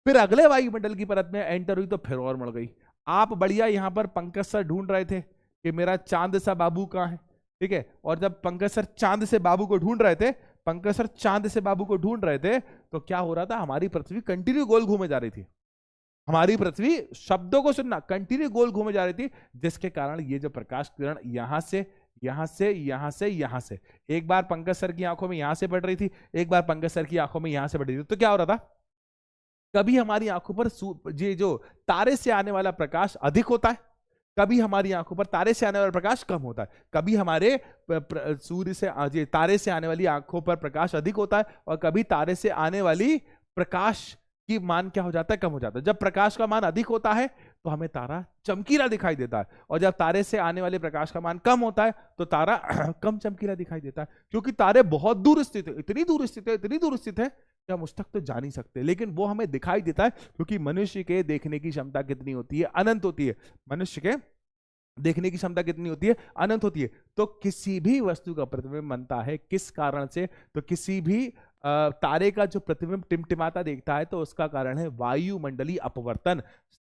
फिर अगले वायुमंडल की परत में एंटर हुई तो फिर और बढ़ गई। आप बढ़िया यहां पर पंकज सर ढूंढ रहे थे कि मेरा चांद सा बाबू कहाँ है, ठीक है, और जब पंकज सर चांद से बाबू को ढूंढ रहे थे, पंकज सर चांद से बाबू को ढूंढ रहे थे, तो क्या हो रहा था, हमारी पृथ्वी कंटिन्यू गोल घूमे जा रही थी। हमारी पृथ्वी, शब्दों को सुनना, कंटिन्यू गोल घूमे जा रही थी, जिसके कारण ये जो प्रकाश किरण यहां से यहां से यहां से यहां से, एक बार पंकज सर की आंखों में यहां से पड़ रही थी, एक बार पंकज सर की आंखों में यहां से पड़ रही थी, तो क्या हो रहा था, कभी हमारी आंखों पर ये जो तारे से आने वाला प्रकाश अधिक होता है, कभी हमारी आंखों पर तारे से आने वाला प्रकाश कम होता है, कभी हमारे सूर्य से तारे से आने वाली आंखों पर प्रकाश अधिक होता है, और कभी तारे से आने वाली प्रकाश की मान क्या हो जाता है, कम हो जाता है। जब प्रकाश का मान अधिक होता है तो हमें तारा चमकीला दिखाई देता है, और जब तारे से आने वाले प्रकाश का मान कम होता है तो तारा कम चमकीला दिखाई देता है, क्योंकि तारे बहुत दूर स्थित है, इतनी दूर स्थित है, इतनी दूर स्थित है कि हम उस तक तो जा नहीं सकते, लेकिन वो हमें दिखाई देता है, क्योंकि मनुष्य के देखने की क्षमता कितनी होती है, अनंत होती है। मनुष्य के देखने की क्षमता कितनी होती है, अनंत होती है। तो किसी भी वस्तु का प्रतिबिंब बनता है किस कारण से, तो किसी भी तारे का जो प्रतिबिंब टिमटिमाता देखता है तो उसका कारण है वायुमंडलीय अपवर्तन।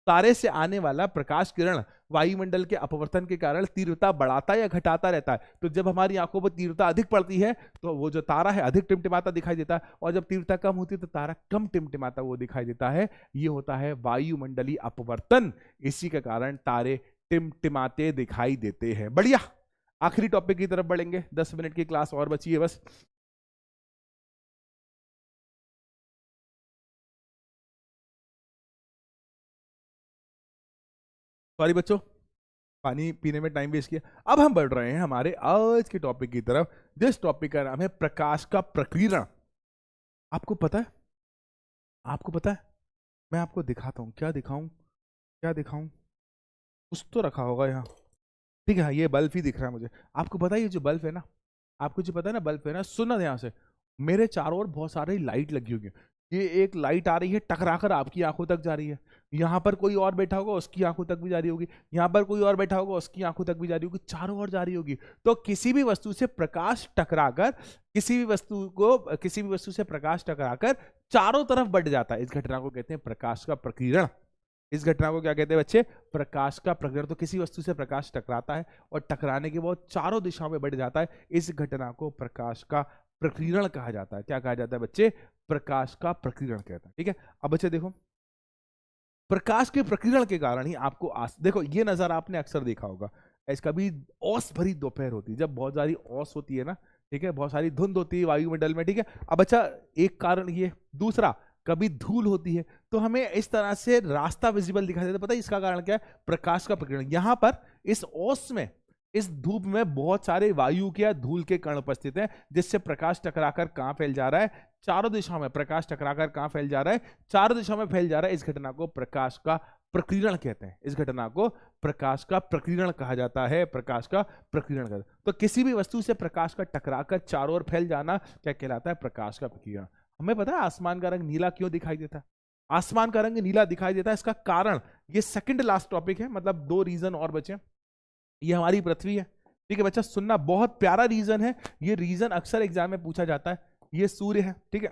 तारे से आने वाला प्रकाश किरण वायुमंडल के अपवर्तन के कारण तीव्रता बढ़ाता या घटाता रहता है। तो जब हमारी आंखों पर तीव्रता अधिक पड़ती है तो वो जो तारा है अधिक टिमटिमाता दिखाई देता है, और जब तीव्रता कम होती है तो तारा कम टिमटिमाता वो दिखाई देता है। ये होता है वायुमंडलीय अपवर्तन, इसी के कारण तारे टिमटिमाते दिखाई देते हैं। बढ़िया, आखिरी टॉपिक की तरफ बढ़ेंगे, 10 मिनट की क्लास और बची है बस। सॉरी बच्चों, पानी पीने में टाइम वेस्ट किया। अब हम बढ़ रहे हैं हमारे आज के टॉपिक की तरफ, जिस टॉपिक का नाम है प्रकाश का प्रकीर्णन। आपको पता है, आपको पता है, मैं आपको दिखाता हूं, क्या दिखाऊं, क्या दिखाऊं, कुछ तो रखा होगा यहाँ, ठीक है, हाँ, ये बल्ब ही दिख रहा है मुझे। आपको पता है ये जो बल्ब है ना, आपको जो पता है ना बल्ब है ना, सुनना ध्यान से, मेरे चारों ओर बहुत सारी लाइट लगी होगी। ये एक लाइट आ रही है टकराकर आपकी आंखों तक जा रही है, यहाँ पर कोई और बैठा होगा उसकी आंखों तक भी जा रही होगी, यहाँ पर कोई और बैठा होगा उसकी आंखों तक भी जा रही होगी, चारों ओर जा रही होगी। तो किसी भी वस्तु से प्रकाश टकराकर, किसी भी वस्तु से प्रकाश टकराकर चारों तरफ बढ़ जाता है, इस घटना को कहते हैं प्रकाश का प्रकीर्णन। इस घटना को क्या कहते हैं बच्चे, प्रकाश का प्रकीर्णन। तो किसी वस्तु से प्रकाश टकराता है और टकराने के बाद चारों दिशाओं में बढ़ जाता है, इस घटना को प्रकाश का प्रकीर्णन कहा जाता है। क्या कहा जाता है बच्चे, प्रकाश का प्रकीर्णन कहता है। ठीक है, अब बच्चे देखो, प्रकाश के प्रकीर्णन के कारण ही आपको देखो ये नजारा आपने अक्सर देखा होगा, इसका भी औस भरी दोपहर होती है, जब बहुत सारी औस होती है ना, ठीक है, बहुत सारी धुंध होती है वायुमंडल में, ठीक है। अब अच्छा, एक कारण ये, दूसरा कभी धूल होती है तो हमें इस तरह से रास्ता विजिबल दिखाई देता है। पता है इसका कारण क्या है, प्रकाश का प्रकीर्णन। यहां पर इस ओस में, इस धूप में बहुत सारे वायु के या धूल के कण उपस्थित हैं, जिससे प्रकाश टकराकर कहां फैल जा रहा है, चारों दिशाओं में प्रकाश टकराकर कहां फैल जा रहा है, चारों दिशाओं में फैल जा रहा है। इस घटना को प्रकाश का प्रकीर्णन कहते हैं, इस घटना को प्रकाश का प्रकीर्णन कहा जाता है, प्रकाश का प्रकीर्णन कहते हैं। तो किसी भी वस्तु से प्रकाश का टकराकर चारों ओर फैल जाना क्या कहलाता है, प्रकाश का प्रकीर्णन। हमें पता है आसमान का रंग नीला क्यों दिखाई देता है, आसमान का रंग नीला दिखाई देता है, इसका कारण, ये सेकंड लास्ट टॉपिक है, मतलब 2 रीजन और बचे। ये हमारी पृथ्वी है, ठीक है बच्चा, सुनना, बहुत प्यारा रीजन है ये, रीजन अक्सर एग्जाम में पूछा जाता है। ये सूर्य है, ठीक है,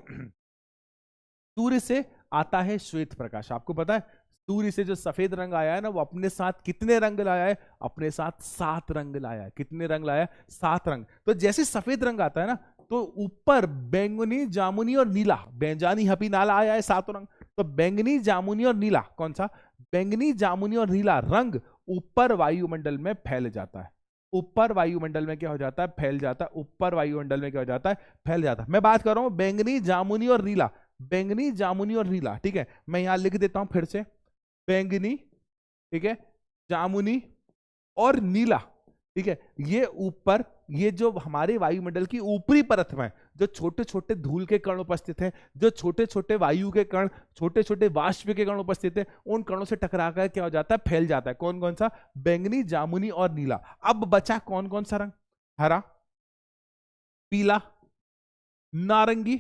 सूर्य से आता है श्वेत प्रकाश। आपको पता है सूर्य से जो सफेद रंग आया है ना, वो अपने साथ कितने रंग लाया है, अपने साथ 7 रंग लाया है। कितने रंग लाया है, 7 रंग। तो जैसे सफेद रंग आता है ना, तो ऊपर बैंगनी, जामुनी और नीला, बेंजानी हपी नाला आया है 7 रंग। तो बैंगनी, जामुनी और नीला, कौन सा, बैंगनी, जामुनी और नीला रंग ऊपर वायुमंडल में फैल जाता है। ऊपर वायुमंडल में क्या हो जाता है, फैल जाता है। ऊपर वायुमंडल में क्या हो जाता है, फैल जाता है। मैं बात कर रहा हूं बैंगनी, जामुनी और नीला, बैंगनी, जामुनी और नीला, ठीक है। मैं यहां लिख देता हूं फिर से, बैंगनी, ठीक है, जामुनी और नीला, ठीक है। ये ऊपर, ये जो हमारे वायुमंडल की ऊपरी परत में जो छोटे छोटे धूल के कण उपस्थित हैं, जो छोटे छोटे वायु के कण, छोटे छोटे वाष्प के कण उपस्थित हैं, उन कणों से टकराकर क्या हो जाता है, फैल जाता है। कौन कौन सा, बैंगनी, जामुनी और नीला। अब बचा कौन कौन सा रंग, हरा, पीला, नारंगी,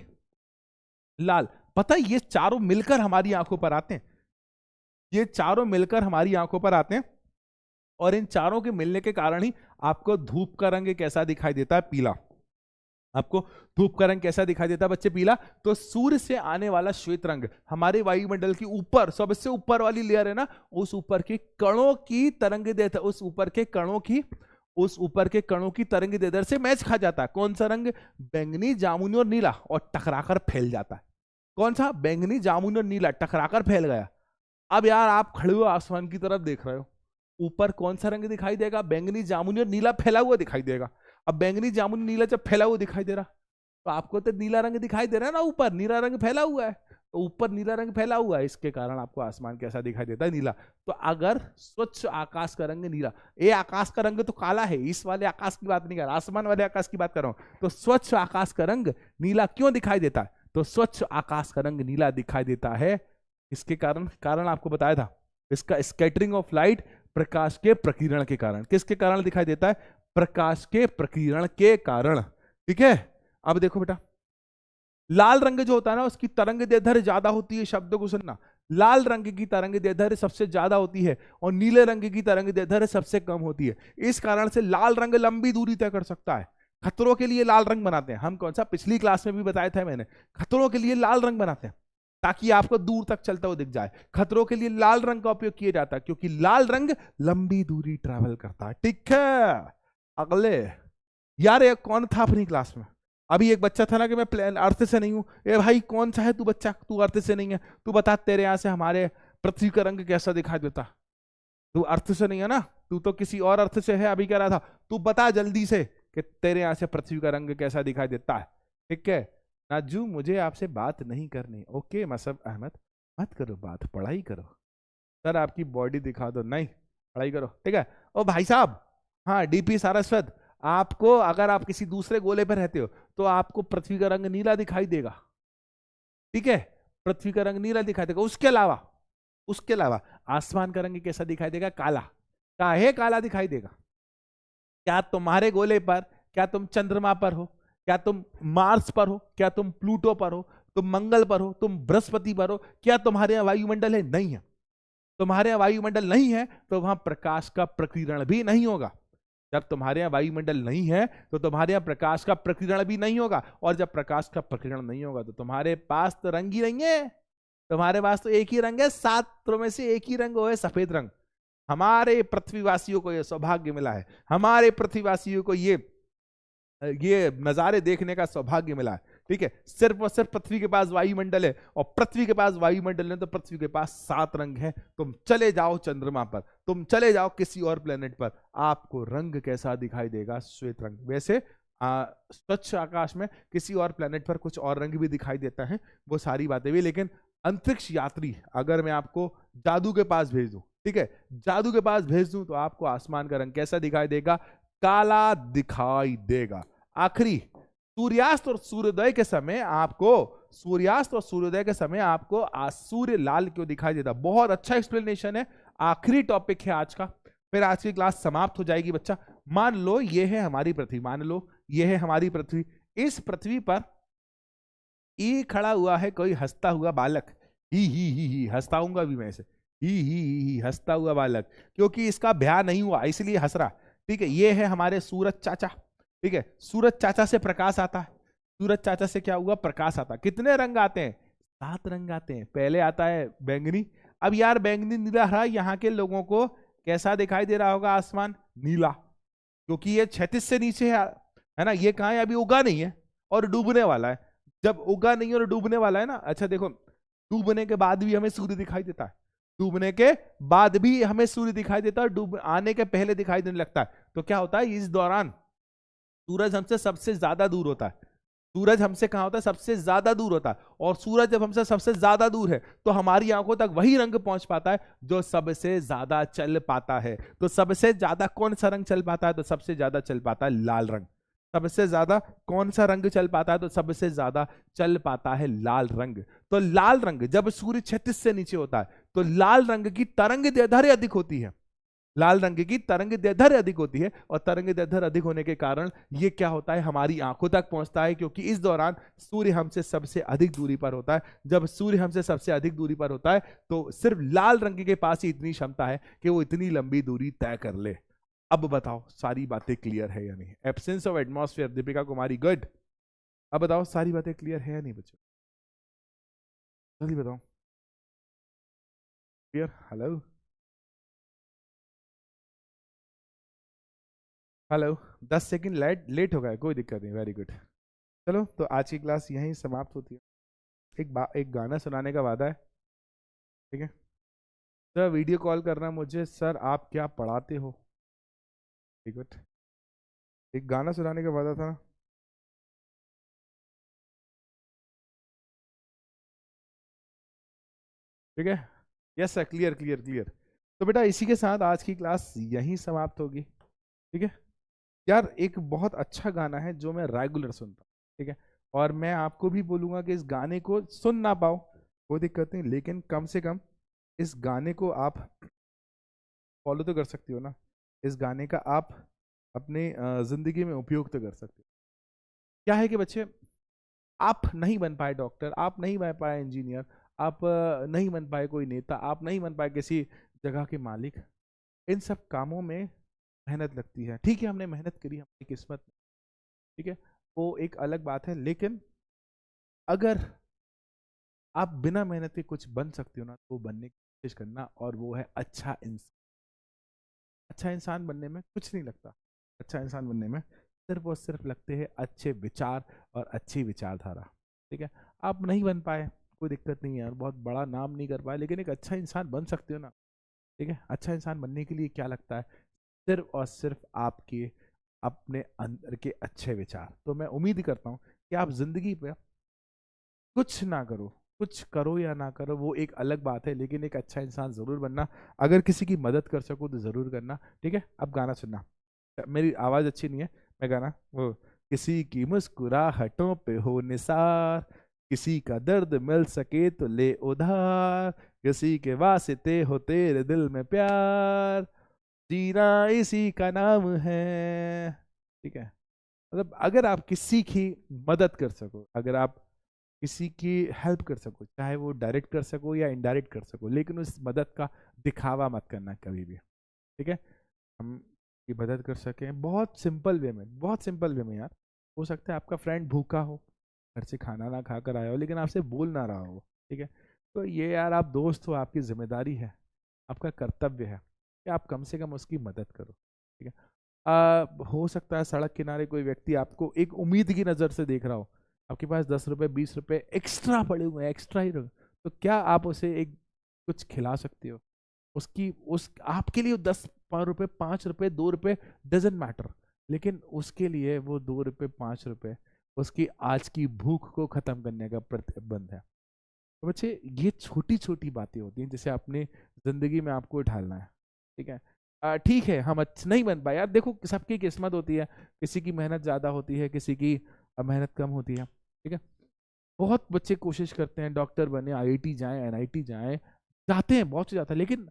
लाल। पता है ये चारों मिलकर हमारी आंखों पर आते हैं, ये चारों मिलकर हमारी आंखों पर आते हैं, और इन चारों के मिलने के कारण ही आपको धूप का रंग कैसा दिखाई देता है, पीला। आपको धूप का रंग कैसा दिखाई देता है बच्चे? पीला। तो सूर्य से आने वाला श्वेत रंग हमारे वायुमंडल की ऊपर, सबसे ऊपर वाली लेयर है ना, उस ऊपर के कणों की तरंग दैर्ध्य, उस ऊपर के कणों की तरंग दैर्ध्य से मैच खा जाता है। कौन सा रंग? बैंगनी, जामुनी और नीला, और टकराकर फैल जाता है। कौन सा? बैंगनी, जामुनी और नीला टकराकर फैल गया। अब यार आप खड़े हो आसमान की तरफ देख रहे हो, ऊपर कौन सा रंग दिखाई देगा? बैंगनी, जामुनी और नीला फैला हुआ दिखाई देगा। अब बैंगनी, जामुनी, नीला जब फैला हुआ दिखाई दे रहा, तो आपको तो नीला रंग दिखाई दे रहा है ना, ऊपर नीला रंग फैला हुआ है, तो ऊपर नीला रंग फैला हुआ है, इसके कारण आपको आसमान कैसा दिखाई देता है? नीला। तो अगर स्वच्छ आकाश का रंग नीला, ये आकाश का रंग तो काला है, इस वाले आकाश की बात नहीं कर रहा, आसमान वाले आकाश की बात कर रहा हूं। तो स्वच्छ आकाश का रंग नीला क्यों दिखाई देता है? तो स्वच्छ आकाश का रंग नीला दिखाई देता है इसके कारण आपको बताया था, इसका स्कैटरिंग ऑफ लाइट, प्रकाश के प्रकीर्णन के कारण। किसके कारण दिखाई देता है? प्रकाश के प्रकीर्णन के कारण। ठीक है, अब देखो बेटा, लाल रंग जो होता है ना, उसकी तरंग दैर्ध्य ज्यादा होती है। शब्दों को सुनना, लाल रंग की तरंग दैर्ध्य सबसे ज्यादा होती है और नीले रंग की तरंग दैर्ध्य सबसे कम होती है। इस कारण से लाल रंग लंबी दूरी तय कर सकता है। खतरों के लिए लाल रंग बनाते हैं हम, कौन सा? पिछली क्लास में भी बताया था मैंने, खतरों के लिए लाल रंग बनाते हैं ताकि आपको दूर तक चलता हुआ दिख जाए। खतरों के लिए लाल रंग का उपयोग किया जाता है क्योंकि लाल रंग लंबी दूरी ट्रैवल करता है। ठीक है, अगले यार एक कौन था अपनी क्लास में? अभी एक बच्चा था ना कि मैं प्लेन अर्थ से नहीं हूं। ए भाई कौन सा है तू बच्चा? तू अर्थ से नहीं है, तू बता तेरे यहां से हमारे पृथ्वी का रंग कैसा दिखाई देता? तू अर्थ से नहीं है ना, तू तो किसी और अर्थ से है। अभी कह रहा था, तू बता जल्दी से कि तेरे यहां से पृथ्वी का रंग कैसा दिखाई देता है। ठीक है नाजू, मुझे आपसे बात नहीं करनी। ओके मसब अहमद, मत करो बात, पढ़ाई करो। सर आपकी बॉडी दिखा दो। नहीं, पढ़ाई करो। ठीक है। ओ भाई साहब, हाँ डीपी सारस्वत, आपको अगर आप किसी दूसरे गोले पर रहते हो तो आपको पृथ्वी का रंग नीला दिखाई देगा। ठीक है, पृथ्वी का रंग नीला दिखाई देगा। उसके अलावा आसमान का रंग कैसा दिखाई देगा? काला। काहे काला दिखाई देगा? क्या तुम्हारे गोले पर, क्या तुम चंद्रमा पर हो, क्या तुम मार्स पर हो, क्या तुम प्लूटो पर हो, तुम मंगल पर हो, तुम बृहस्पति पर हो, क्या तुम्हारे यहाँ वायुमंडल है? नहीं है। तुम्हारे यहाँ वायुमंडल नहीं है तो वहां प्रकाश का प्रकीर्णन भी नहीं होगा। जब तुम्हारे यहाँ वायुमंडल नहीं है तो तुम्हारे यहाँ प्रकाश का प्रकीर्णन भी नहीं होगा, और जब प्रकाश का प्रकीर्णन नहीं होगा तो तुम्हारे पास तो रंग ही नहीं है। तुम्हारे पास तो एक ही रंग है, 7 में से एक ही रंग है सफेद रंग। हमारे पृथ्वीवासियों को यह सौभाग्य मिला है, हमारे पृथ्वीवासियों को ये नजारे देखने का सौभाग्य मिला है। ठीक है, सिर्फ और सिर्फ पृथ्वी के पास वायुमंडल है, और पृथ्वी के पास वायुमंडल है तो पृथ्वी के पास 7 रंग है। तुम चले जाओ चंद्रमा पर, तुम चले जाओ किसी और प्लेनेट पर, आपको रंग कैसा दिखाई देगा? श्वेत रंग। वैसे स्वच्छ आकाश में किसी और प्लेनेट पर कुछ और रंग भी दिखाई देता है, वो सारी बातें भी। लेकिन अंतरिक्ष यात्री अगर मैं आपको जादू के पास भेज दूं, ठीक है, जादू के पास भेज दूं, तो आपको आसमान का रंग कैसा दिखाई देगा? काला दिखाई देगा। आखिरी, सूर्यास्त और सूर्योदय के समय आपको सूर्य लाल क्यों दिखाई देता? बहुत अच्छा एक्सप्लेनेशन है। आखिरी टॉपिक है आज का, फिर आज की क्लास समाप्त हो जाएगी बच्चा। मान लो ये है हमारी पृथ्वी, मान लो ये है हमारी पृथ्वी। इस पृथ्वी पर ई खड़ा हुआ है कोई हंसता हुआ बालक, ही हंसताऊंगा भी मैं इसे, ही हंसता हुआ बालक, क्योंकि इसका ब्याह नहीं हुआ इसलिए हंस रहा। ठीक है, ये है हमारे सूरज चाचा। ठीक है, सूरज चाचा से प्रकाश आता है। सूरज चाचा से क्या हुआ? प्रकाश आता। कितने रंग आते हैं? 7 रंग आते हैं। पहले आता है बैंगनी। अब यार बैंगनी, नीला, हरा, यहाँ के लोगों को कैसा दिखाई दे रहा होगा आसमान? नीला, क्योंकि ये 36 से नीचे है ना। ये कहाँ है? अभी उगा नहीं है और डूबने वाला है। जब उगा नहीं और डूबने वाला है ना, अच्छा देखो, डूबने के बाद भी हमें सूर्य दिखाई देता है, डूबने के बाद भी हमें सूर्य दिखाई देता है, डूब आने के पहले दिखाई देने लगता है। तो क्या होता है? इस दौरान सूरज हमसे सबसे ज्यादा दूर होता है। सूरज हमसे कहां होता है? सबसे ज्यादा दूर होता है। और सूरज जब हमसे सबसे ज्यादा दूर है तो हमारी आंखों तक वही रंग पहुंच पाता है जो सबसे ज्यादा चल पाता है। तो सबसे ज्यादा कौन सा रंग चल पाता है? तो सबसे ज्यादा चल पाता है लाल रंग। सबसे ज्यादा कौन सा रंग चल पाता है? तो सबसे ज्यादा चल पाता है लाल रंग। तो लाल रंग जब सूर्य 36 से नीचे होता है तो लाल रंग की तरंग दैर्ध्य अधिक होती है। लाल रंग की तरंग दैर्ध्य अधिक होती है, और तरंग दैर्ध्य अधिक होने के कारण ये क्या होता है? हमारी आंखों तक पहुंचता है, क्योंकि इस दौरान सूर्य हमसे सबसे अधिक दूरी पर होता है। जब सूर्य हमसे सबसे अधिक दूरी पर होता है तो सिर्फ लाल रंग के पास ही इतनी क्षमता है कि वो इतनी लंबी दूरी तय कर ले। अब बताओ सारी बातें क्लियर है या नहीं? Absence of atmosphere, Deepika Kumari, good. अब बताओ सारी बातें क्लियर है या नहीं बच्चों? जल्दी बताओ। Clear? Hello hello. 10 second late late हो गया, कोई दिक्कत नहीं, वेरी गुड। चलो तो आज की क्लास यहीं समाप्त होती है। एक गाना सुनाने का वादा है, ठीक है? सर वीडियो कॉल करना मुझे, सर आप क्या पढ़ाते हो? ठीक है, एक गाना सुनाने का वादा था ना? ठीक है, yes sir, clear clear clear. तो बेटा इसी के साथ आज की क्लास यहीं समाप्त होगी, ठीक है? यार एक बहुत अच्छा गाना है जो मैं रेगुलर सुनता हूँ, ठीक है? और मैं आपको भी बोलूंगा कि इस गाने को सुन ना पाओ कोई दिक्कत नहीं, लेकिन कम से कम इस गाने को आप फॉलो तो कर सकती हो ना। इस गाने का आप अपने जिंदगी में उपयोग तो कर सकते हो। क्या है कि बच्चे, आप नहीं बन पाए डॉक्टर, आप नहीं बन पाए इंजीनियर, आप नहीं बन पाए कोई नेता, आप नहीं बन पाए किसी जगह के मालिक। इन सब कामों में मेहनत लगती है, ठीक है? हमने मेहनत करी, हमारी किस्मत में, ठीक है, वो एक अलग बात है। लेकिन अगर आप बिना मेहनत के कुछ बन सकते हो ना, तो वो बनने की कोशिश करना, और वो है अच्छा इंसान। अच्छा इंसान बनने में कुछ नहीं लगता, अच्छा इंसान बनने में सिर्फ और सिर्फ लगते हैं अच्छे विचार और अच्छी विचारधारा, ठीक है? आप नहीं बन पाए, कोई दिक्कत नहीं है, और बहुत बड़ा नाम नहीं कर पाए, लेकिन एक अच्छा इंसान बन सकते हो ना, ठीक है? अच्छा इंसान बनने के लिए क्या लगता है? सिर्फ और सिर्फ आपके अपने अंदर के अच्छे विचार। तो मैं उम्मीद करता हूँ कि आप जिंदगी पे कुछ ना करो, कुछ करो या ना करो वो एक अलग बात है, लेकिन एक अच्छा इंसान जरूर बनना। अगर किसी की मदद कर सको तो जरूर करना, ठीक है? अब गाना सुनना, मेरी आवाज अच्छी नहीं है, मैं गाना वो, किसी की मुस्कुराहटों पे हो निसार, किसी का दर्द मिल सके तो ले उधार, किसी के वास्ते हो तेरे दिल में प्यार, जीना इसी का नाम है, ठीक है? मतलब अगर आप किसी की मदद कर सको, अगर आप किसी की हेल्प कर सको, चाहे वो डायरेक्ट कर सको या इनडायरेक्ट कर सको, लेकिन उस मदद का दिखावा मत करना कभी भी, ठीक है? हम की मदद कर सकें बहुत सिंपल वे में, बहुत सिंपल वे में यार। हो सकता है आपका फ्रेंड भूखा हो, घर से खाना ना खा कर आया हो, लेकिन आपसे बोल ना रहा हो, ठीक है? तो ये यार, आप दोस्त हो, आपकी जिम्मेदारी है, आपका कर्तव्य है कि आप कम से कम उसकी मदद करो, ठीक है? हो सकता है सड़क किनारे कोई व्यक्ति आपको एक उम्मीद की नज़र से देख रहा हो, आपके पास 10 रुपए 20 रुपए एक्स्ट्रा पड़े हुए हैं, एक्स्ट्रा ही रहो, तो क्या आप उसे एक कुछ खिला सकते हो? उसकी उस आपके लिए 10 रुपए 5 रुपए 2 रुपए डजेंट मैटर, लेकिन उसके लिए वो 2 रुपए 5 रुपए उसकी आज की भूख को खत्म करने का प्रतिबंध है। तो बच्चे ये छोटी छोटी बातें होती हैं जिसे अपने जिंदगी में आपको ढालना है, ठीक है? ठीक है, हम अच्छा नहीं बन पाए यार, देखो सबकी किस्मत होती है, किसी की मेहनत ज्यादा होती है, किसी की मेहनत कम होती है, ठीक है? बहुत बच्चे कोशिश करते हैं डॉक्टर बने, आईआईटी जाएं, एनआईटी जाएं, जाते हैं, बहुत से जाते हैं, लेकिन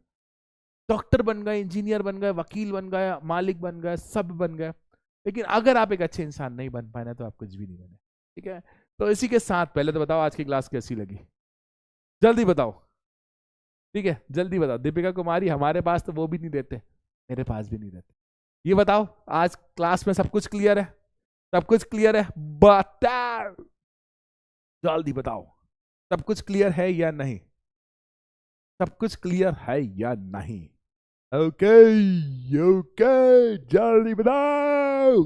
डॉक्टर बन गए, इंजीनियर बन गए, वकील बन गए, मालिक बन गए, सब बन गए, लेकिन अगर आप एक अच्छे इंसान नहीं बन पाए ना, तो आप कुछ भी नहीं बने, ठीक है? तो इसी के साथ पहले तो बताओ आज की क्लास कैसी लगी, जल्दी बताओ, ठीक है? जल्दी बताओ। दीपिका कुमारी हमारे पास तो वो भी नहीं देते, मेरे पास भी नहीं देते। ये बताओ आज क्लास में सब कुछ क्लियर है? सब कुछ क्लियर है? बताओ, जल्दी बताओ, सब कुछ क्लियर है या नहीं? सब कुछ क्लियर है या नहीं? ओके, ओके, जल्दी बताओ।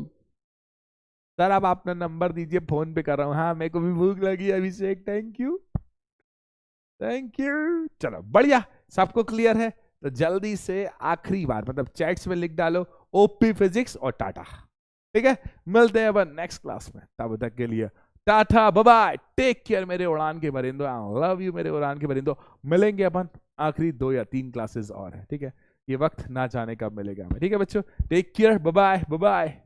सर आप अपना नंबर दीजिए, फोन पे कर रहा हूँ। हाँ मेरे को भी भूख लगी है, अभिषेक, थैंक यू, थैंक यू। चलो बढ़िया, सबको क्लियर है? तो जल्दी से आखिरी बार मतलब चैट्स में लिख डालो ओपी फिजिक्स और टाटा, ठीक है? मिलते हैं अपन नेक्स्ट क्लास में, तब तक के लिए tata, bye bye, take care मेरे उड़ान के परिंदो, आई लव यू मेरे उड़ान के परिंदो। मिलेंगे अपन आखिरी 2 या 3 क्लासेस और है, ठीक है? ये वक्त ना जाने कब मिलेगा हमें, ठीक है बच्चों? Take care, bye bye, bye bye.